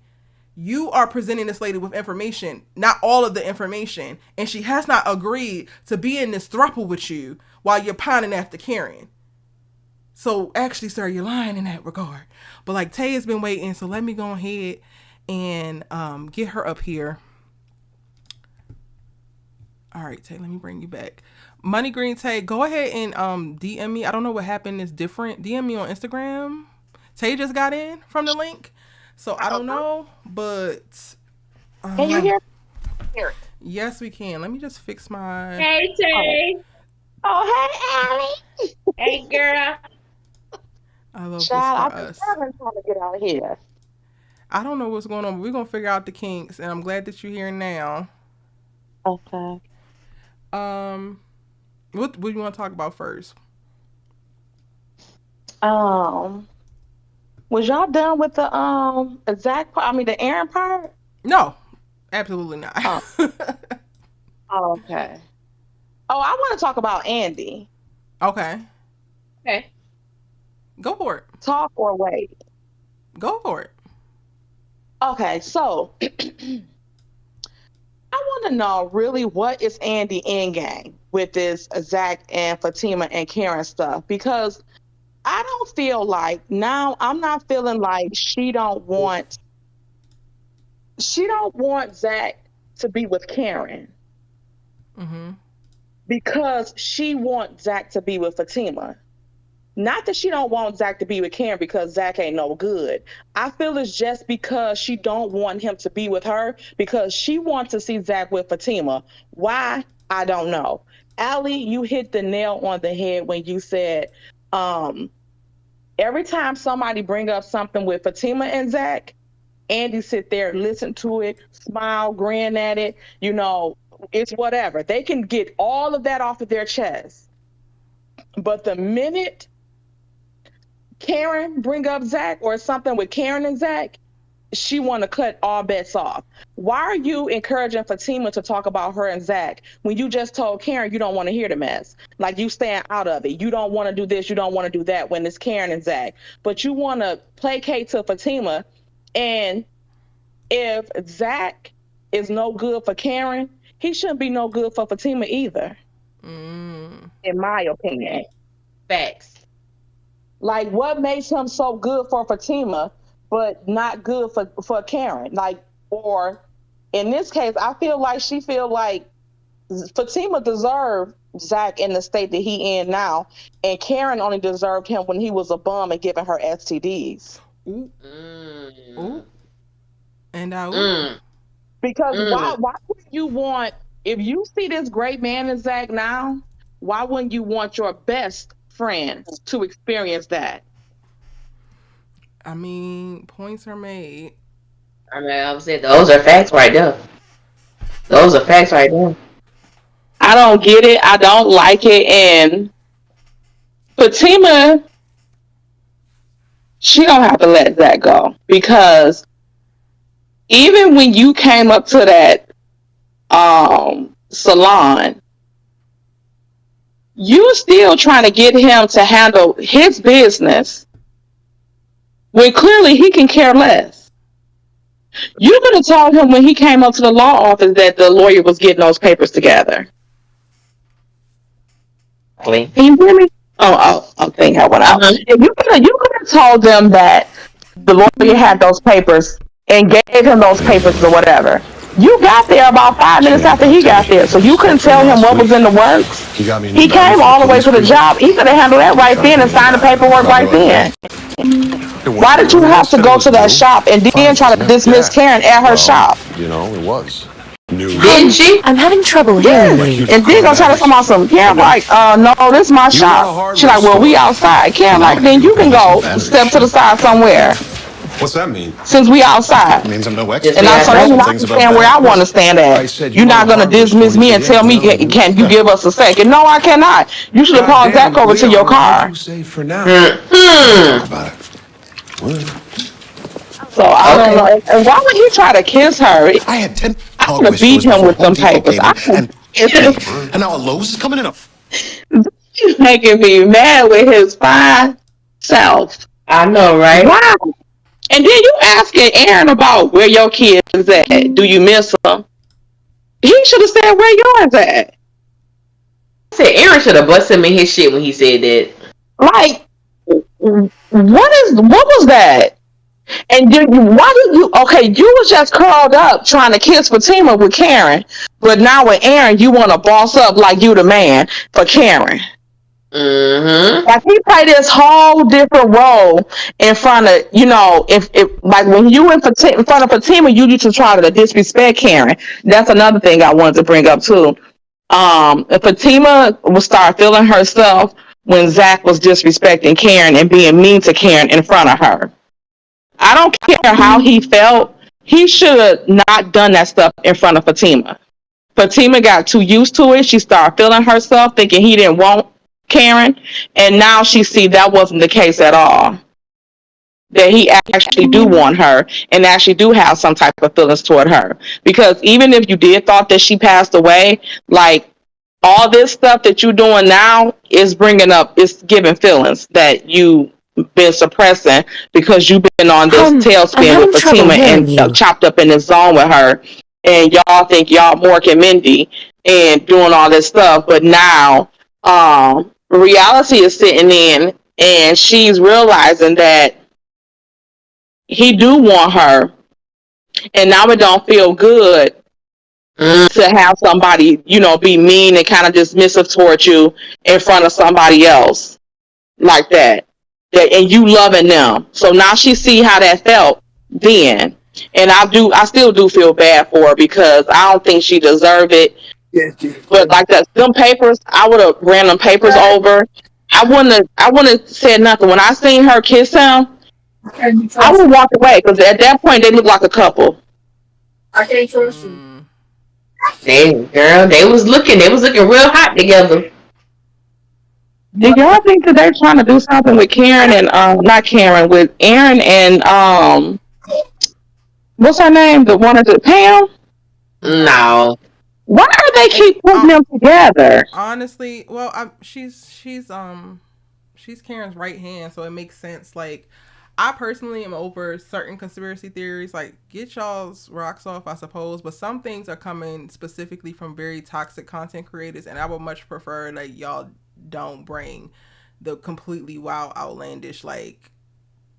You are presenting this lady with information, not all of the information, and she has not agreed to be in this throuple with you while you're pining after Karen. So actually, sir, you're lying in that regard. But like Tay has been waiting, so let me go ahead and get her up here. All right, Tay, let me bring you back. Money Green Tay, go ahead and DM me. I don't know what happened. It's different. DM me on Instagram. Tay just got in from the link. So I don't know, but can you hear me? Yes, we can. Let me just fix my. Hey, Tay. Oh, hey, Allie. Hey, girl. I love Child, this I've for been us. trying to get out of here. I don't know what's going on, but we're gonna figure out the kinks, and I'm glad that you're here now. Okay. What do you want to talk about first? Was y'all done with the Zach part? I mean the Aaron part? No, absolutely not. Oh, okay. Oh, I want to talk about Andy. Okay. Okay. Go for it. Talk or wait? Go for it. Okay, so I want to know really what is Andy endgame with this Zach and Fatima and Karen stuff, because I don't feel like now I'm not feeling like she don't want Zach to be with Karen. Mm-hmm. Because she wants Zach to be with Fatima. Not that she don't want Zach to be with Karen because Zach ain't no good. I feel it's just because she don't want him to be with her because she wants to see Zach with Fatima. Why? I don't know. Allie, you hit the nail on the head when you said every time somebody bring up something with Fatima and Zach, Andy sit there, listen to it, smile, grin at it. You know, it's whatever. They can get all of that off of their chest. But the minute Karen bring up Zach or something with Karen and Zach, she want to cut all bets off. Why are you encouraging Fatima to talk about her and Zach when you just told Karen you don't want to hear the mess? Like you stand out of it. You don't want to do this. You don't want to do that when it's Karen and Zach. But you want to placate to Fatima. And if Zach is no good for Karen, he shouldn't be no good for Fatima either. In my opinion. Facts. Like, what makes him so good for Fatima, but not good for Karen? Like, or in this case, I feel like she feel like Fatima deserved Zach in the state that he in now, and Karen only deserved him when he was a bum and giving her STDs. Ooh. Ooh. And Mm, Because mm. why would you want, if you see this great man in Zach now, why wouldn't you want your best friend to experience that? I mean, points are made. I mean, I'm saying those are facts right there. Those are facts right there. I don't get it. I don't like it. And Fatima, she don't have to let that go, because even when you came up to that salon, you still trying to get him to handle his business when clearly he can care less. You could have told him when he came up to the law office that the lawyer was getting those papers together. Exactly. Can you hear me? I think I went out. Uh-huh. You could have told them that the lawyer had those papers and gave him those papers or whatever. You got there about 5 minutes after he got there, so you couldn't tell him what was in the works. He came all the way to the job. He could have handled that right then and signed the paperwork right then. Why did you have to go to that shop and then try to dismiss Karen at her shop? You know, it was. New. Didn't she? I'm having trouble hearing you. And then gonna try to come on some. Karen like, no, this is my shop. She like, well, we outside. Karen like, then you can go step to the side somewhere. What's that mean? Since we outside. It means I'm no Yes, expert. And I yeah, told you that's I can stand where I want to stand at. You're not going to dismiss me and tell me, can you give us a second? No, I cannot. You should have called Zach over to your car. Say for now. Mm-hmm. About it. So I don't know. And why would he try to kiss her? I had 10 I would have beat him with them papers. And now a Lowe's is coming in. He's making me mad with his fine self. I know, right? Wow. And then you asking Aaron about where your kids at. Do you miss them? He should have said where yours at. I said Aaron should have busted him in his shit when he said that. Like, what was that? And okay, you was just curled up trying to kiss Fatima with Karen, but now with Aaron, you want to boss up like you the man for Karen. Mm-hmm. Like he played this whole different role in front of, if like when you in front of Fatima, you used to try to disrespect Karen. That's another thing I wanted to bring up too. If Fatima would start feeling herself when Zach was disrespecting Karen and being mean to Karen in front of her. I don't care how he felt. He should have not done that stuff in front of Fatima. Fatima got too used to it. She started feeling herself, thinking he didn't want Karen, and now she see that wasn't the case at all. That he actually do want her and actually do have some type of feelings toward her. Because even if you did thought that she passed away, like all this stuff that you're doing now is it's giving feelings that you been suppressing because you've been on this tailspin with Fatima and chopped up in this zone with her, and y'all think y'all Mork and Mindy and doing all this stuff, but now reality is sitting in and she's realizing that he do want her, and now it don't feel good to have somebody, be mean and kind of dismissive towards you in front of somebody else like that. And you loving them. So now she see how that felt then. And I still do feel bad for her because I don't think she deserved it. But like that, them papers, I would have ran them papers over. I wouldn't have said nothing. When I seen her kiss him, I would walk away because at that point they looked like a couple. I can't trust you. They was looking real hot together. Do y'all think that they're trying to do something with Karen and not Karen, with Aaron and what's her name? The one at Pam? No. Why do they keep putting them together? Honestly, well, she's Karen's right hand, so it makes sense. Like, I personally am over certain conspiracy theories. Like, get y'all's rocks off, I suppose. But some things are coming specifically from very toxic content creators, and I would much prefer like y'all don't bring the completely wild, outlandish, like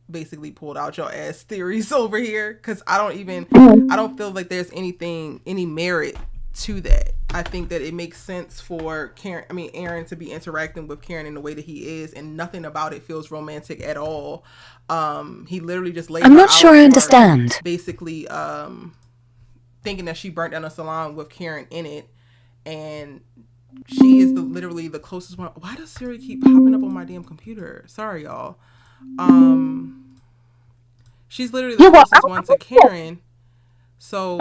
basically pulled out your ass theories over here, because I don't feel like there's any merit to that. I think that it makes sense for Aaron to be interacting with Karen in the way that he is, and nothing about it feels romantic at all. He literally just laid I'm her not sure out I for understand. basically thinking that she burnt down a salon with Karen in it, and she is literally the closest one. Why does Siri keep popping up on my damn computer? Sorry, y'all. She's literally the closest one to Karen. So,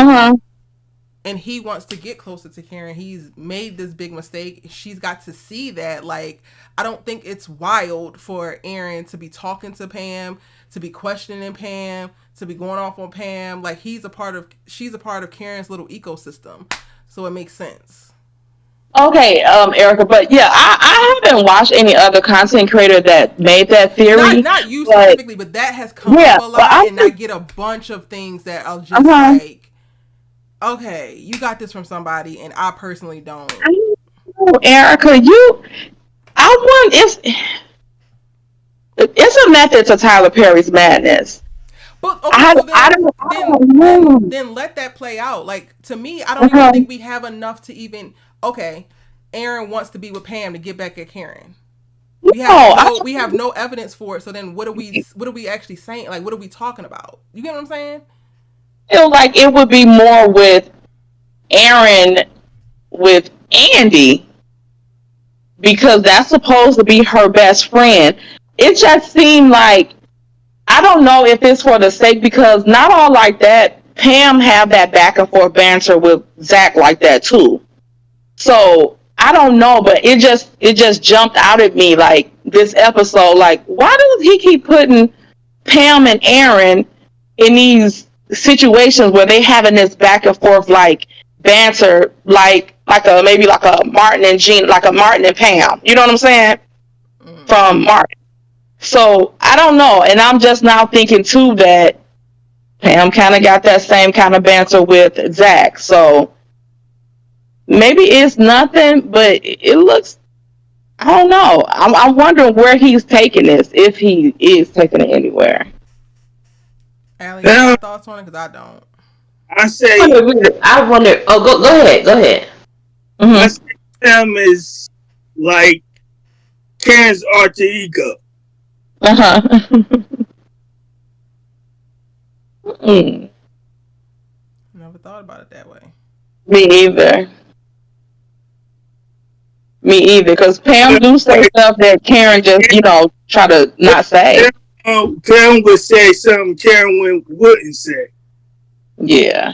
and he wants to get closer to Karen. He's made this big mistake. She's got to see that. Like, I don't think it's wild for Aaron to be talking to Pam, to be questioning Pam, to be going off on Pam. Like, she's a part of Karen's little ecosystem. So it makes sense. Okay, Erica, but yeah, I haven't watched any other content creator that made that theory. Not you specifically, but that has come up a lot, and I get a bunch of things that I'll just like, okay, you got this from somebody, and I personally don't. Erica, I want it's a method to Tyler Perry's madness. But then let that play out. Like, to me, I don't even think we have enough to even. Okay, Aaron wants to be with Pam to get back at Karen. We have no evidence for it. So then, what are we actually saying? Like, what are we talking about? You get what I'm saying? I feel like it would be more with Aaron with Andy, because that's supposed to be her best friend. It just seemed like, I don't know if it's for the sake, because not all like that. Pam have that back and forth banter with ZAC like that too. So I don't know, but it just jumped out at me, like, this episode. Like, why does he keep putting Pam and Aaron in these situations where they having this back and forth like banter, like a Martin and Gene, like a Martin and Pam. You know what I'm saying? From Martin. So I don't know, and I'm just now thinking too that Pam kind of got that same kind of banter with ZAC. So maybe it's nothing, but it looks. I don't know. I'm wondering where he's taking this, if he is taking it anywhere. Allie, you have thoughts on it? Because I don't. I wonder. Oh, go ahead. I say Pam is like Karen's alter ego. Never thought about it that way. Me either, because Pam do say stuff that Karen just, try to not say. Pam would say something Karen wouldn't say. Yeah.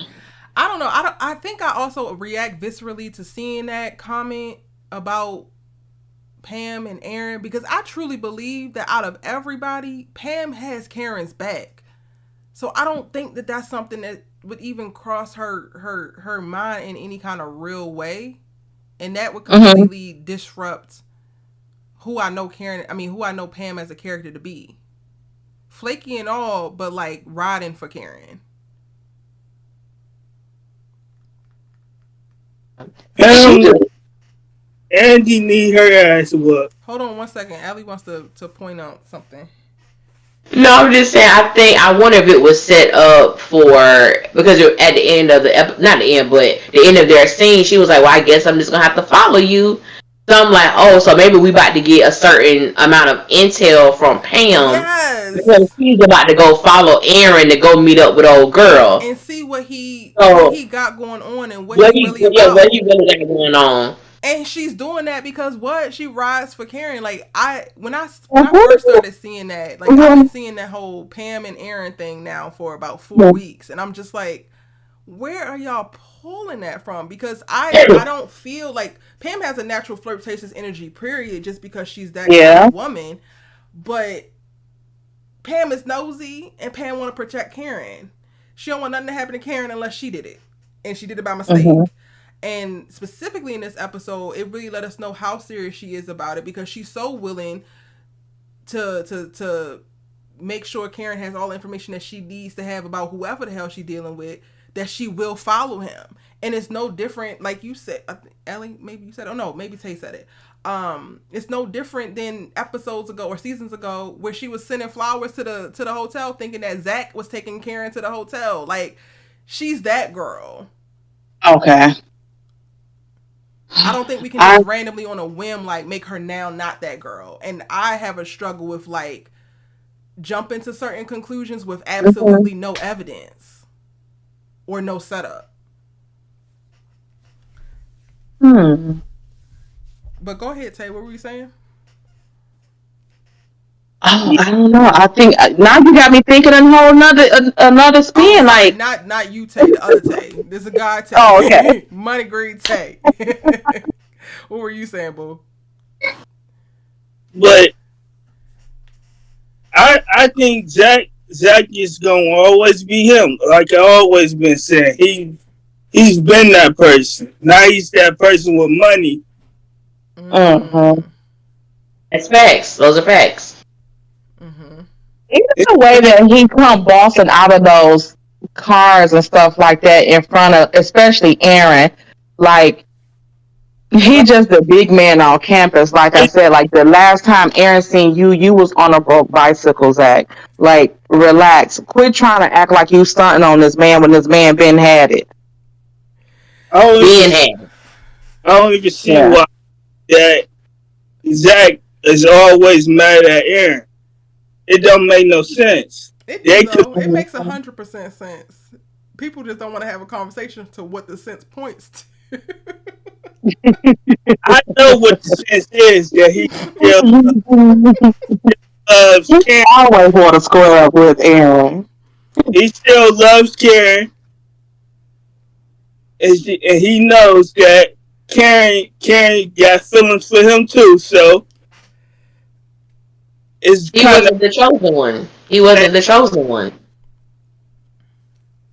I don't know. I think I also react viscerally to seeing that comment about Pam and Aaron, because I truly believe that out of everybody, Pam has Karen's back. So I don't think that that's something that would even cross her mind in any kind of real way. And that would completely disrupt who I know Pam as a character to be. Flaky and all, but like riding for Karen. Andy need her ass whooped. Hold on 1 second. Allie wants to point out something. No, I'm just saying, I wonder if it was set up because at the end of not the end, but the end of their scene, she was like, well, I guess I'm just going to have to follow you. So I'm like, oh, so maybe we about to get a certain amount of intel from Pam. Yes. Because he's about to go follow Aaron to go meet up with old girl. And see what he got going on and what he really about. Yeah, what he really got going on. And she's doing that because she rides for Karen. Like, when I first started seeing that, like, I've been seeing that whole Pam and Aaron thing now for about 4 weeks, and I'm just like, where are y'all pulling that from? Because I don't feel like Pam has a natural flirtatious energy, period, just because she's that kind of woman. But Pam is nosy, and Pam want to protect Karen. She don't want nothing to happen to Karen unless she did it, and she did it by mistake. And specifically in this episode, it really let us know how serious she is about it, because she's so willing to make sure Karen has all the information that she needs to have about whoever the hell she's dealing with, that she will follow him. And it's no different, like you said, Ellie, maybe you said, oh no, maybe Tay said it. It's no different than episodes ago or seasons ago where she was sending flowers to the hotel thinking that ZAC was taking Karen to the hotel. Like, she's that girl. Okay. I don't think we can just randomly on a whim like make her now not that girl. And I have a struggle with like jumping to certain conclusions with absolutely no evidence or no setup. But go ahead, Tay. What were you saying? Oh, I don't know. I think now you got me thinking a whole another spin. Sorry, like not you, Tay. The other Tay. There's a guy Tay. Oh, okay. Money green Tay. What were you saying, boo? But I think Zach is gonna always be him. Like I always been saying, he's been that person. Now he's that person with money. That's facts. Those are facts. Even the way that he come bossing out of those cars and stuff like that in front of, especially Aaron, like he just the big man on campus. Like I said, like the last time Aaron seen you was on a broke bicycle, Zach. Like relax, quit trying to act like you stunting on this man when this man been had it. I don't even see why that Zach is always mad at Aaron. It don't make no sense. It makes 100% sense. People just don't want to have a conversation to what the sense points to. I know what the sense is that he still loves Karen. I always want to square up with Aaron. He still loves Karen, and he knows that Karen got feelings for him too. So he wasn't the chosen one. He wasn't the chosen one.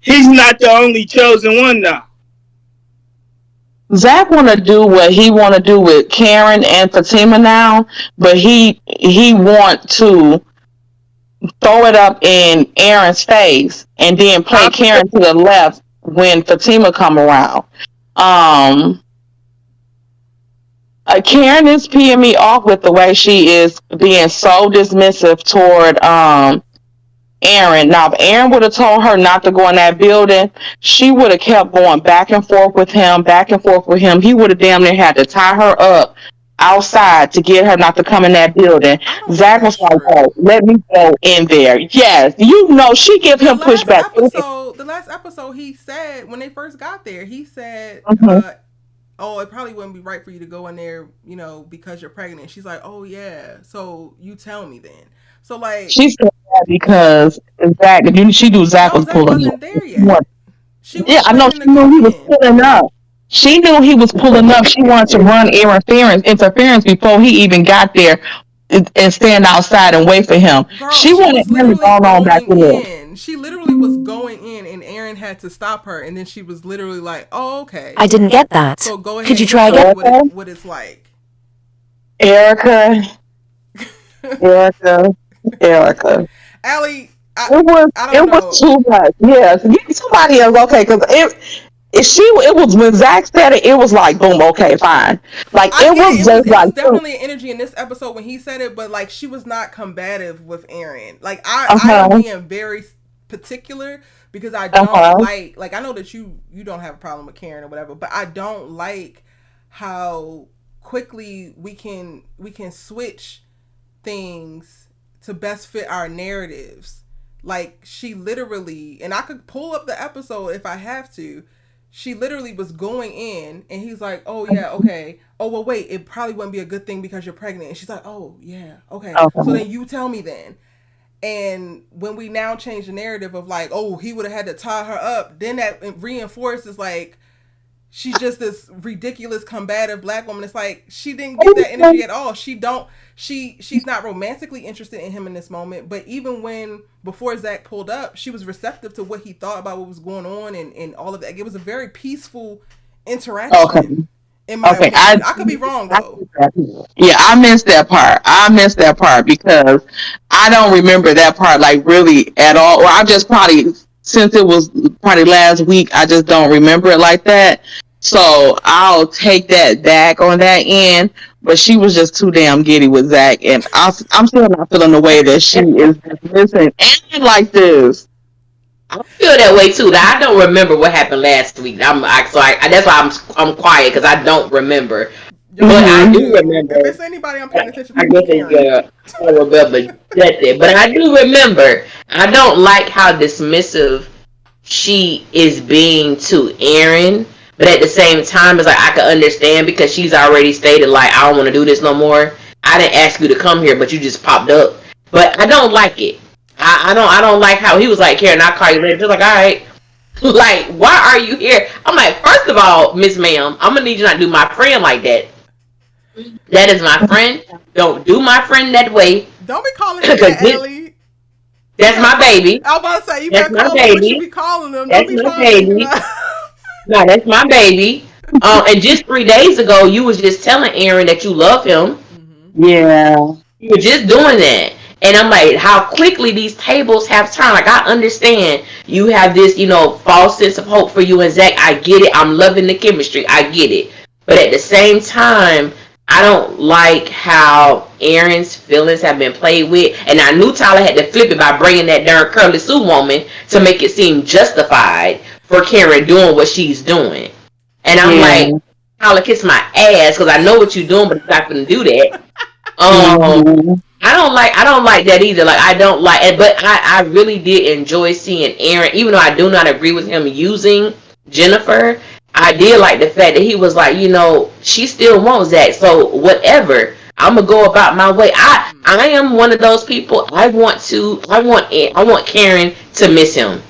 He's not the only chosen one now. Zach want to do what he want to do with Karen and Fatima now, but he want to throw it up in Aaron's face and then play Karen to the left when Fatima come around. Karen is peeing me off with the way she is being so dismissive toward Aaron. Now, if Aaron would have told her not to go in that building, she would have kept going back and forth with him. He would have damn near had to tie her up outside to get her not to come in that building. Zach was like, "Oh, let me go in there." Yes, she give him pushback. The last episode, he said when they first got there, he said, "Oh, it probably wouldn't be right for you to go in there, because you're pregnant." She's like, "Oh yeah, so you tell me then." So like she said that because Zach, she knew Zach was pulling wasn't there yet. I know she knew he was pulling up. She knew he was pulling up. She wanted to run interference before he even got there and stand outside and wait for him. Girl, she wanted him to go on back in. She literally was going in, and Aaron had to stop her, and then she was literally like, "Oh, okay." I didn't get that. So go ahead. Could you try again? What it's like, Erica. Allie, it was too much. Yes, get somebody else. Okay, because it was when Zach said it was like boom. Okay, fine. Like it was definitely an energy in this episode when he said it, but like she was not combative with Aaron. Like I am being very particular because I don't like I know that you don't have a problem with Karen or whatever, but I don't like how quickly we can switch things to best fit our narratives. Like she literally, and I could pull up the episode if I have to, she literally was going in and he's like, "Oh yeah, okay. Oh well, wait, it probably wouldn't be a good thing because you're pregnant." And she's like, "Oh yeah, okay. So then you tell me then." And when we now change the narrative of like, "Oh, he would have had to tie her up," then that reinforces like she's just this ridiculous combative black woman. It's like she didn't get that energy at all. She's not romantically interested in him in this moment. But even before Zach pulled up, she was receptive to what he thought about what was going on and all of that. It was a very peaceful interaction. In my opinion. I could be wrong though. Yeah, I missed that part because I don't remember that part like really at all. Or I just probably, since it was probably last week, I just don't remember it like that. So I'll take that back on that end. But she was just too damn giddy with Zach, and I'm still not feeling the way that she is missing and like this. I feel that way too. That I don't remember what happened last week. That's why I'm quiet because I don't remember. Yo, But I do if remember. it's anybody I'm paying attention I to, it's guess Karen. I remember that's it. But I do remember. I don't like how dismissive she is being to Aaron. But at the same time, it's like I can understand because she's already stated like I don't want to do this no more. I didn't ask you to come here, but you just popped up. But I don't like it. I don't like how he was like, Karen, I'll call you later. Just like, all right. Like, why are you here? I'm like, first of all, Miss Ma'am, I'm gonna need you not to do my friend like that. That is my friend. Don't do my friend that way. Don't be calling him that, Ellie. That's my baby. I was about to say, you that's better call him what you be calling him. That's Don't be my trying baby. to No, that's my baby. And just 3 days ago, you was just telling Aaron that you love him. Yeah. You were just doing that. And I'm like, how quickly these tables have turned. Like, I understand you have this, false sense of hope for you and Zach. I get it. I'm loving the chemistry. I get it. But at the same time, I don't like how Aaron's feelings have been played with. And I knew Tyler had to flip it by bringing that darn Curly Sue woman to make it seem justified for Karen doing what she's doing. And I'm like, Tyler, kiss my ass because I know what you're doing, but it's not going to do that. I don't like that either. Like, I don't like it, but I really did enjoy seeing Aaron, even though I do not agree with him using Jennifer. I did like the fact that he was like, she still wants Zach, so whatever. I'm gonna go about my way. I am one of those people. I want Karen to miss him.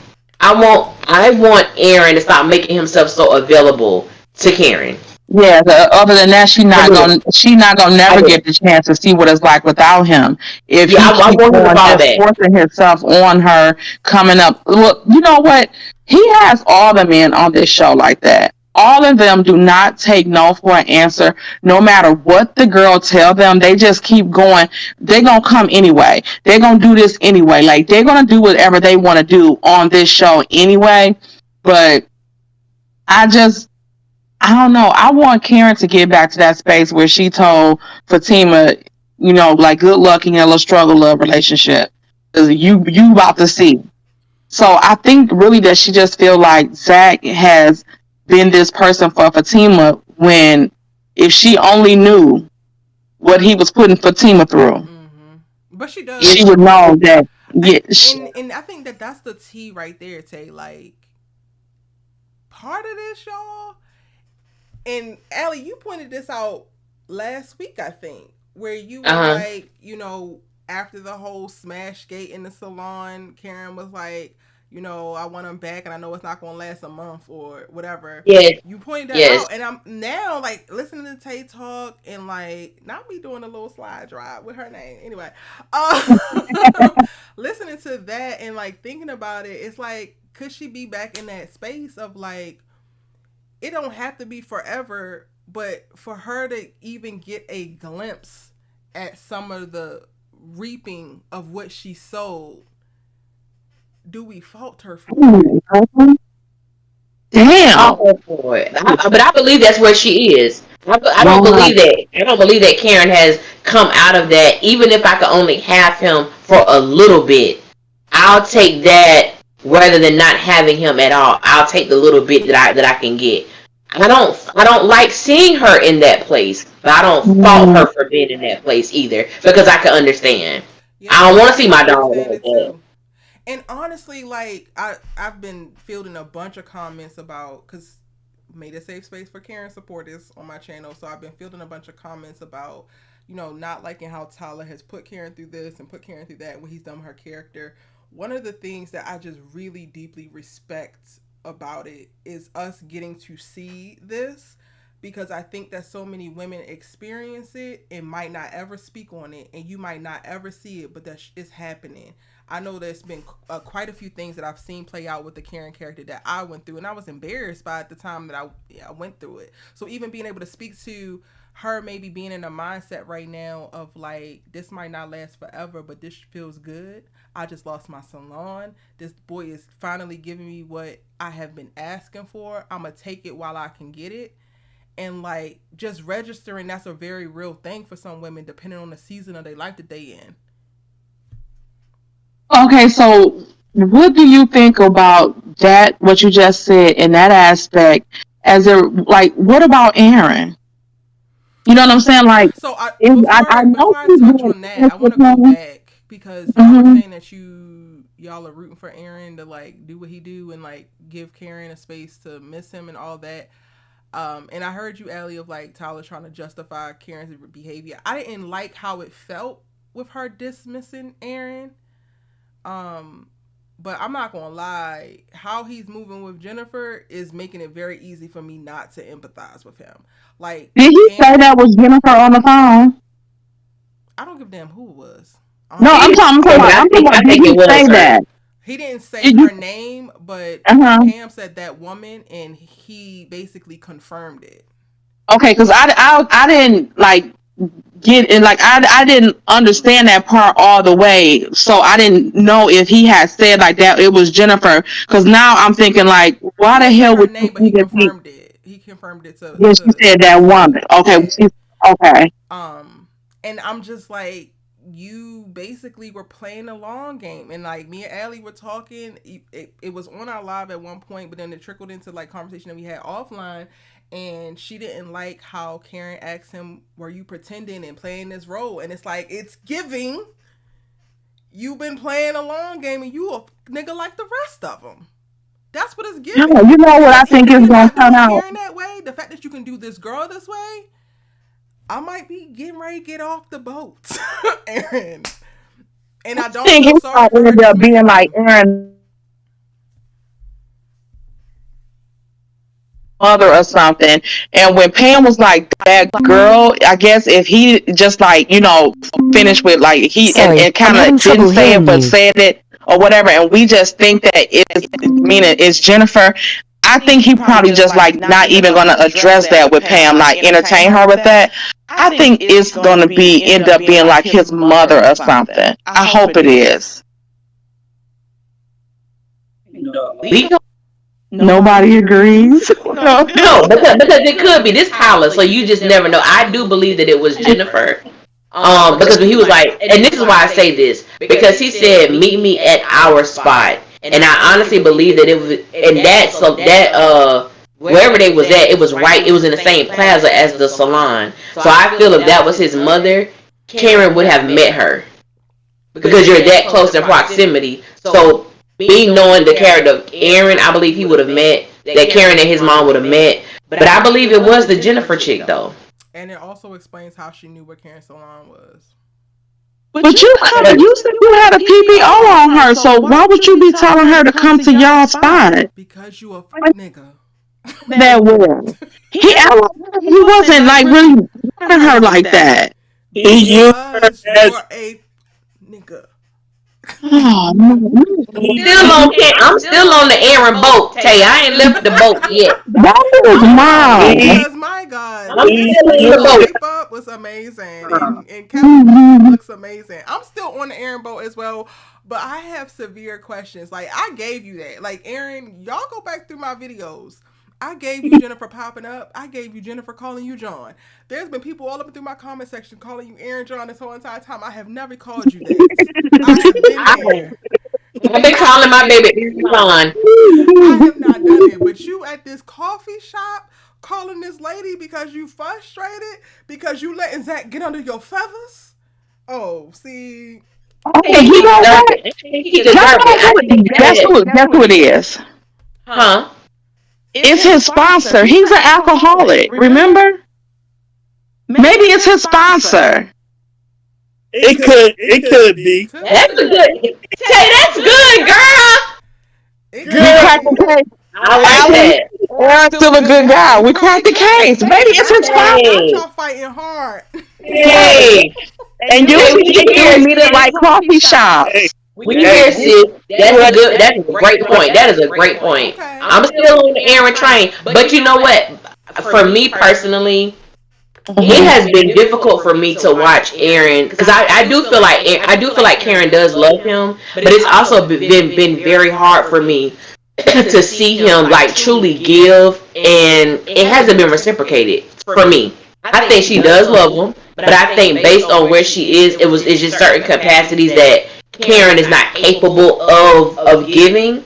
I want Aaron to stop making himself so available to Karen. Yeah, other than that, she not gonna never get the chance to see what it's like without him. If he keeps forcing himself on her, coming up. Look, you know what? He has all the men on this show like that. All of them do not take no for an answer. No matter what the girl tell them, they just keep going. They're gonna come anyway. They're gonna do this anyway. Like, they're gonna do whatever they want to do on this show anyway. But I don't know. I want Karen to get back to that space where she told Fatima, like, good luck in your little struggle love relationship. You about to see. So I think really that she just feel like Zach has been this person for Fatima when if she only knew what he was putting Fatima through. But she does. She would know that. Yeah. And I think that's the tea right there, Tay. Like, part of this, y'all. And Allie, you pointed this out last week, I think, where you were like, after the whole smash gate in the salon, Karen was like, I want him back, and I know it's not going to last a month or whatever. Yes. You pointed that out, and I'm now like listening to Tay talk and like not me doing a little slide drive with her name. Anyway, listening to that and like thinking about it, it's like, could she be back in that space of like, it don't have to be forever, but for her to even get a glimpse at some of the reaping of what she sowed, do we fault her for it? Damn. But I believe that's where she is. I don't believe that. I don't believe that Karen has come out of that. Even if I could only have him for a little bit, I'll take that rather than not having him at all. I'll take the little bit that I can get. I don't like seeing her in that place, but I don't fault her for being in that place either because I can understand. Yeah, I don't want to see my dog like that. And honestly, like, I've been fielding a bunch of comments about, because made a safe space for Karen supporters on my channel, so I've been fielding a bunch of comments about, not liking how Tyler has put Karen through this and put Karen through that, what he's done with her character. One of the things that I just really deeply respect about it is us getting to see this, because I think that so many women experience it and might not ever speak on it, and you might not ever see it, but that it's happening. I know there's been quite a few things that I've seen play out with the Karen character that I went through, and I was embarrassed by at the time that I went through it. So even being able to speak to her maybe being in a mindset right now of like, this might not last forever, but this feels good. I just lost my salon. This boy is finally giving me what I have been asking for. I'm going to take it while I can get it. And like, just registering, that's a very real thing for some women, depending on the season of their life that they in. Okay, so what do you think about that? What you just said in that aspect, what about Aaron? You know what I'm saying? Like, So I know before I touch on that, I want to go back because y'all were saying that y'all are rooting for Aaron to like do what he do and like give Karen a space to miss him and all that. And I heard you, Allie, of like Tyler trying to justify Karen's behavior. I didn't like how it felt with her dismissing Aaron. But I'm not gonna lie, how he's moving with Jennifer is making it very easy for me not to empathize with him. Like, did he say that was Jennifer on the phone? I don't give a damn who it was. No, I'm talking about. Did he say that? He didn't say her name, but Pam said that woman, and he basically confirmed it. Okay, because I didn't like get in, like I didn't understand that part all the way, so I didn't know if he had said like that it was Jennifer. Because now I'm thinking like, why the hell would name? But he confirmed it. He confirmed it to. Yes, she said that woman. Okay, okay. And I'm just like, you basically were playing a long game, and like me and Allie were talking. It was on our live at one point, but then it trickled into like conversation that we had offline. And she didn't like how Karen asked him, were you pretending and playing this role? And it's like, it's giving. You've been playing a long game and you a nigga like the rest of them. That's what it's giving. You know what I think is going to turn out? Karen that way, the fact that you can do this girl this way, I might be getting ready to get off the boat, Aaron. And I don't think it's end up being like Aaron mother or something. And when Pam was like that girl, I guess if he just like, you know, finished with like he and kind of didn't say it but said it or whatever, and we just think that it's Jennifer, I think he probably just like not even gonna address that with Pam, like entertain her with that. I think it's gonna end up being like his mother or something. I hope it is. Nobody agrees. No, because it could be this Tyler, so you just never know. I do believe that it was Jennifer. Because when he was like, and this is why I say this, because he said, meet me at our spot. And I honestly believe that it was, and that wherever they was at, it was right, it was in the same plaza as the salon. So I feel if that was his mother, Karen would have met her. Because you're that close in proximity. So me knowing the character of Aaron, I believe he would have met, that Karen and his mom would have met. But I believe it was the Jennifer chick, though. And it also explains how she knew where Karen's salon was. But you said you had a PPO on her, so why would you be telling her to come to y'all spot? Because you a nigga. That was. He wasn't like really loving her like that. He was a nigga. Oh, no. I'm still on the Aaron boat, Tay. I ain't left the boat yet. That was mine. Because my God, the shape up was amazing, and Kevin looks amazing. I'm still on the Aaron boat as well, but I have severe questions. Like, I gave you that. Like, Aaron, y'all go back through my videos. I gave you Jennifer popping up. I gave you Jennifer calling you John. There's been people all up through my comment section calling you Aaron John this whole entire time. I have never called you that. I have been there. I've been calling my baby John. I have not done it, but you at this coffee shop calling this lady because you frustrated because you letting Zach get under your feathers. Oh, see. Okay, you know what? Guess who it is? Huh? It's his sponsor. He's an alcoholic. Remember? Maybe it's his sponsor. It could be. That's good. Say that's good, girl. Good. I like that. Aaron's still a good guy. We cracked the case. Maybe it's his sponsor. Y'all fighting hard. Hey. And you meet at like coffee shops. When you hear sis, that's a great point. That is a great point. Okay. I'm still on the Aaron train. But you know what? For me personally, it has been difficult for me to watch Aaron because I do feel like Karen does love him, but it's also been very hard for me to see him like truly give, and it hasn't been reciprocated for me. I think she does love him, but I think based on where she is, it's just certain capacities that Karen is not capable of giving.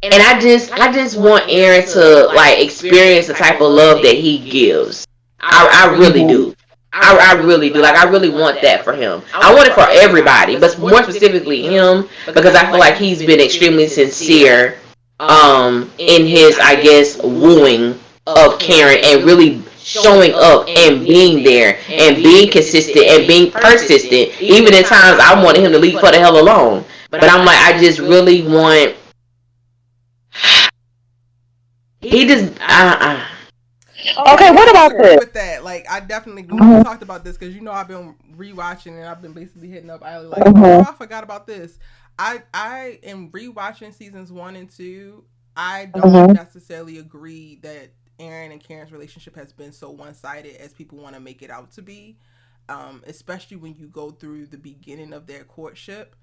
And I just want Aaron to like experience the type of love that he gives. I really do. I really do. Like, I really want that for him. I want it for everybody, but more specifically him, because I feel like he's been extremely sincere in his, I guess, wooing of Karen, and really showing up and being there and being consistent and being persistent, even in times I wanted him to leave for the hell alone. But I'm like, I just really want. He just. Okay, what about this? With that, like, I definitely we talked about this because I've been rewatching and I've been basically hitting up Allie like, oh, I forgot about this. I am rewatching seasons 1 and 2. I don't necessarily agree that Aaron and Karen's relationship has been so one-sided as people want to make it out to be, especially when you go through the beginning of their courtship.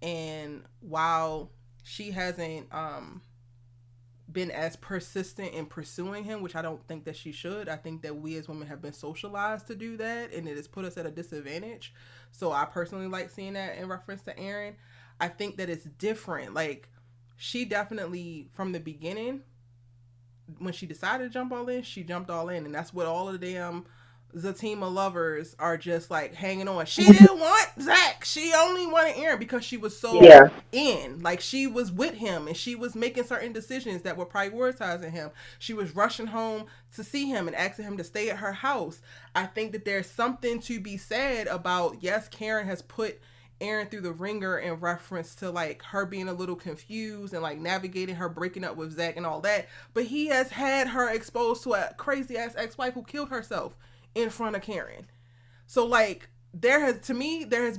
And while she hasn't been as persistent in pursuing him, which I don't think that she should. I think that we as women have been socialized to do that, and it has put us at a disadvantage. So I personally like seeing that in reference to Aaron. I think that it's different. Like, she definitely, from the beginning, when she decided to jump all in, she jumped all in, and that's what all of the damn Zatima lovers are just like hanging on. She didn't want Zach. She only wanted Aaron because she was so in. Like, she was with him and she was making certain decisions that were prioritizing him. She was rushing home to see him and asking him to stay at her house. I think that there's something to be said about, yes, Karen has put Aaron through the ringer in reference to like her being a little confused and like navigating her breaking up with Zach and all that. But he has had her exposed to a crazy ass ex-wife who killed herself in front of Karen. So like, there has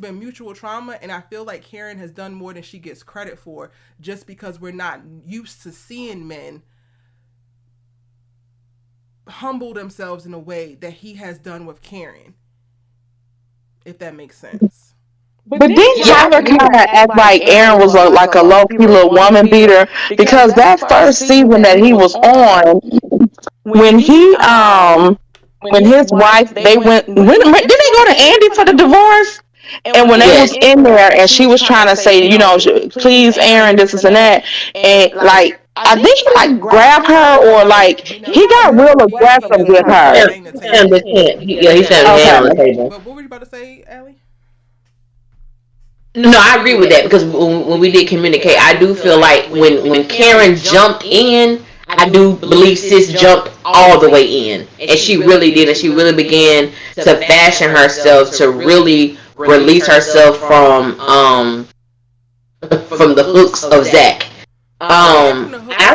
been mutual trauma, and I feel like Karen has done more than she gets credit for, just because we're not used to seeing men humble themselves in a way that he has done with Karen, if that makes sense. But didn't Tyler kind of act like Aaron was like a low-key little woman beater? Because that first season that he was on, when his wife, did they go to Andy for the divorce? And when they was in there and she was trying to say, please, Aaron, this and that, and like, I think he like grabbed her, or like he got real aggressive with her. He said, okay. But what were you about to say, Allie? No, I agree with that, because when we did communicate, I do feel like when Karen jumped in, I do believe Sis jumped all the way in, and she really did, and she really began to fashion herself to really release herself from the hooks of Zach.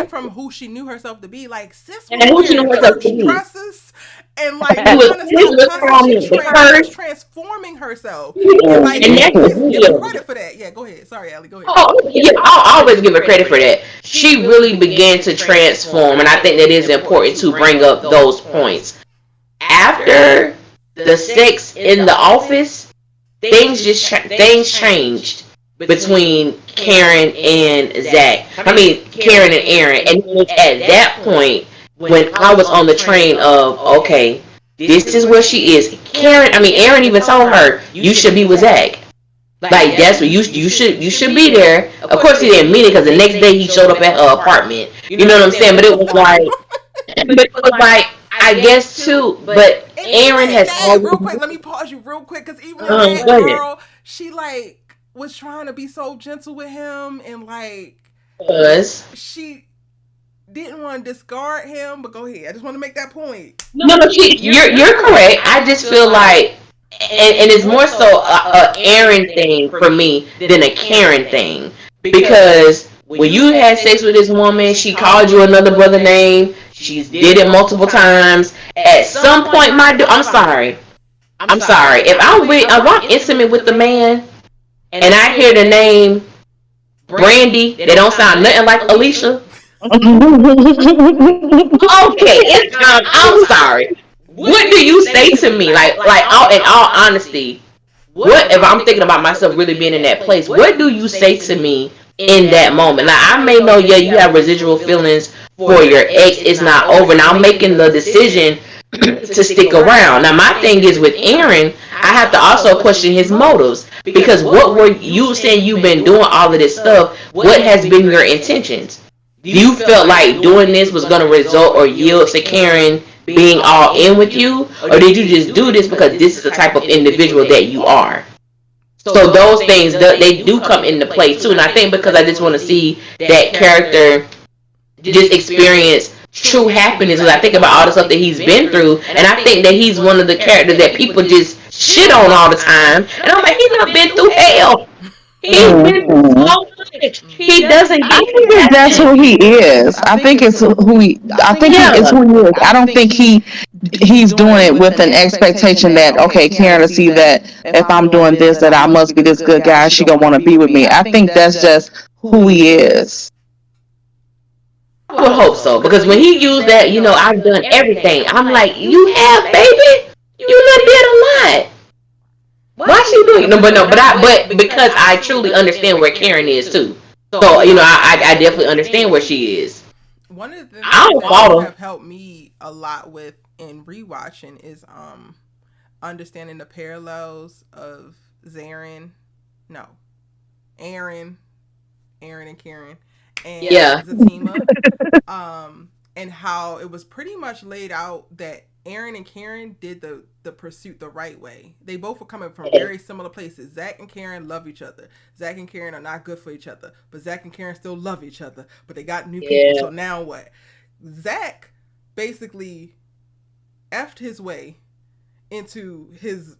From who she knew herself to be, like, Sis and who she knew herself to be. Dresses and like she was transforming herself. And like, give her credit for that. Yeah, go ahead. Sorry, Allie. Go ahead. Oh, yeah, I'll always give her credit for that. She really began to transform, and I think that is important to bring up those points. After the sex in the office, things changed between Karen and Zach. Karen and Aaron. And at that point, when I was on the train of, okay, this is where she is. Aaron even told her, you should be with Zach. Like, that's what you should be there. Of course, he didn't mean it, because the next day he showed up at her apartment. You know what I'm saying? But it was like, I guess too. But Aaron has real quick. Let me pause you real quick, because even that girl, she like was trying to be so gentle with him, and like she didn't want to discard him. But go ahead. I just want to make that point. No, you're correct. I just feel like, and it's more so a Aaron thing for me than a Karen thing, because when you had sex with this woman, she called you another brother name. She did it multiple times. At some point, I'm sorry. If I'm intimate with the man, and I hear the name Brandy, they don't sound nothing like Alicia. Okay, it's time. I'm sorry. What do you say to me? Like, in all honesty, what if I'm thinking about myself really being in that place? What do you say to me in that moment. Like, I may know, yeah, you have residual feelings for your ex. It's not over. Now I'm making the decision to stick around. Now my thing is with Aaron, I have to also question his motives, because what were you saying? You've been doing all of this stuff. What has been your intentions? You felt like doing this was going to result or yield to Karen being all in with you, or did you just do this because this is the type of individual that you are? So those things, they do come into play too. And I think because I just want to see that character just experience true happiness, because I think about all the stuff that he's been through, and I think that he's one of the characters that people just shit on all the time. And I'm like, he's not been through hell. He's been through so much. He doesn't I get think that that's who he is. I think it's who he. I think it's who he is. I don't think he's doing it with an expectation that, okay, Karen will see that if I'm doing this, that I must be this good guy. She gonna want to be with me. I think that's just who he is. I would hope so, because when he used that, I've done everything. I'm like, you have, baby. You done did a lot. Why she doing? But because I truly understand where Karen is too. So I definitely understand where she is. One of the things I don't that follow. have helped me a lot with in rewatching is understanding the parallels of Aaron and Karen, and Fatima, and how it was pretty much laid out that Aaron and Karen did the pursuit the right way. They both were coming from very similar places. Zach and Karen love each other. Zach and Karen are not good for each other, but Zach and Karen still love each other. But they got new people, so now what? Zach basically effed his way into his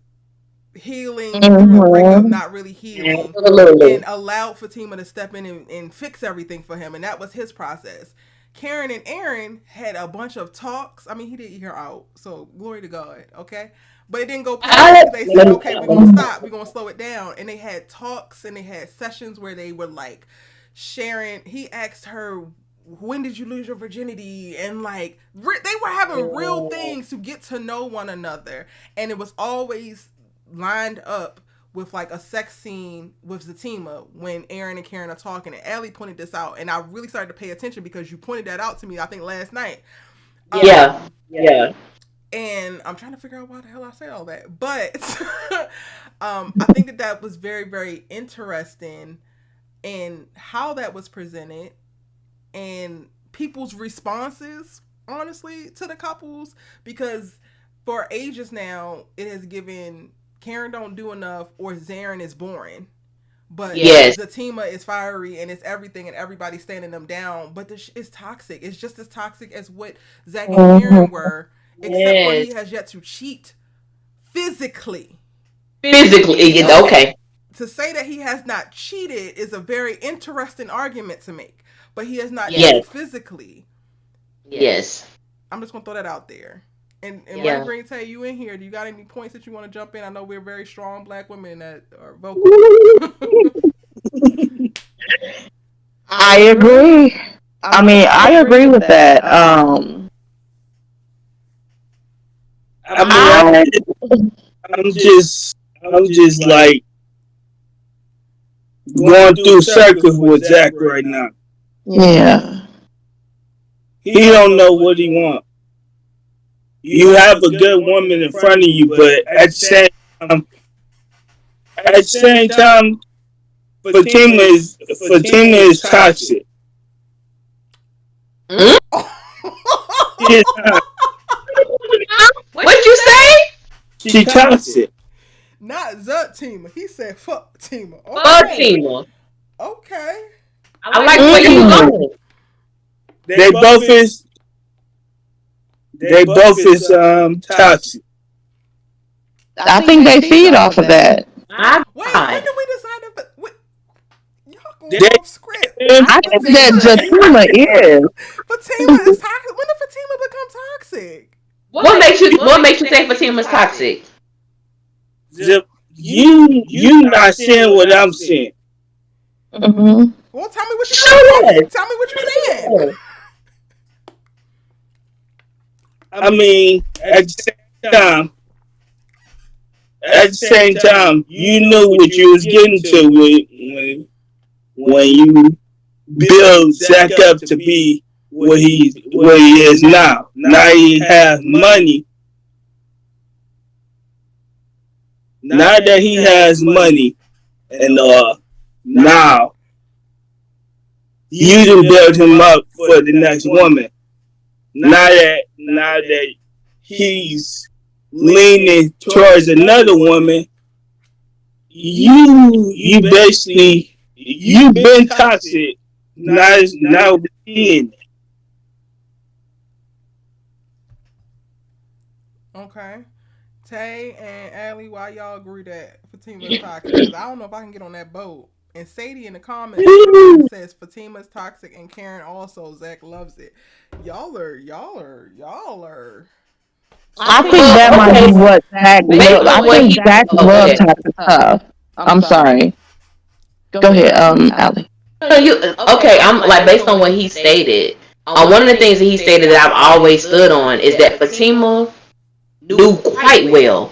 healing through a breakup, not really healing, and allowed Fatima to step in and fix everything for him, and that was his process. Karen and Aaron had a bunch of talks. I mean, he did eat her out, so glory to God, okay? But it didn't go past. They said, okay, we're going to stop. We're going to slow it down. And they had talks and they had sessions where they were like sharing. He asked her, when did you lose your virginity? And like, they were having real things to get to know one another. And it was always lined up with like a sex scene with Fatima when Aaron and Karen are talking. And Allie pointed this out, and I really started to pay attention because you pointed that out to me, I think last night. Yeah. And I'm trying to figure out why the hell I said all that. But I think that was very, very interesting in how that was presented and people's responses, honestly, to the couples. Because for ages now, it has given Karen don't do enough or Zarin is boring. But Fatima is fiery and it's everything and everybody's standing them down. But this is toxic. It's just as toxic as what Zach and Karen were, except for he has yet to cheat physically. Okay. To say that he has not cheated is a very interesting argument to make. But he has not cheated physically. Yes. I'm just going to throw that out there. And Money Green, Tay, you in here. Do you got any points that you want to jump in? I know we're very strong black women that are vocal. I agree. I mean, I agree with that. I'm just like going through circles with Zach right now. Yeah. He don't know what he wants. You have a good woman in front of you, but at the same time, Fatima is toxic. What'd you say? She's toxic. Not Tima. He said fuck Tima. Fuck Tima. Okay. I like where you going. They both is toxic. I think they feed off of that. Wait, when did we decide that? Y'all going off script. I think that Fatima is. Fatima is toxic. When did Fatima become toxic? What makes you think Fatima's toxic? You not saying what I'm saying. Mm-hmm. Well, tell me what you're saying. Tell me what you're saying. I mean, at the same time, you knew what you was getting to when you build Zach up to be what he is now. Now he has money. Now that he has money, and now you done build him up for the next woman. Now that he's leaning towards another woman, you basically you've been toxic. Now being Okay. Tay and Allie, why y'all agree that Fatima's toxic? Because I don't know if I can get on that boat. And Sadie in the comments says Fatima's toxic, and Karen also. Zach loves it. Y'all are. I think that might be what Zach loves. I think Zach loves toxic stuff. I'm sorry. Go ahead, Allie. I'm like, based on what he stated, one of the things that he stated that I've always stood on is that Fatima knew quite well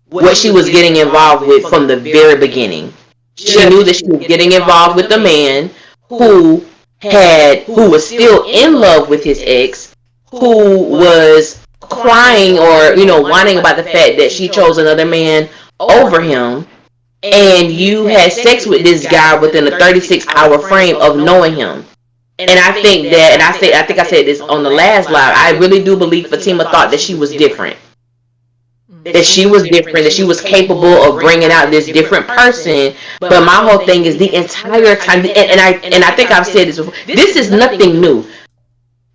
what she was getting involved with from the very beginning. She knew that she was getting involved with a man who was still in love with his ex, who was crying or whining about the fact that she chose another man over him, and you had sex with this guy within a 36-hour frame of knowing him. And I think that, and I think I said this on the last live, I really do believe Fatima thought that she was different. That she was different, that she was capable of bringing out this different person. But my whole thing is the entire time, and I think I've said this before, this is nothing new.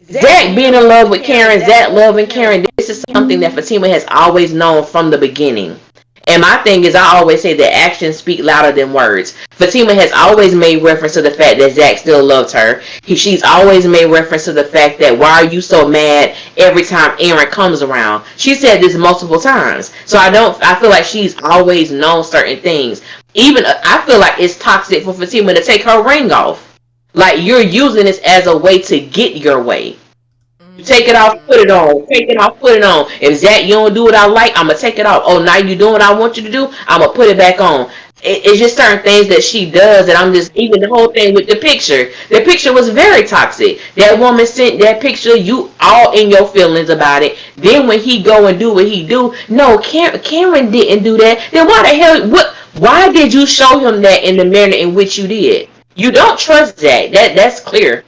Zach being in love with Karen, Zach loving Karen, this is something that Fatima has always known from the beginning. And my thing is, I always say that actions speak louder than words. Fatima has always made reference to the fact that Zach still loves her. She's always made reference to the fact that, why are you so mad every time Aaron comes around? She said this multiple times. So I feel like she's always known certain things. Even, I feel like it's toxic for Fatima to take her ring off. Like, you're using this as a way to get your way. You take it off, put it on. Take it off, put it on. If Zach, you don't do what I like, I'm going to take it off. Oh, now you doing what I want you to do, I'm going to put it back on. It's just certain things that she does that I'm just, even the whole thing with the picture. The picture was very toxic. That woman sent that picture, you all in your feelings about it. Then when he go and do what he do, no, Karen didn't do that. Then why the hell, why did you show him that in the manner in which you did? You don't trust Zach. That's clear.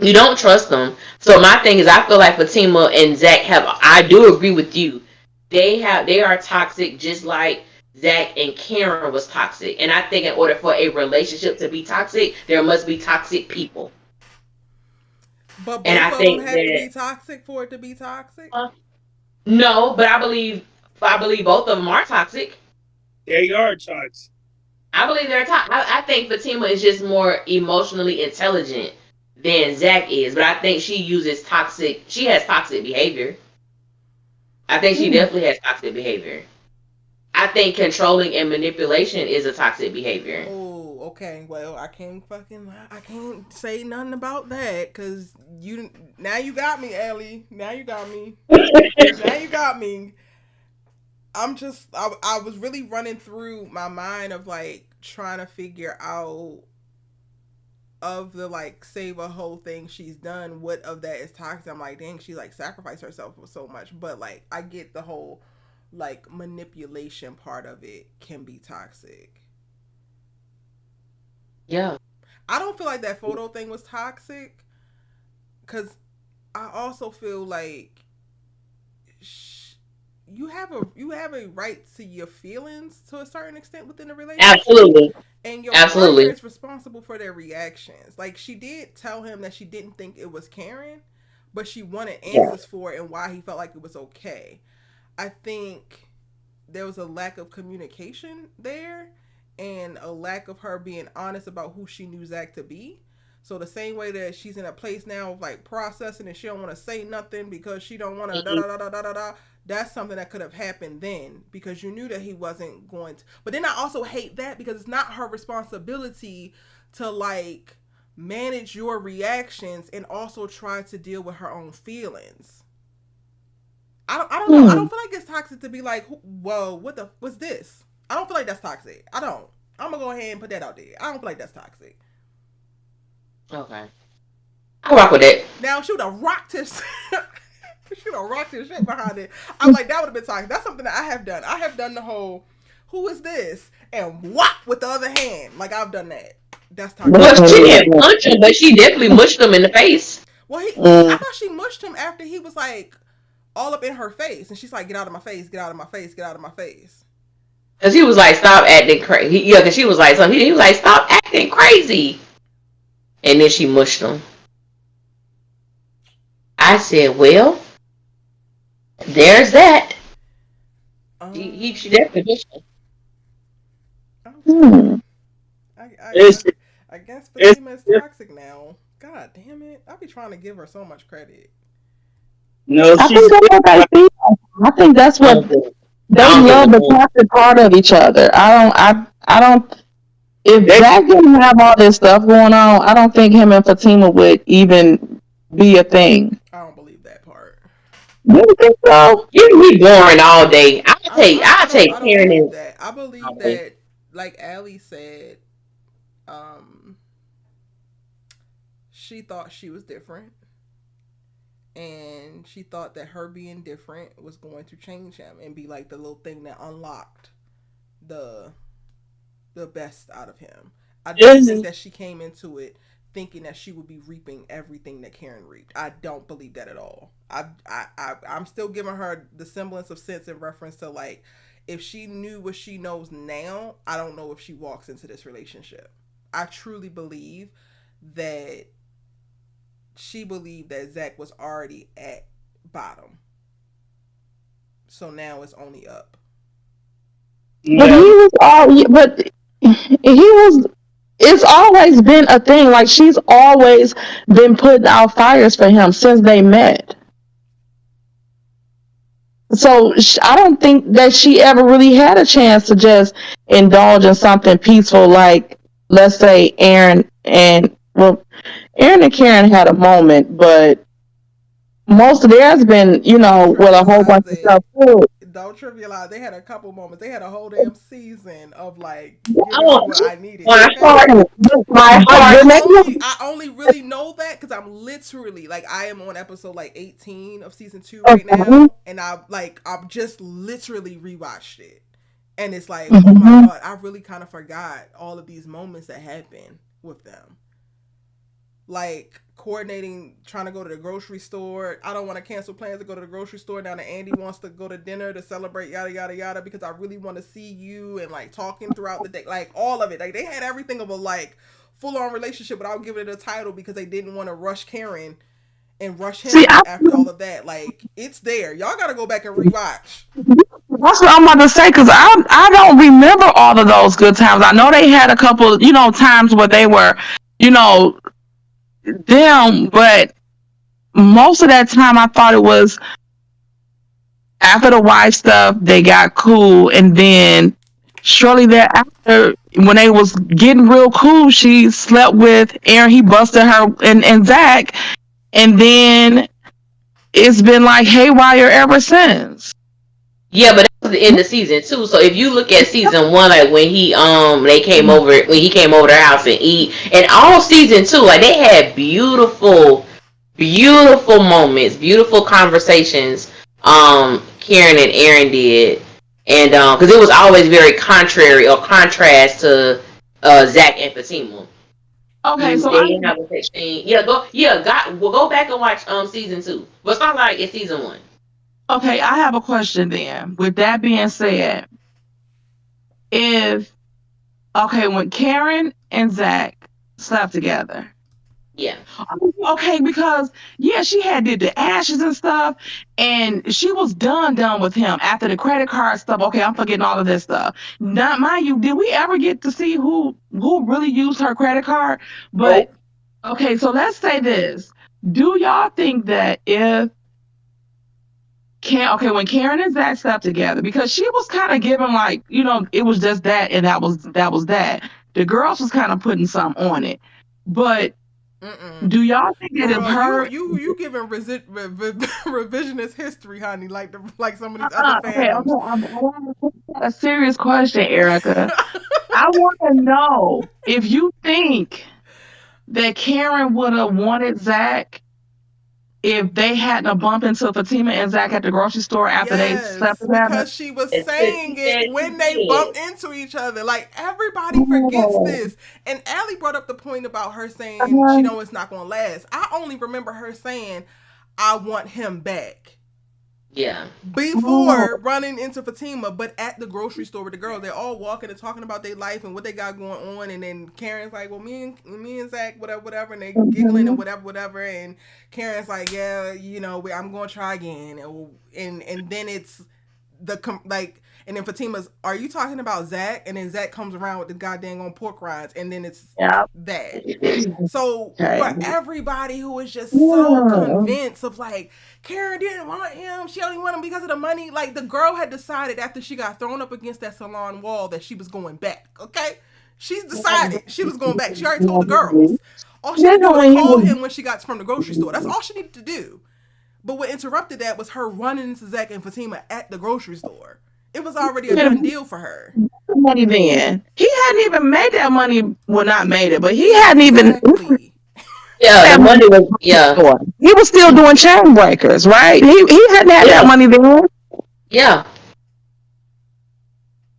You don't trust them. So my thing is, I feel like Fatima and Zach I do agree with you. They are toxic, just like Zach and Karen was toxic. And I think in order for a relationship to be toxic, there must be toxic people. But both of them have to be toxic for it to be toxic? No, but I believe both of them are toxic. They are toxic. I believe they're toxic. I think Fatima is just more emotionally intelligent than Zach is, but I think she has toxic behavior. I think she definitely has toxic behavior. I think controlling and manipulation is a toxic behavior. Oh, okay. Well, I can't say nothing about that, because now you got me, Ellie. Now you got me. I was really running through my mind of like trying to figure out, of the like save a whole thing she's done, what of that is toxic. I'm like, dang, she like sacrificed herself for so much. But like, I get the whole like manipulation part of it can be toxic. Yeah. I don't feel like that photo thing was toxic, because I also feel like you have a right to your feelings to a certain extent within a relationship. Absolutely. And your partner is responsible for their reactions. Like, she did tell him that she didn't think it was Karen, but she wanted answers for it and why he felt like it was okay. I think there was a lack of communication there, and a lack of her being honest about who she knew Zach to be. So the same way that she's in a place now of like processing and she don't want to say nothing because she don't want to that's something that could have happened then, because you knew that he wasn't going to. But then I also hate that, because it's not her responsibility to like manage your reactions and also try to deal with her own feelings. I don't know. I don't feel like it's toxic to be like, whoa, what's this? I don't feel like that's toxic. I'm gonna go ahead and put that out there. I don't feel like that's toxic. Okay. I rock with it. Now she would have rocked his she would have rocked his shit behind it. I'm like, that would have been toxic. That's something that I have done. I have done the whole who is this? And whop with the other hand. Like I've done that. That's toxic. Well, she didn't punch him, but she definitely mushed him in the face. Well, I thought she mushed him after he was like all up in her face, and she's like, "Get out of my face! Get out of my face! Get out of my face!" Cause he was like, "Stop acting crazy." Yeah, cause she was like, "So he was like, stop acting crazy," and then she mushed him. I said, "Well, there's that." She definitely mushed him. I guess Fatima is toxic now. God damn it! I be trying to give her so much credit. No, I think that's what they feel. I think that's what they love, the toxic part of each other. I don't. If Zach didn't have all this stuff going on, I don't think him and Fatima would even be a thing. I don't believe that part. You think so? You be boring all day. I take Karen in. I believe that, like Allie said, she thought she was different, and she thought that her being different was going to change him and be like the little thing that unlocked the best out of him. I don't think that she came into it thinking that she would be reaping everything that Karen reaped. I don't believe that at all. I'm still giving her the semblance of sense in reference to, like, if she knew what she knows now, I don't know if she walks into this relationship. I truly believe that she believed that Zach was already at bottom. So now it's only up. But it's always been a thing. Like, she's always been putting out fires for him since they met. So I don't think that she ever really had a chance to just indulge in something peaceful, like, let's say Aaron and Karen had a moment, but most of theirs been, with a whole bunch of stuff too. Don't trivialize. They had a couple moments. They had a whole damn season of, like, what I needed. I only really know that because I'm literally, like, I am on episode like 18 of season 2 right now, and I've just literally rewatched it, and it's like, oh my god, I really kind of forgot all of these moments that happened with them. Like, coordinating, trying to go to the grocery store. I don't want to cancel plans to go to the grocery store now that Andy wants to go to dinner to celebrate, yada, yada, yada, because I really want to see you, and, like, talking throughout the day. Like, all of it. Like, they had everything of a, like, full-on relationship without giving it a title because they didn't want to rush Karen and rush him after all of that. Like, it's there. Y'all got to go back and rewatch. That's what I'm about to say, because I don't remember all of those good times. I know they had a couple, times where they were, them, but most of that time I thought it was after the wife stuff, they got cool, and then shortly thereafter, when they was getting real cool, she slept with Aaron. He busted her and Zach, and then it's been like haywire ever since. Yeah, but that was the end of season 2. So if you look at season 1, like when he came over to their house and eat, and all season 2, like, they had beautiful moments, beautiful conversations. Karen and Aaron did, and because it was always very contrary or contrast to Zach and Fatima. Okay, so they didn't have a such thing. We'll go back and watch season 2. But it's not like it's season 1. Okay, I have a question then. With that being said, when Karen and Zach slept together. Yeah. Okay, because she did the ashes and stuff, and she was done with him after the credit card stuff. Okay, I'm forgetting all of this stuff. Not mind you, did we ever get to see who really used her credit card? But okay, so let's say this. Do y'all think that when Karen and Zach slept together, because she was kind of giving, like, it was just that, and that was that. The girls was kind of putting something on it, but do y'all think that if her you giving revisionist history, honey, like some of these other fandoms? Okay, I'm a serious question, Erica. I want to know if you think that Karen would have wanted Zach if they hadn't bumped into Fatima and Zach at the grocery store after they slept together? Because she was saying it when they bumped into each other. Like, everybody forgets this. And Allie brought up the point about her saying she know it's not going to last. I only remember her saying, I want him back. Yeah. Before running into Fatima, but at the grocery store with the girls, they're all walking and talking about their life and what they got going on. And then Karen's like, well, me and Zach, whatever. And they giggling and whatever. And Karen's like, yeah, you know, I'm going to try again. And then it's and then Fatima's, are you talking about Zach? And then Zach comes around with the goddamn on pork rinds. And then it's that. So for everybody who is just so convinced of like, Karen didn't want him. She only wanted him because of the money. Like, the girl had decided after she got thrown up against that salon wall that she was going back. Okay? She's decided she was going back. She already told the girls. All she had to do was call him when she got from the grocery store. That's all she needed to do. But what interrupted that was her running into Zach and Fatima at the grocery store. It was already a done deal for her. Money then. He hadn't even made that money. Well, not made it, but he hadn't even. Yeah, the money was. Yeah, he was still doing chain breakers, right? He hadn't had that money then. Yeah.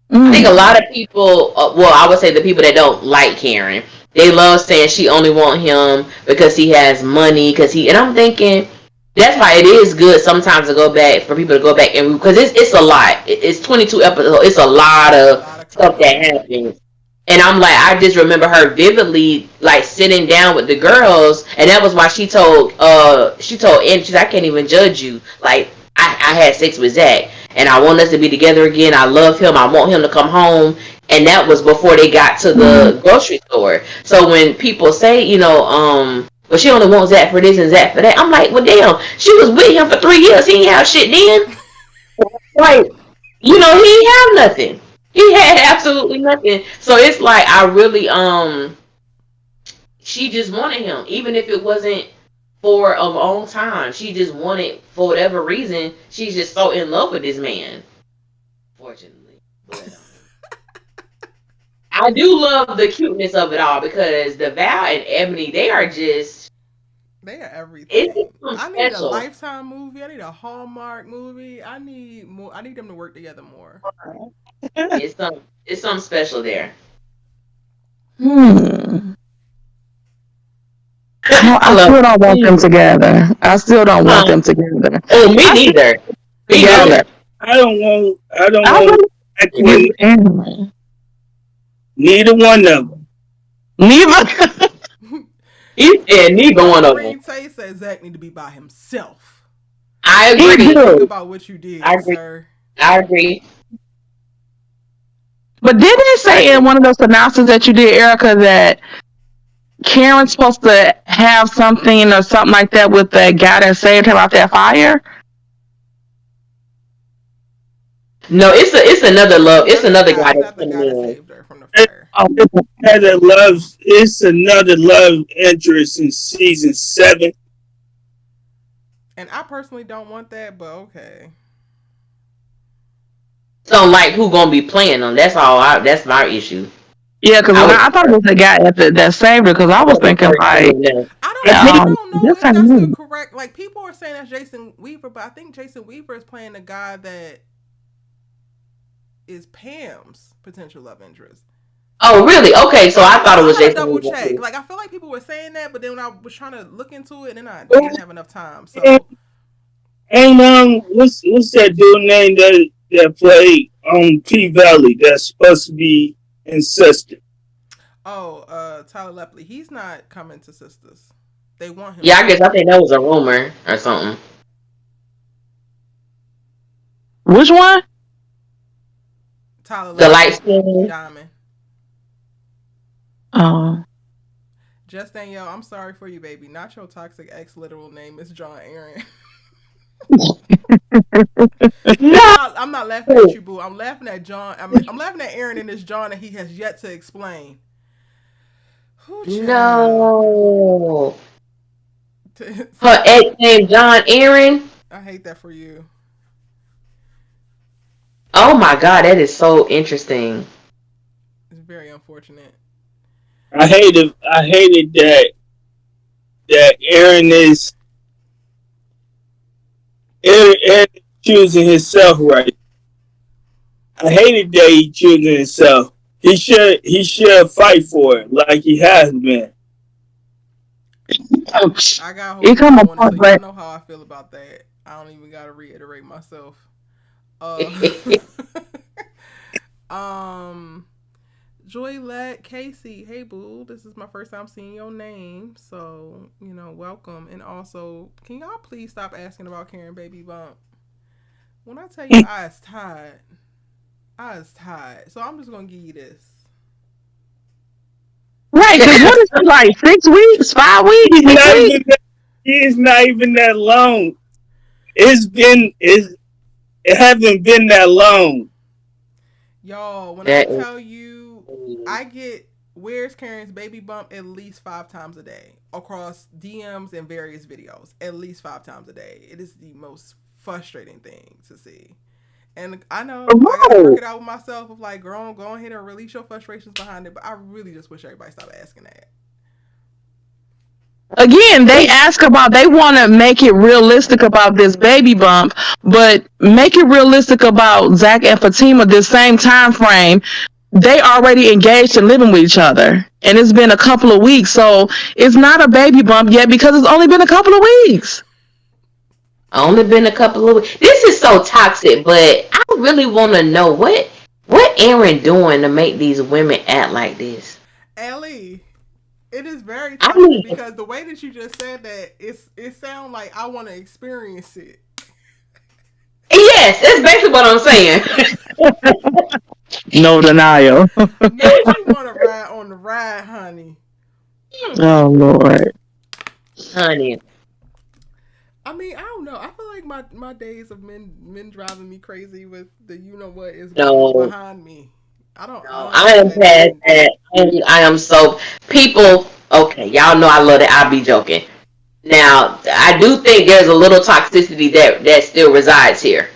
I think a lot of people. Well, I would say the people that don't like Karen, they love saying she only want him because he has money. And I'm thinking. That's why it is good sometimes to go back, for people to go back and, because it's a lot. It's 22 episodes. It's a lot of stuff that happens. And I'm like, I just remember her vividly, like, sitting down with the girls, and that was why she told Andy, she's like, I can't even judge you. Like, I had sex with Zach, and I want us to be together again. I love him. I want him to come home. And that was before they got to the grocery store. So when people say, you know, but she only wants Zach for this and Zach for that. I'm like, well, damn, she was with him for 3 years. He didn't have shit then. Like, you know, he didn't have nothing. He had absolutely nothing. So it's like, I really, she just wanted him. Even if it wasn't for a long time. She just wanted, for whatever reason, she's just so in love with this man. Fortunately. But, I do love the cuteness of it all, because the Val and Ebony, they are everything. I need a Lifetime movie. I need a Hallmark movie. I need more. I need them to work together more. It's something special there. I still don't want them together. I still don't want them together. Oh, me neither. Together. I don't want neither one of them. Neither. Neither one of them. Tay says Zach need to be by himself. I agree. Think about what you did, sir. I agree. But did they say in one of those announcements that you did, Erica, that Karen's supposed to have something or something like that with the guy that saved her out that fire? No, it's another love. It's another guy that's coming in. Saved her from the fire. It's another love interest in season 7. And I personally don't want that, but okay. So, like, who gonna be playing them? That's all. That's my issue. Yeah, because I thought it was the guy that saved her. Because I was thinking like, I don't know if that's the correct. Like, people are saying that's Jason Weaver, but I think Jason Weaver is playing the guy that is Pam's potential love interest. Oh, really? Okay, so I thought it was Jason double Weaver. Check. Like, I feel like people were saying that, but then when I was trying to look into it, and I didn't have enough time. So, and what's that dude name that played on P-Valley that's supposed to be in Sisters? Oh, Tyler Lepley. He's not coming to Sisters. They want him. Yeah, I think that was a rumor or something. Which one? Tyler Lepley. The light skin Diamond. Oh. Just Danielle, I'm sorry for you, baby. Not your toxic ex literal name is John Aaron. I'm not laughing at you, boo. I'm laughing at John. I'm laughing at Aaron and this John that he has yet to explain. No. Her ex named John Aaron? I hate that for you. Oh my god, that is so interesting. It's very unfortunate. I hated that that Aaron is choosing himself right. I hated that he choosing himself. He should fight for it like he has been. I got hold on one, so y'all know how I feel about that. I don't even gotta reiterate myself. Joylette Casey, hey boo, this is my first time seeing your name, so welcome. And also, can y'all please stop asking about Karen Baby Bump? When I tell you I was tired, so I'm just gonna give you this. Right, because what is it, like 6 weeks, 5 weeks? It's not even that long. It hasn't been that long. Y'all, when I tell you, I get where's Karen's Baby Bump at least 5 times a day across DMs and various videos, at least 5 times a day. It is the most frustrating thing to see. And I know I gotta work it out with myself of like, girl, go ahead and release your frustrations behind it. But I really just wish everybody stopped asking that. Again, they want to make it realistic about this baby bump, but make it realistic about ZAC and Fatima this same time frame. They already engaged and living with each other. And it's been a couple of weeks. So it's not a baby bump yet because it's only been a couple of weeks. Only been a couple of weeks. This is so toxic, but I really want to know what Aaron doing to make these women act like this. Ellie, it is very toxic because the way that you just said that, it sounds like I want to experience it. Yes, that's basically what I'm saying. No denial. No, you want to ride on the ride, honey. Oh, Lord. Honey. I mean, I don't know. I feel like my days of men driving me crazy with the is behind me. I am past that. I am so people. Okay, y'all know I love that. I be joking. Now, I do think there's a little toxicity that still resides here.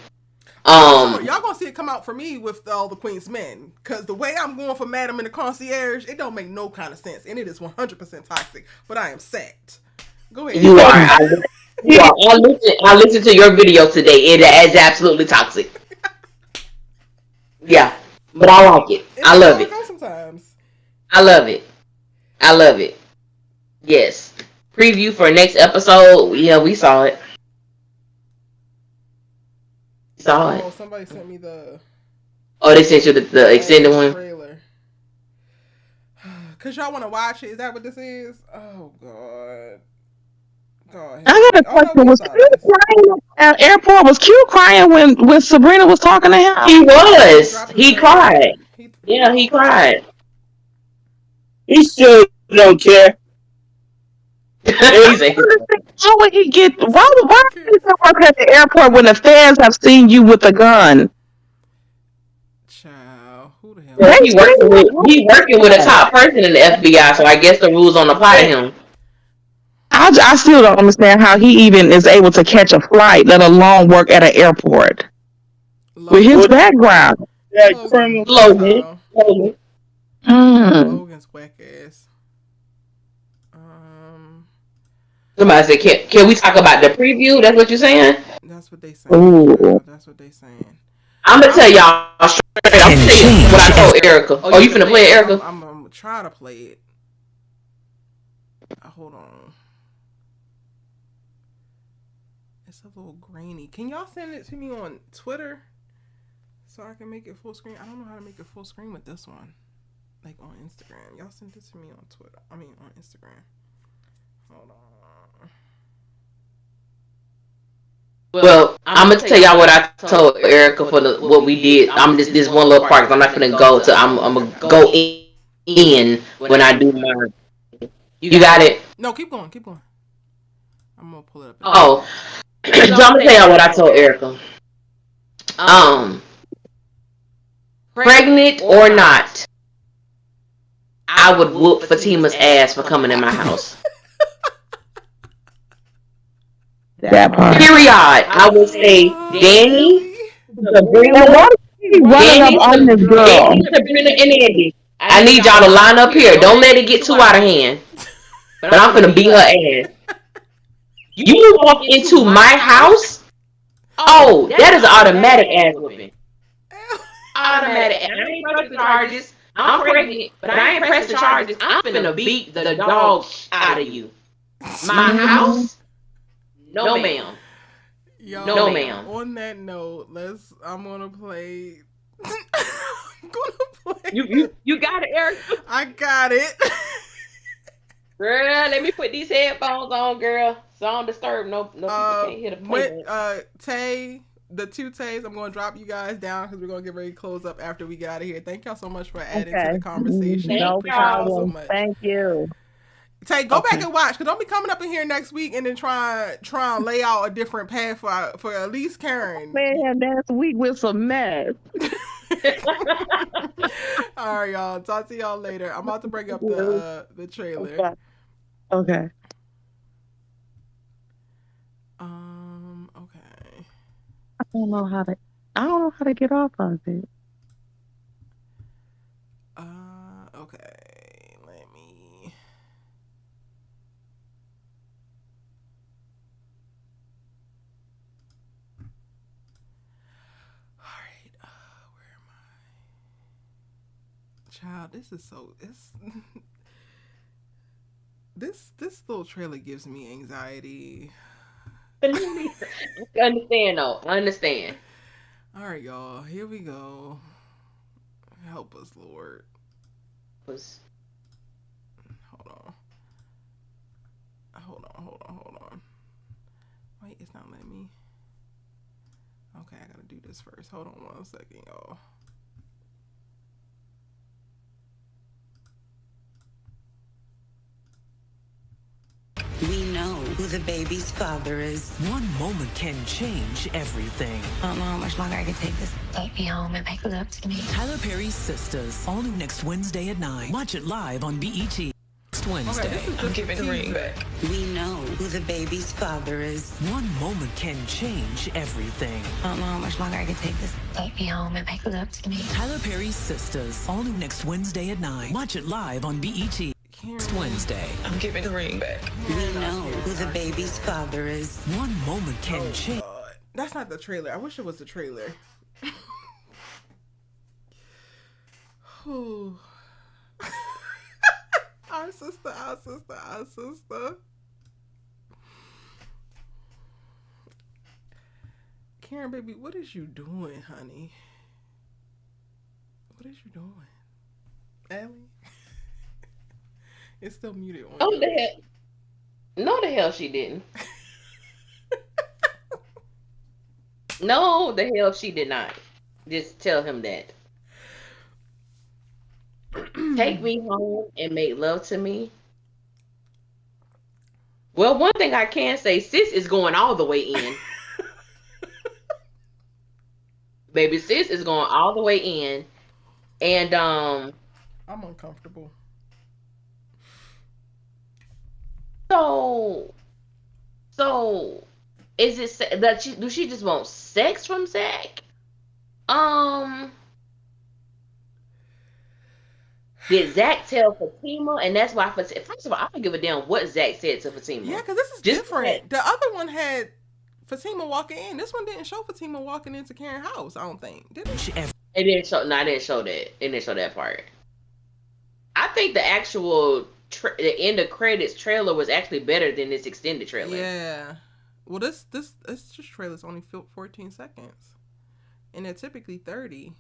Y'all gonna see it come out for me with all the Queen's men, because the way I'm going for Madam in the Concierge, it don't make no kind of sense, and it is 100% toxic. But I am set. Go ahead. You are. I listened to your video today. It is absolutely toxic. Yeah, but I like it. I love it. Sometimes. I love it. Yes. Preview for next episode. Yeah, we saw it. Somebody sent me the. Oh, they sent you the extended one. Trailer. Cause y'all want to watch it. Is that what this is? Oh God. I got a question. Was Q crying at airport? Was Q crying when Sabrina was talking to him? He was. He cried. Yeah, he cried. He still don't care. How would he get? Why would he work at the airport when the fans have seen you with a gun? Child, who the hell? He working with a top person in the FBI, so I guess the rules don't apply to him. I still don't understand how he even is able to catch a flight, let alone work at an airport. With his background. Yeah, criminal. Logan. Logan's whack ass. Somebody said, can we talk about the preview? That's what you're saying? That's what they saying. Ooh. That's what they saying. I'm going to tell y'all straight. I'm going to tell you what I told Erica. Oh, you finna play it, Erica? I'm going to try to play it. Hold on. It's a little grainy. Can y'all send it to me on Twitter so I can make it full screen? I don't know how to make it full screen with this one. Like on Instagram. Y'all send it to me on Twitter. I mean on Instagram. Hold on. Well, I'm gonna tell y'all what I told Erica for what we did. I'm just this one little part because I'm not gonna go to. I'm gonna go in when I do my. You got it? No, keep going. I'm gonna pull it up. Oh, so I'm gonna tell y'all what I told Erica. Pregnant or not, I would whoop Fatima's ass for coming in my house. That part. Period. I would say Danny, Sabrina, Sabrina, and Andy. I need y'all to line up here. Don't let it get too out of hand. But I'm gonna beat her ass. You walk into my house. Oh, that is an automatic ass whooping. Automatic. And I ain't pressing the charges. I'm pregnant, but I ain't pressing the charges. I'm finna beat the dog out of you. My house? No, ma'am. Yo, no, ma'am. On that note, I'm gonna play. I'm gonna play. You got it, Eric. I got it. Girl, let me put these headphones on, girl. So I don't disturb no people can't hear the play. The two Tays, I'm going to drop you guys down because we're going to get ready to close up after we get out of here. Thank y'all so much for adding to the conversation. No problem. So much. Thank you. Tay, go back and watch because don't be coming up in here next week and then try and lay out a different path for at least Karen. Man, next week with some mess. All right, y'all. Talk to y'all later. I'm about to bring up the trailer. Okay. Okay. I don't know how to get off of it. Okay. Let me. All right. Where am I? Child, this is so. This little trailer gives me anxiety. I understand though. I understand. All right, y'all. Here we go. Help us, Lord. Hold on. Wait, it's not letting me. Okay, I gotta do this first. Hold on 1 second, y'all. We know who the baby's father is. One moment can change everything. I don't know how much longer I can take this. Take me home and make love to me. Tyler Perry's Sisters, all new next Wednesday at 9. Watch it live on BET. Next Wednesday. Okay, I'm giving the ring back. We know who the baby's father is. One moment can change everything. I don't know how much longer I can take this. Take me home and make love to me. Tyler Perry's Sisters, all new next Wednesday at 9. Watch it live on BET. Next Wednesday. I'm giving the ring back. We know who the baby's father is. One moment can change. That's not the trailer. I wish it was the trailer. Our sister. Karen, baby, what is you doing, honey? What is you doing? Allie? It's still muted on. Oh, the hell. No, the hell she didn't. No, the hell she did not. Just tell him that. Take me home and make love to me. Well, one thing I can say, sis is going all the way in. Baby, sis is going all the way in. And I'm uncomfortable. So is it that do she just want sex from ZAC? Did ZAC tell Fatima? And that's why, first of all, I don't give a damn what ZAC said to Fatima. Yeah, because this is just different. The other one had Fatima walking in. This one didn't show Fatima walking into Karen's house, I don't think. Did it? It didn't show. No, I didn't show that. It didn't show that part. I think the actual the end of credits trailer was actually better than this extended trailer. Yeah. Well, this just trailer's only 14 seconds, and they're typically 30.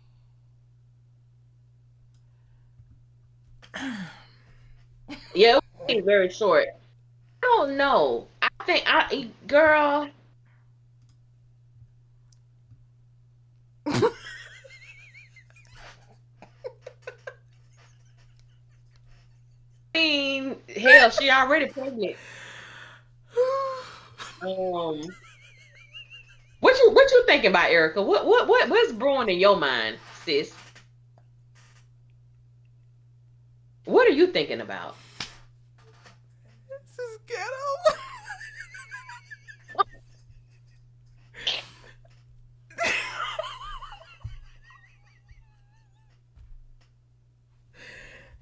Yeah, it was very short. I don't know. I think girl. I mean, hell, she already pregnant. What you thinking about, Erica? What's brewing in your mind, sis? What are you thinking about? This is ghetto.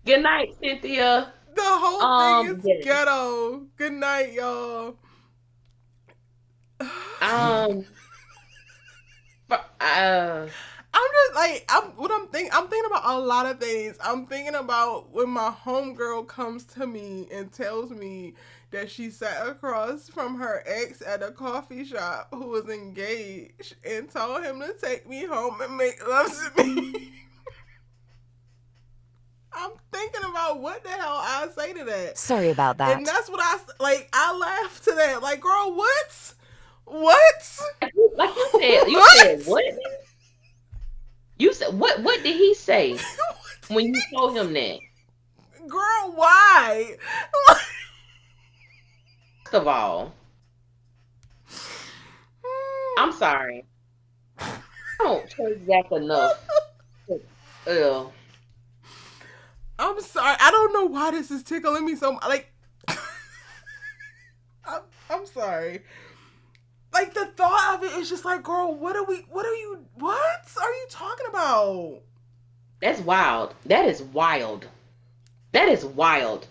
Good night, Cynthia. The whole thing is ghetto. Good night, y'all. Um, I'm just like I'm thinking about a lot of things. I'm thinking about when my homegirl comes to me and tells me that she sat across from her ex at a coffee shop who was engaged and told him to take me home and make love to me. I'm thinking about what the hell I say to that. Sorry about that. And that's what I laughed to that. Like, girl, what? What? Like you said what? You said what did he say when you told him that? Girl, why? First of all, I'm sorry. I don't trust Zach enough. I'm sorry. I don't know why this is tickling me so much. Like, I'm sorry. Like, the thought of it is just like, girl, what are you talking about? That's wild. That is wild. That is wild.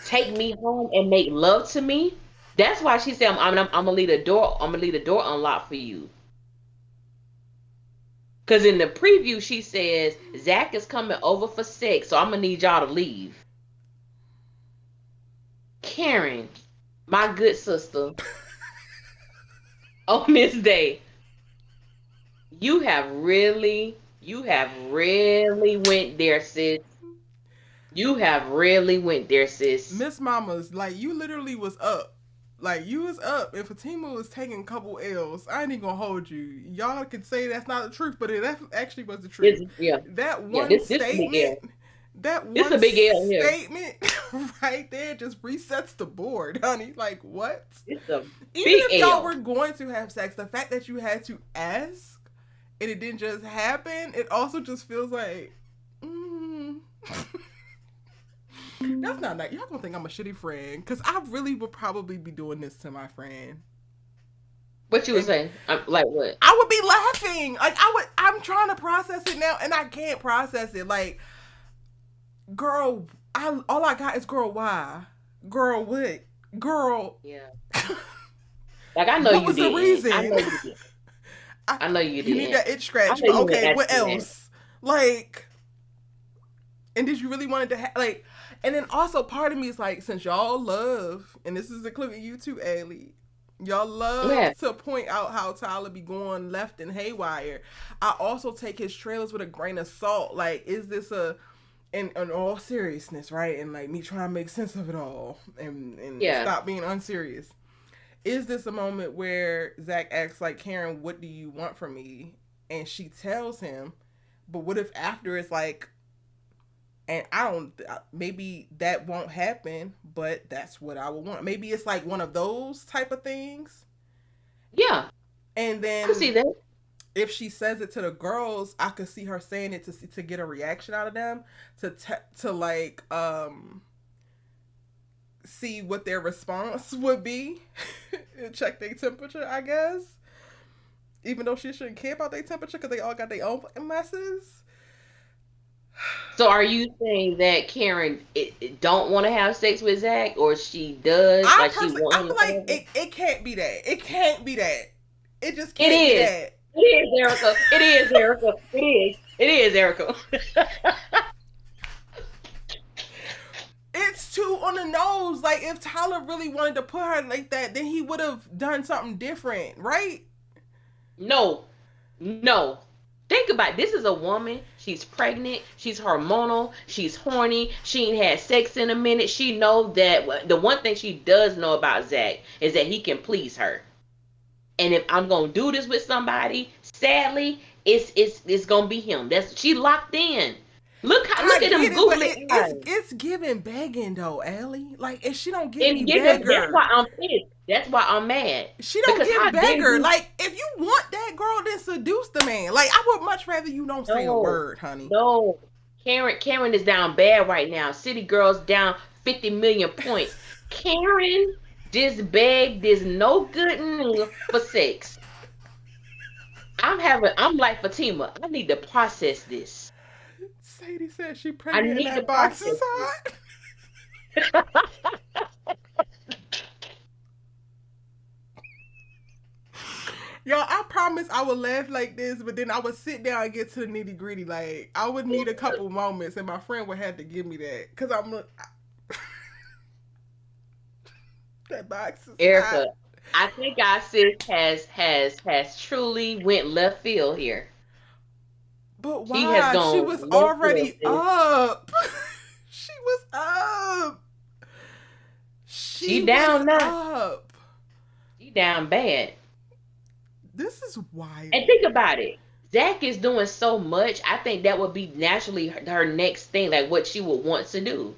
Take me home and make love to me. That's why she said, I'm gonna leave the door unlocked for you. Because in the preview, she says, Zach is coming over for sex, so I'm going to need y'all to leave. Karen, my good sister, on this day, you have really went there, sis. You have really went there, sis. Miss Mama's, like, you literally was up. Like, you was up, and Fatima was taking a couple L's. I ain't even gonna hold you. Y'all could say that's not the truth, but it actually was the truth. That one statement, this a big L here. Statement right there just resets the board, honey. Like, what? It's a Even big if y'all L. were going to have sex, the fact that you had to ask and it didn't just happen, it also just feels like, that's not nice. Y'all gonna think I'm a shitty friend, because I really would probably be doing this to my friend. What you would say? Like what? I would be laughing. Like, I'm trying to process it now, and I can't process it. Like, girl, all I got is girl, why? Girl, what? Girl. Yeah. Like, I know what you was did. the reason? I know you did. I know you did. You need that itch scratch. But okay, what else? Like, and did you really want it to like? And then also part of me is like, since y'all love, and this is including you too, Allie, y'all love to point out how Tyler be going left and haywire. I also take his trailers with a grain of salt. Like, is this in all seriousness, right? And like me trying to make sense of it all and stop being unserious. Is this a moment where Zach asks, like, Karen, what do you want from me? And she tells him, but what if after it's like, and maybe that won't happen, but that's what I would want. Maybe it's like one of those type of things. Yeah. And then I see that. If she says it to the girls, I could see her saying it to get a reaction out of them, to like, see what their response would be. Check their temperature, I guess. Even though she shouldn't care about their temperature because they all got their own fucking messes. So are you saying that Karen don't want to have sex with Zach, or she does? I feel like it can't be that. It can't be that. It just can't be that. It is, Erica. It is, Erica. It is. It is, Erica. It's too on the nose. Like, if Tyler really wanted to put her like that, then he would have done something different, right? No. Think about it. This is a woman. She's pregnant. She's hormonal. She's horny. She ain't had sex in a minute. She knows that the one thing she does know about Zach is that he can please her. And if I'm gonna do this with somebody, sadly, it's gonna be him. She locked in. Look at him googling. It's giving begging though, Allie. Like, if she don't give me beggar, that's why I'm pissed. That's why I'm mad. She don't give beggar. Like, if you want that girl, then seduce the man. Like, I would much rather you don't say a word, honey. No, Karen is down bad right now. City Girls down 50 million points. Karen just begged this no good for sex. I'm like Fatima. I need to process this. Sadie said she pregnant and that box is hot. Yo, I promise I would laugh like this, but then I would sit down and get to the nitty gritty. Like, I would need a couple moments, and my friend would have to give me that. Because that box is Erica, hot. I think our sis has truly went left field here. But why? She has gone She was left already field, up. She was up. She down was now. up. She down bad. This is wild. And think about it. ZAC is doing so much. I think that would be naturally her next thing, like what she would want to do.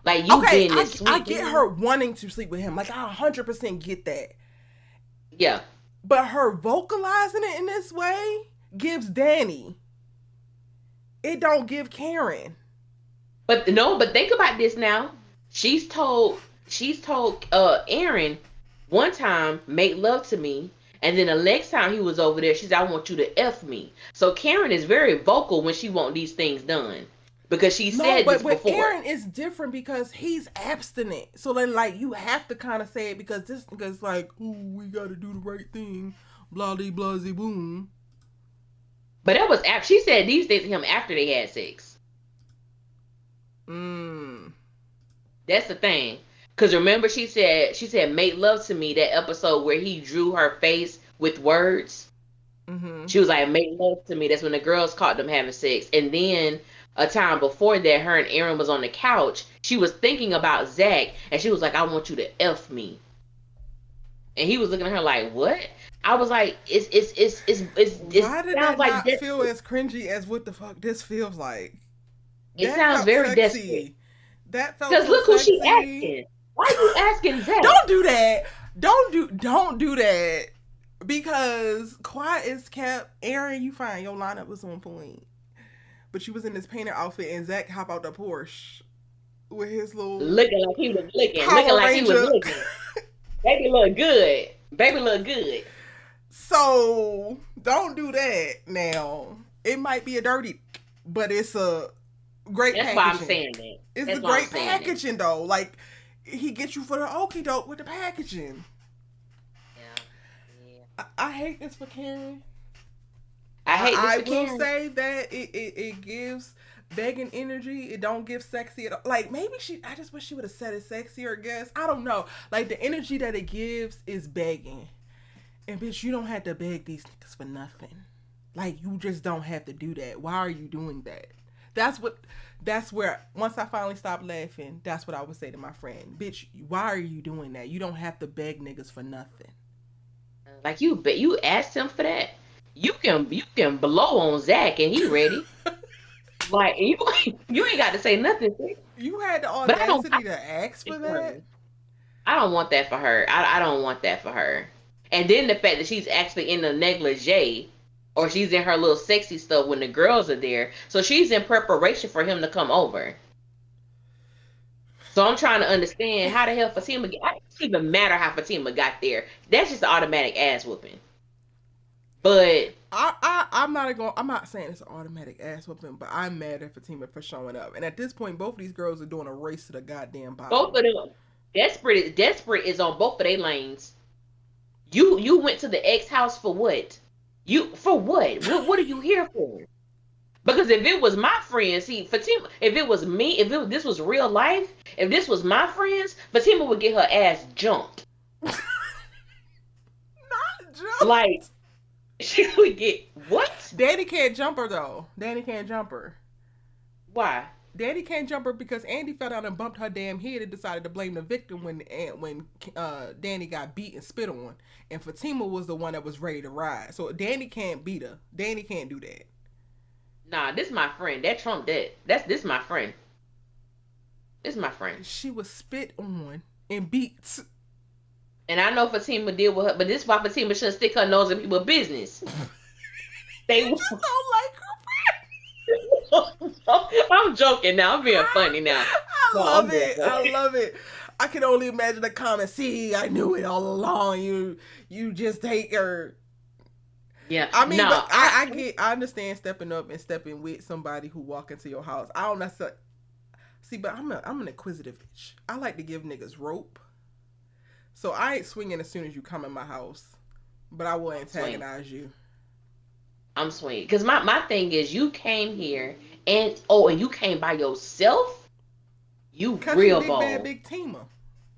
Like you being this sweet. I get her wanting to sleep with him. Like I 100% get that. Yeah. But her vocalizing it in this way gives Danny. It don't give Karen. But think about this now. She's told Aaron one time, make love to me. And then the next time he was over there, she said, I want you to F me. So Karen is very vocal when she want these things done. Because she said this before. But Aaron is different because he's abstinent. So then, like, you have to kind of say it because this nigga's like, ooh, we got to do the right thing. Blah, blah, blah, boom. But that was after, she said these things to him after they had sex. That's the thing. Because remember she said, make love to me, that episode where he drew her face with words. Mm-hmm. She was like, make love to me. That's when the girls caught them having sex. And then a time before that, her and Aaron was on the couch. She was thinking about ZAC, and she was like, I want you to F me. And he was looking at her like, what? I was like, it's why did that like not feel as cringy as what the fuck this feels like? It sounds very sexy. Desperate. That felt because so look who sexy. she asking. Why are you asking ZAC? Don't do that. Don't do that. Because quiet is kept. Aaron, you fine. Your lineup was on point. But you was in this painter outfit and ZAC hop out the Porsche with his little looking like he was licking. Baby look good. Baby look good. So don't do that now. It might be a dirty, but it's a great That's packaging. why I'm saying that. It's a great packaging though. Like he gets you for the okie doke with the packaging. Yeah. I hate this for Karen. I will say that it gives begging energy. It don't give sexy at all. Like maybe I just wish she would have said it sexier. I guess I don't know. Like the energy that it gives is begging, and bitch, you don't have to beg these niggas for nothing. Like you just don't have to do that. Why are you doing that? That's where once I finally stopped laughing, that's what I would say to my friend. Bitch, why are you doing that? You don't have to beg niggas for nothing. Like you asked him for that. You can blow on ZAC and he ready. Like you ain't got to say nothing. You had the audacity to ask for that. I don't want that for her. I don't want that for her. And then the fact that she's actually in the negligee, or she's in her little sexy stuff when the girls are there, so she's in preparation for him to come over. So I'm trying to understand how the hell Fatima. It doesn't even matter how Fatima got there. That's just an automatic ass whooping. But I'm not saying it's an automatic ass whooping, but I'm mad at Fatima for showing up. And at this point, both of these girls are doing a race to the goddamn bottom. Both of them, desperate is on both of their lanes. You went to the ex house for what? For what? What are you here for? Because if it was my friends, Fatima, if it was me, this was real life, if this was my friends, Fatima would get her ass jumped. Not jumped. Like. She would get what? Daddy can't jump her though. Daddy can't jump her. Why? Daddy can't jump her because Andy fell down and bumped her damn head and decided to blame the victim when Danny got beat and spit on, and Fatima was the one that was ready to ride. So Danny can't beat her. Danny can't do that. Nah, this my friend. That Trump dead. This my friend. This my friend. She was spit on and beat. And I know Fatima did with her, but this is why Fatima shouldn't stick her nose in people's business. They just don't like her. I'm joking now. I'm being funny now. I love it. I can only imagine the comments. See, I knew it all along. You just hate her. Yeah. I mean, but I understand stepping up and stepping with somebody who walk into your house. I don't necessarily see, but I'm an inquisitive bitch. I like to give niggas rope. So I ain't swinging as soon as you come in my house. But I will antagonize you. I'm sweet. Because my thing is, you came here and you came by yourself. You real bold. Bad big teamer.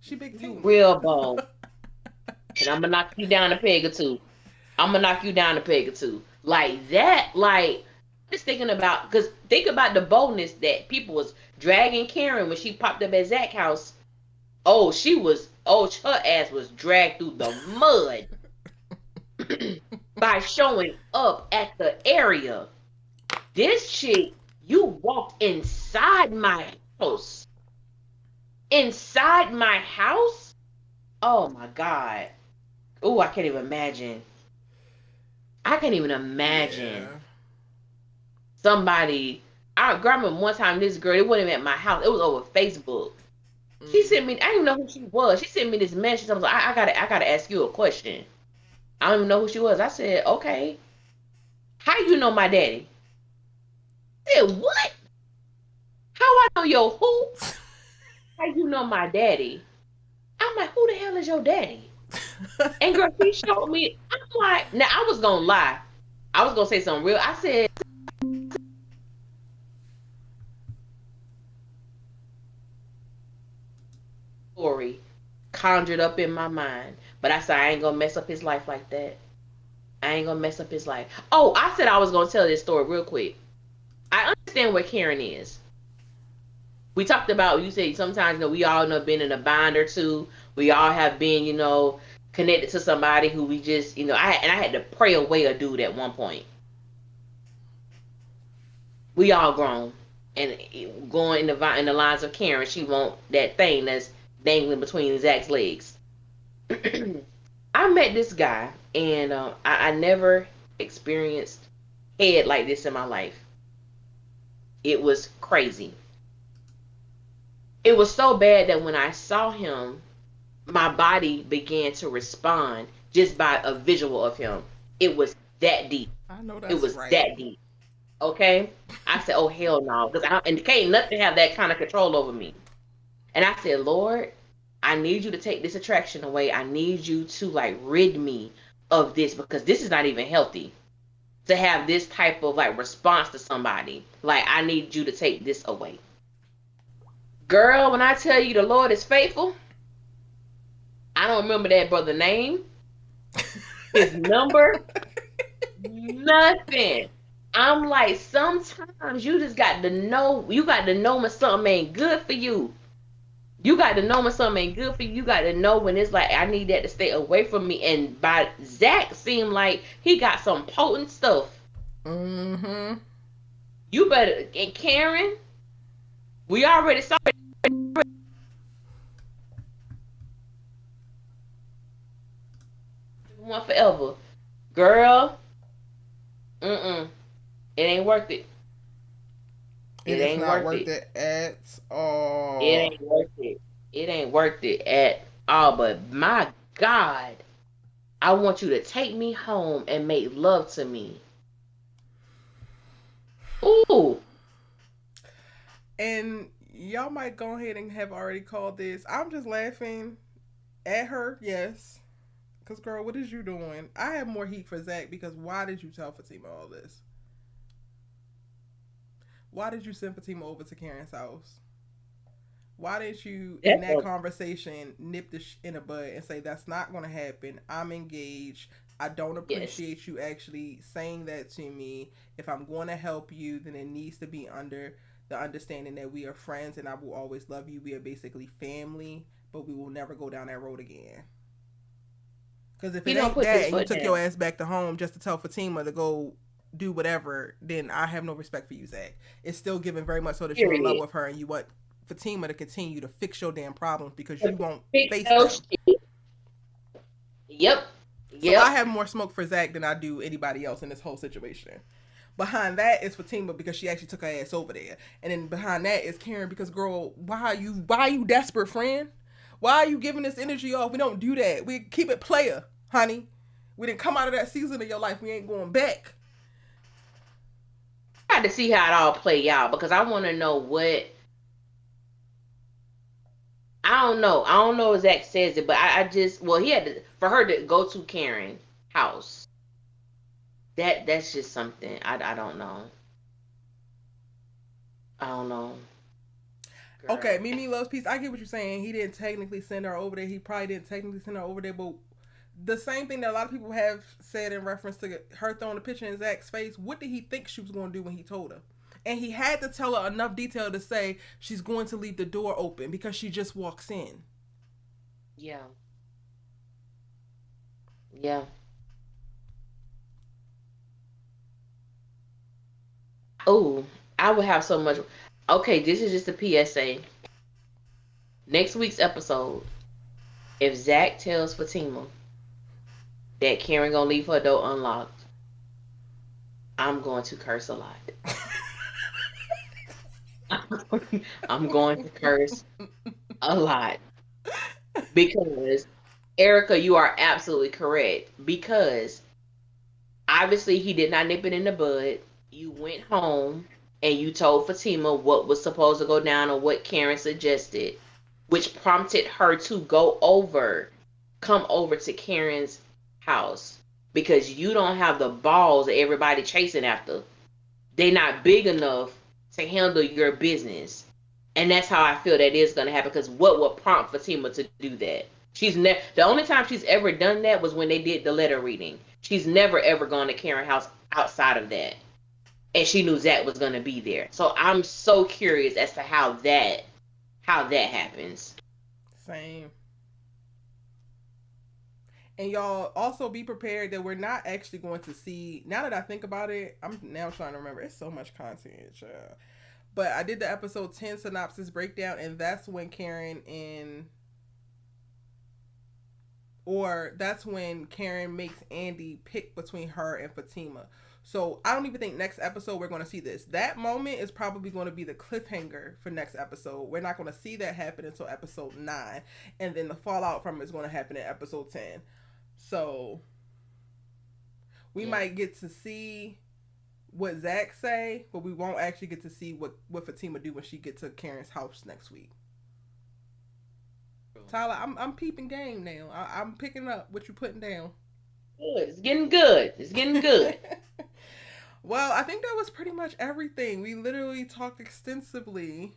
She big teamer. Real bold. And I'm gonna knock you down a peg or two. Like that, like just thinking about, because think about the boldness that people was dragging Karen when she popped up at ZAC house. Oh, her ass was dragged through the mud by showing up at the area. This chick, you walked inside my house. Inside my house? Oh my God. Oh, I can't even imagine. Yeah. Somebody, I remember one time this girl, it wasn't even at my house. It was over Facebook. She sent me, I didn't even know who she was. She sent me this message. I was like, I gotta ask you a question. I don't even know who she was. I said, okay. How you know my daddy? I said, what? How I know your who? How you know my daddy? I'm like, who the hell is your daddy? And girl, she showed me. I'm like, now I was gonna lie. I was gonna say something real. I said, story conjured up in my mind, but I said I ain't gonna mess up his life like that. Oh, I said I was gonna tell this story real quick. I understand where Karen is. We talked about, you said sometimes, we all know been in a bind or two. We all have been, connected to somebody who we just, I had to pray away a dude at one point. We all grown. And going in the lines of Karen, she want that thing that's dangling between Zach's legs. I met this guy, and I never experienced head like this in my life. It was crazy. It was so bad that when I saw him, my body began to respond just by a visual of him. It was that deep. I know that's It was right. that deep. Okay? I said, oh, hell no. And can't nothing have that kind of control over me. And I said, Lord, I need you to take this attraction away. I need you to, rid me of this, because this is not even healthy to have this type of, response to somebody. I need you to take this away. Girl, when I tell you the Lord is faithful, I don't remember that brother's name, his number, nothing. I'm like, sometimes you just got to know when something ain't good for you. You got to know when something ain't good for you. You got to know when it's like, I need that to stay away from me. And by Zach seemed like he got some potent stuff. Mm-hmm. You better, and Karen, we already saw it. One forever. Girl, it ain't worth it. It ain't worth it at all. It ain't worth it. It ain't worth it at all. But my God, I want you to take me home and make love to me. Ooh. And y'all might go ahead and have already called this. I'm just laughing at her, yes. Because, girl, what is you doing? I have more heat for Zach, because why did you tell Fatima all this? Why did you send Fatima over to Karen's house? Why didn't you, in that conversation, nip this in the bud and say, that's not going to happen. I'm engaged. I don't appreciate you actually saying that to me. If I'm going to help you, then it needs to be under the understanding that we are friends and I will always love you. We are basically family, but we will never go down that road again. Because if it ain't that and you took your ass back to home just to tell Fatima to go do whatever, then I have no respect for you, Zach. It's still giving very much so that you're in love with her and you want Fatima to continue to fix your damn problems because you won't face them. Yep. So I have more smoke for Zach than I do anybody else in this whole situation. Behind that is Fatima because she actually took her ass over there. And then behind that is Karen because, girl, why are you desperate, friend? Why are you giving this energy off? We don't do that. We keep it player, honey. We didn't come out of that season of your life. We ain't going back. I had to see how it all play out because I want to know what. I don't know if Zach says it, but I just, he had to, for her to go to Karen house. That's just something I don't know. I don't know. Girl. Okay, Mimi loves peace. I get what you're saying. He didn't technically send her over there. He probably didn't technically send her over there, but the same thing that a lot of people have said in reference to her throwing the picture in Zach's face. What did he think she was going to do when he told her? And he had to tell her enough detail to say she's going to leave the door open because she just walks in. Yeah. Yeah. Oh, I would have so much. Okay, this is just a PSA. Next week's episode, if Zach tells Fatima that Karen gonna leave her door unlocked, I'm going to curse a lot. I'm going to curse a lot. Because, Erica, you are absolutely correct. Because, obviously, he did not nip it in the bud. You went home and you told Fatima what was supposed to go down or what Karen suggested, which prompted her to come over to Karen's house because you don't have the balls of everybody chasing after. They're not big enough to handle your business. And that's how I feel that is going to happen, because what would prompt Fatima to do that? The only time she's ever done that was when they did the letter reading. She's never ever gone to Karen's house outside of that. And she knew Zach was going to be there. So I'm so curious as to how that happens. Same. And y'all also be prepared that we're not actually going to see, now that I think about it, I'm now trying to remember, it's so much content. But I did the episode 10 synopsis breakdown, and that's when Karen makes Andy pick between her and Fatima. So I don't even think next episode we're going to see this. That moment is probably going to be the cliffhanger for next episode. We're not going to see that happen until episode 9. And then the fallout from it is going to happen in episode 10. So we might get to see what Zach say, but we won't actually get to see what Fatima do when she gets to Karen's house next week. Tyler, I'm peeping game now. I'm picking up what you're putting down. Good. It's getting good. It's getting good. Well, I think that was pretty much everything. We literally talked extensively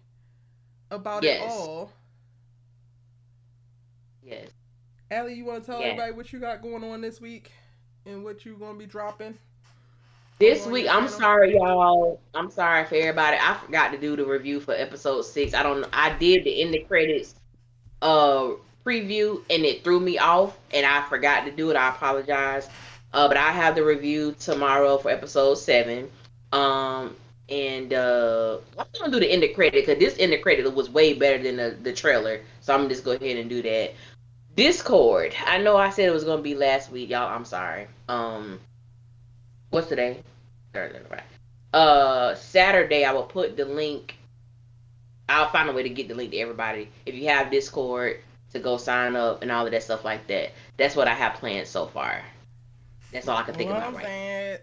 about it all. Yes. Allie, you want to tell everybody what you got going on this week and what you're going to be dropping? This week, I'm sorry, y'all. I'm sorry for everybody. I forgot to do the review for episode 6. I did the end of credits preview and it threw me off and I forgot to do it. I apologize. But I have the review tomorrow for episode 7. And I'm gonna do the end of credit because this end of credit was way better than the trailer. So I'm gonna just go ahead and do that. Discord. I know I said it was gonna be last week, y'all. I'm sorry. What's today? Thursday, right? Saturday I will put the link. I'll find a way to get the link to everybody. If you have Discord, to go sign up and all of that stuff like that. That's what I have planned so far. That's all I can think about right now.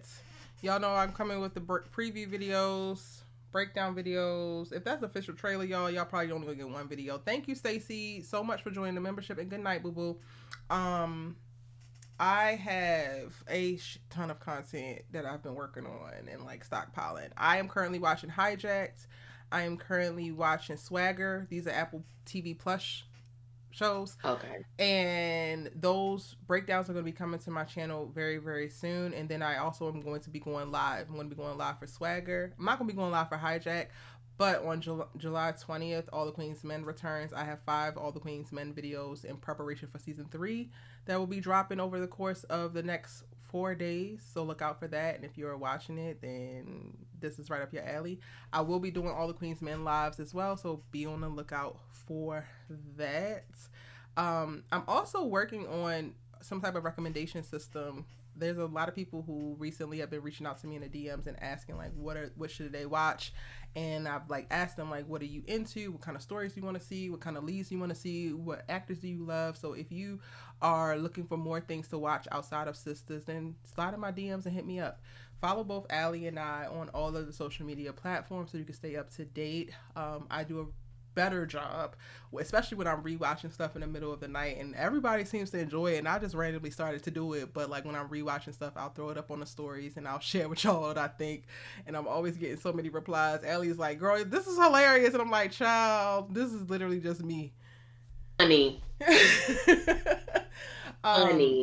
Y'all know I'm coming with the preview videos, breakdown videos. If that's official trailer, y'all probably only gonna get one video. Thank you, Stacy, so much for joining the membership, and good night, boo boo. I have a ton of content that I've been working on and like stockpiling. I am currently watching Hijacked. I am currently watching Swagger. These are Apple TV Plus shows. Okay. And those breakdowns are going to be coming to my channel very, very soon. And then I also am going to be going live. I'm going to be going live for Swagger. I'm not going to be going live for Hijack. But on July 20th, All the Queen's Men returns. I have 5 All the Queen's Men videos in preparation for season 3 that will be dropping over the course of the next 4 days. So look out for that. And if you're watching it, then this is right up your alley. I will be doing All the Queen's Men lives as well. So be on the lookout for that. I'm also working on some type of recommendation system. There's a lot of people who recently have been reaching out to me in the DMs and asking like what should they watch, and I've like asked them like, what are you into, what kind of stories do you want to see, what kind of leads do you want to see, what actors do you love. So if you are looking for more things to watch outside of Sisters, then slide in my DMs and hit me up. Follow both Allie and I on all of the social media platforms so you can stay up to date. I do better job, especially when I'm rewatching stuff in the middle of the night, and everybody seems to enjoy it, and I just randomly started to do it. But like when I'm rewatching stuff, I'll throw it up on the stories and I'll share with y'all what I think, and I'm always getting so many replies. Ellie's like, girl, this is hilarious, and I'm like, child, this is literally just me. Funny.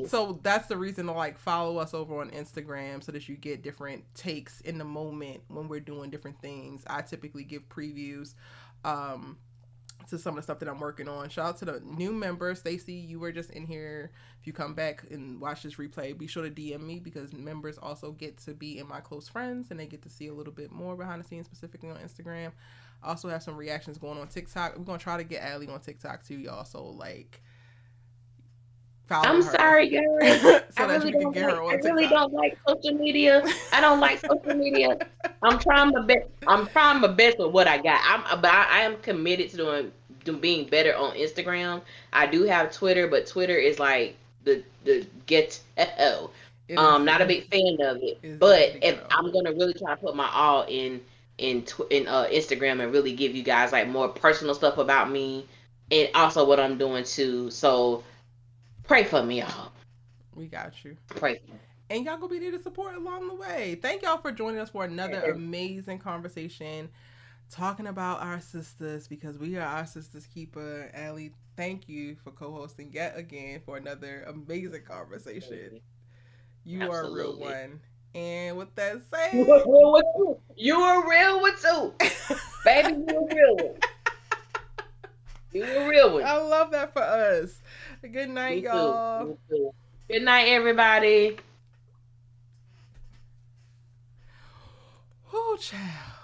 So that's the reason to like follow us over on Instagram, so that you get different takes in the moment when we're doing different things. I typically give previews to some of the stuff that I'm working on. Shout out to the new member, Stacy. You were just in here. If you come back and watch this replay, be sure to DM me, because members also get to be in my close friends and they get to see a little bit more behind the scenes, specifically on Instagram. I also have some reactions going on TikTok. We're gonna try to get Allie on TikTok too, y'all. So like, I'm sorry, guys. So I really TikTok. don't like social media. I don't like social media. I'm trying my best. I'm trying my best with what I got. I am committed to being better on Instagram. I do have Twitter, but Twitter is like the ghetto. Not a big fan of it. But I'm gonna really try to put my all in Instagram and really give you guys like more personal stuff about me, and also what I'm doing too. So pray for me, y'all. We got you. Pray for me. And y'all gonna be there to support along the way. Thank y'all for joining us for another amazing conversation talking about our sisters, because we are our sisters keeper. Allie, thank you for co-hosting yet again for another amazing conversation. You are a real one. And with that said, you a real one too. You a real one too. Baby, you a real one. You a real one. I love that for us. Good night, y'all. Me too. Good night, everybody. Oh, child.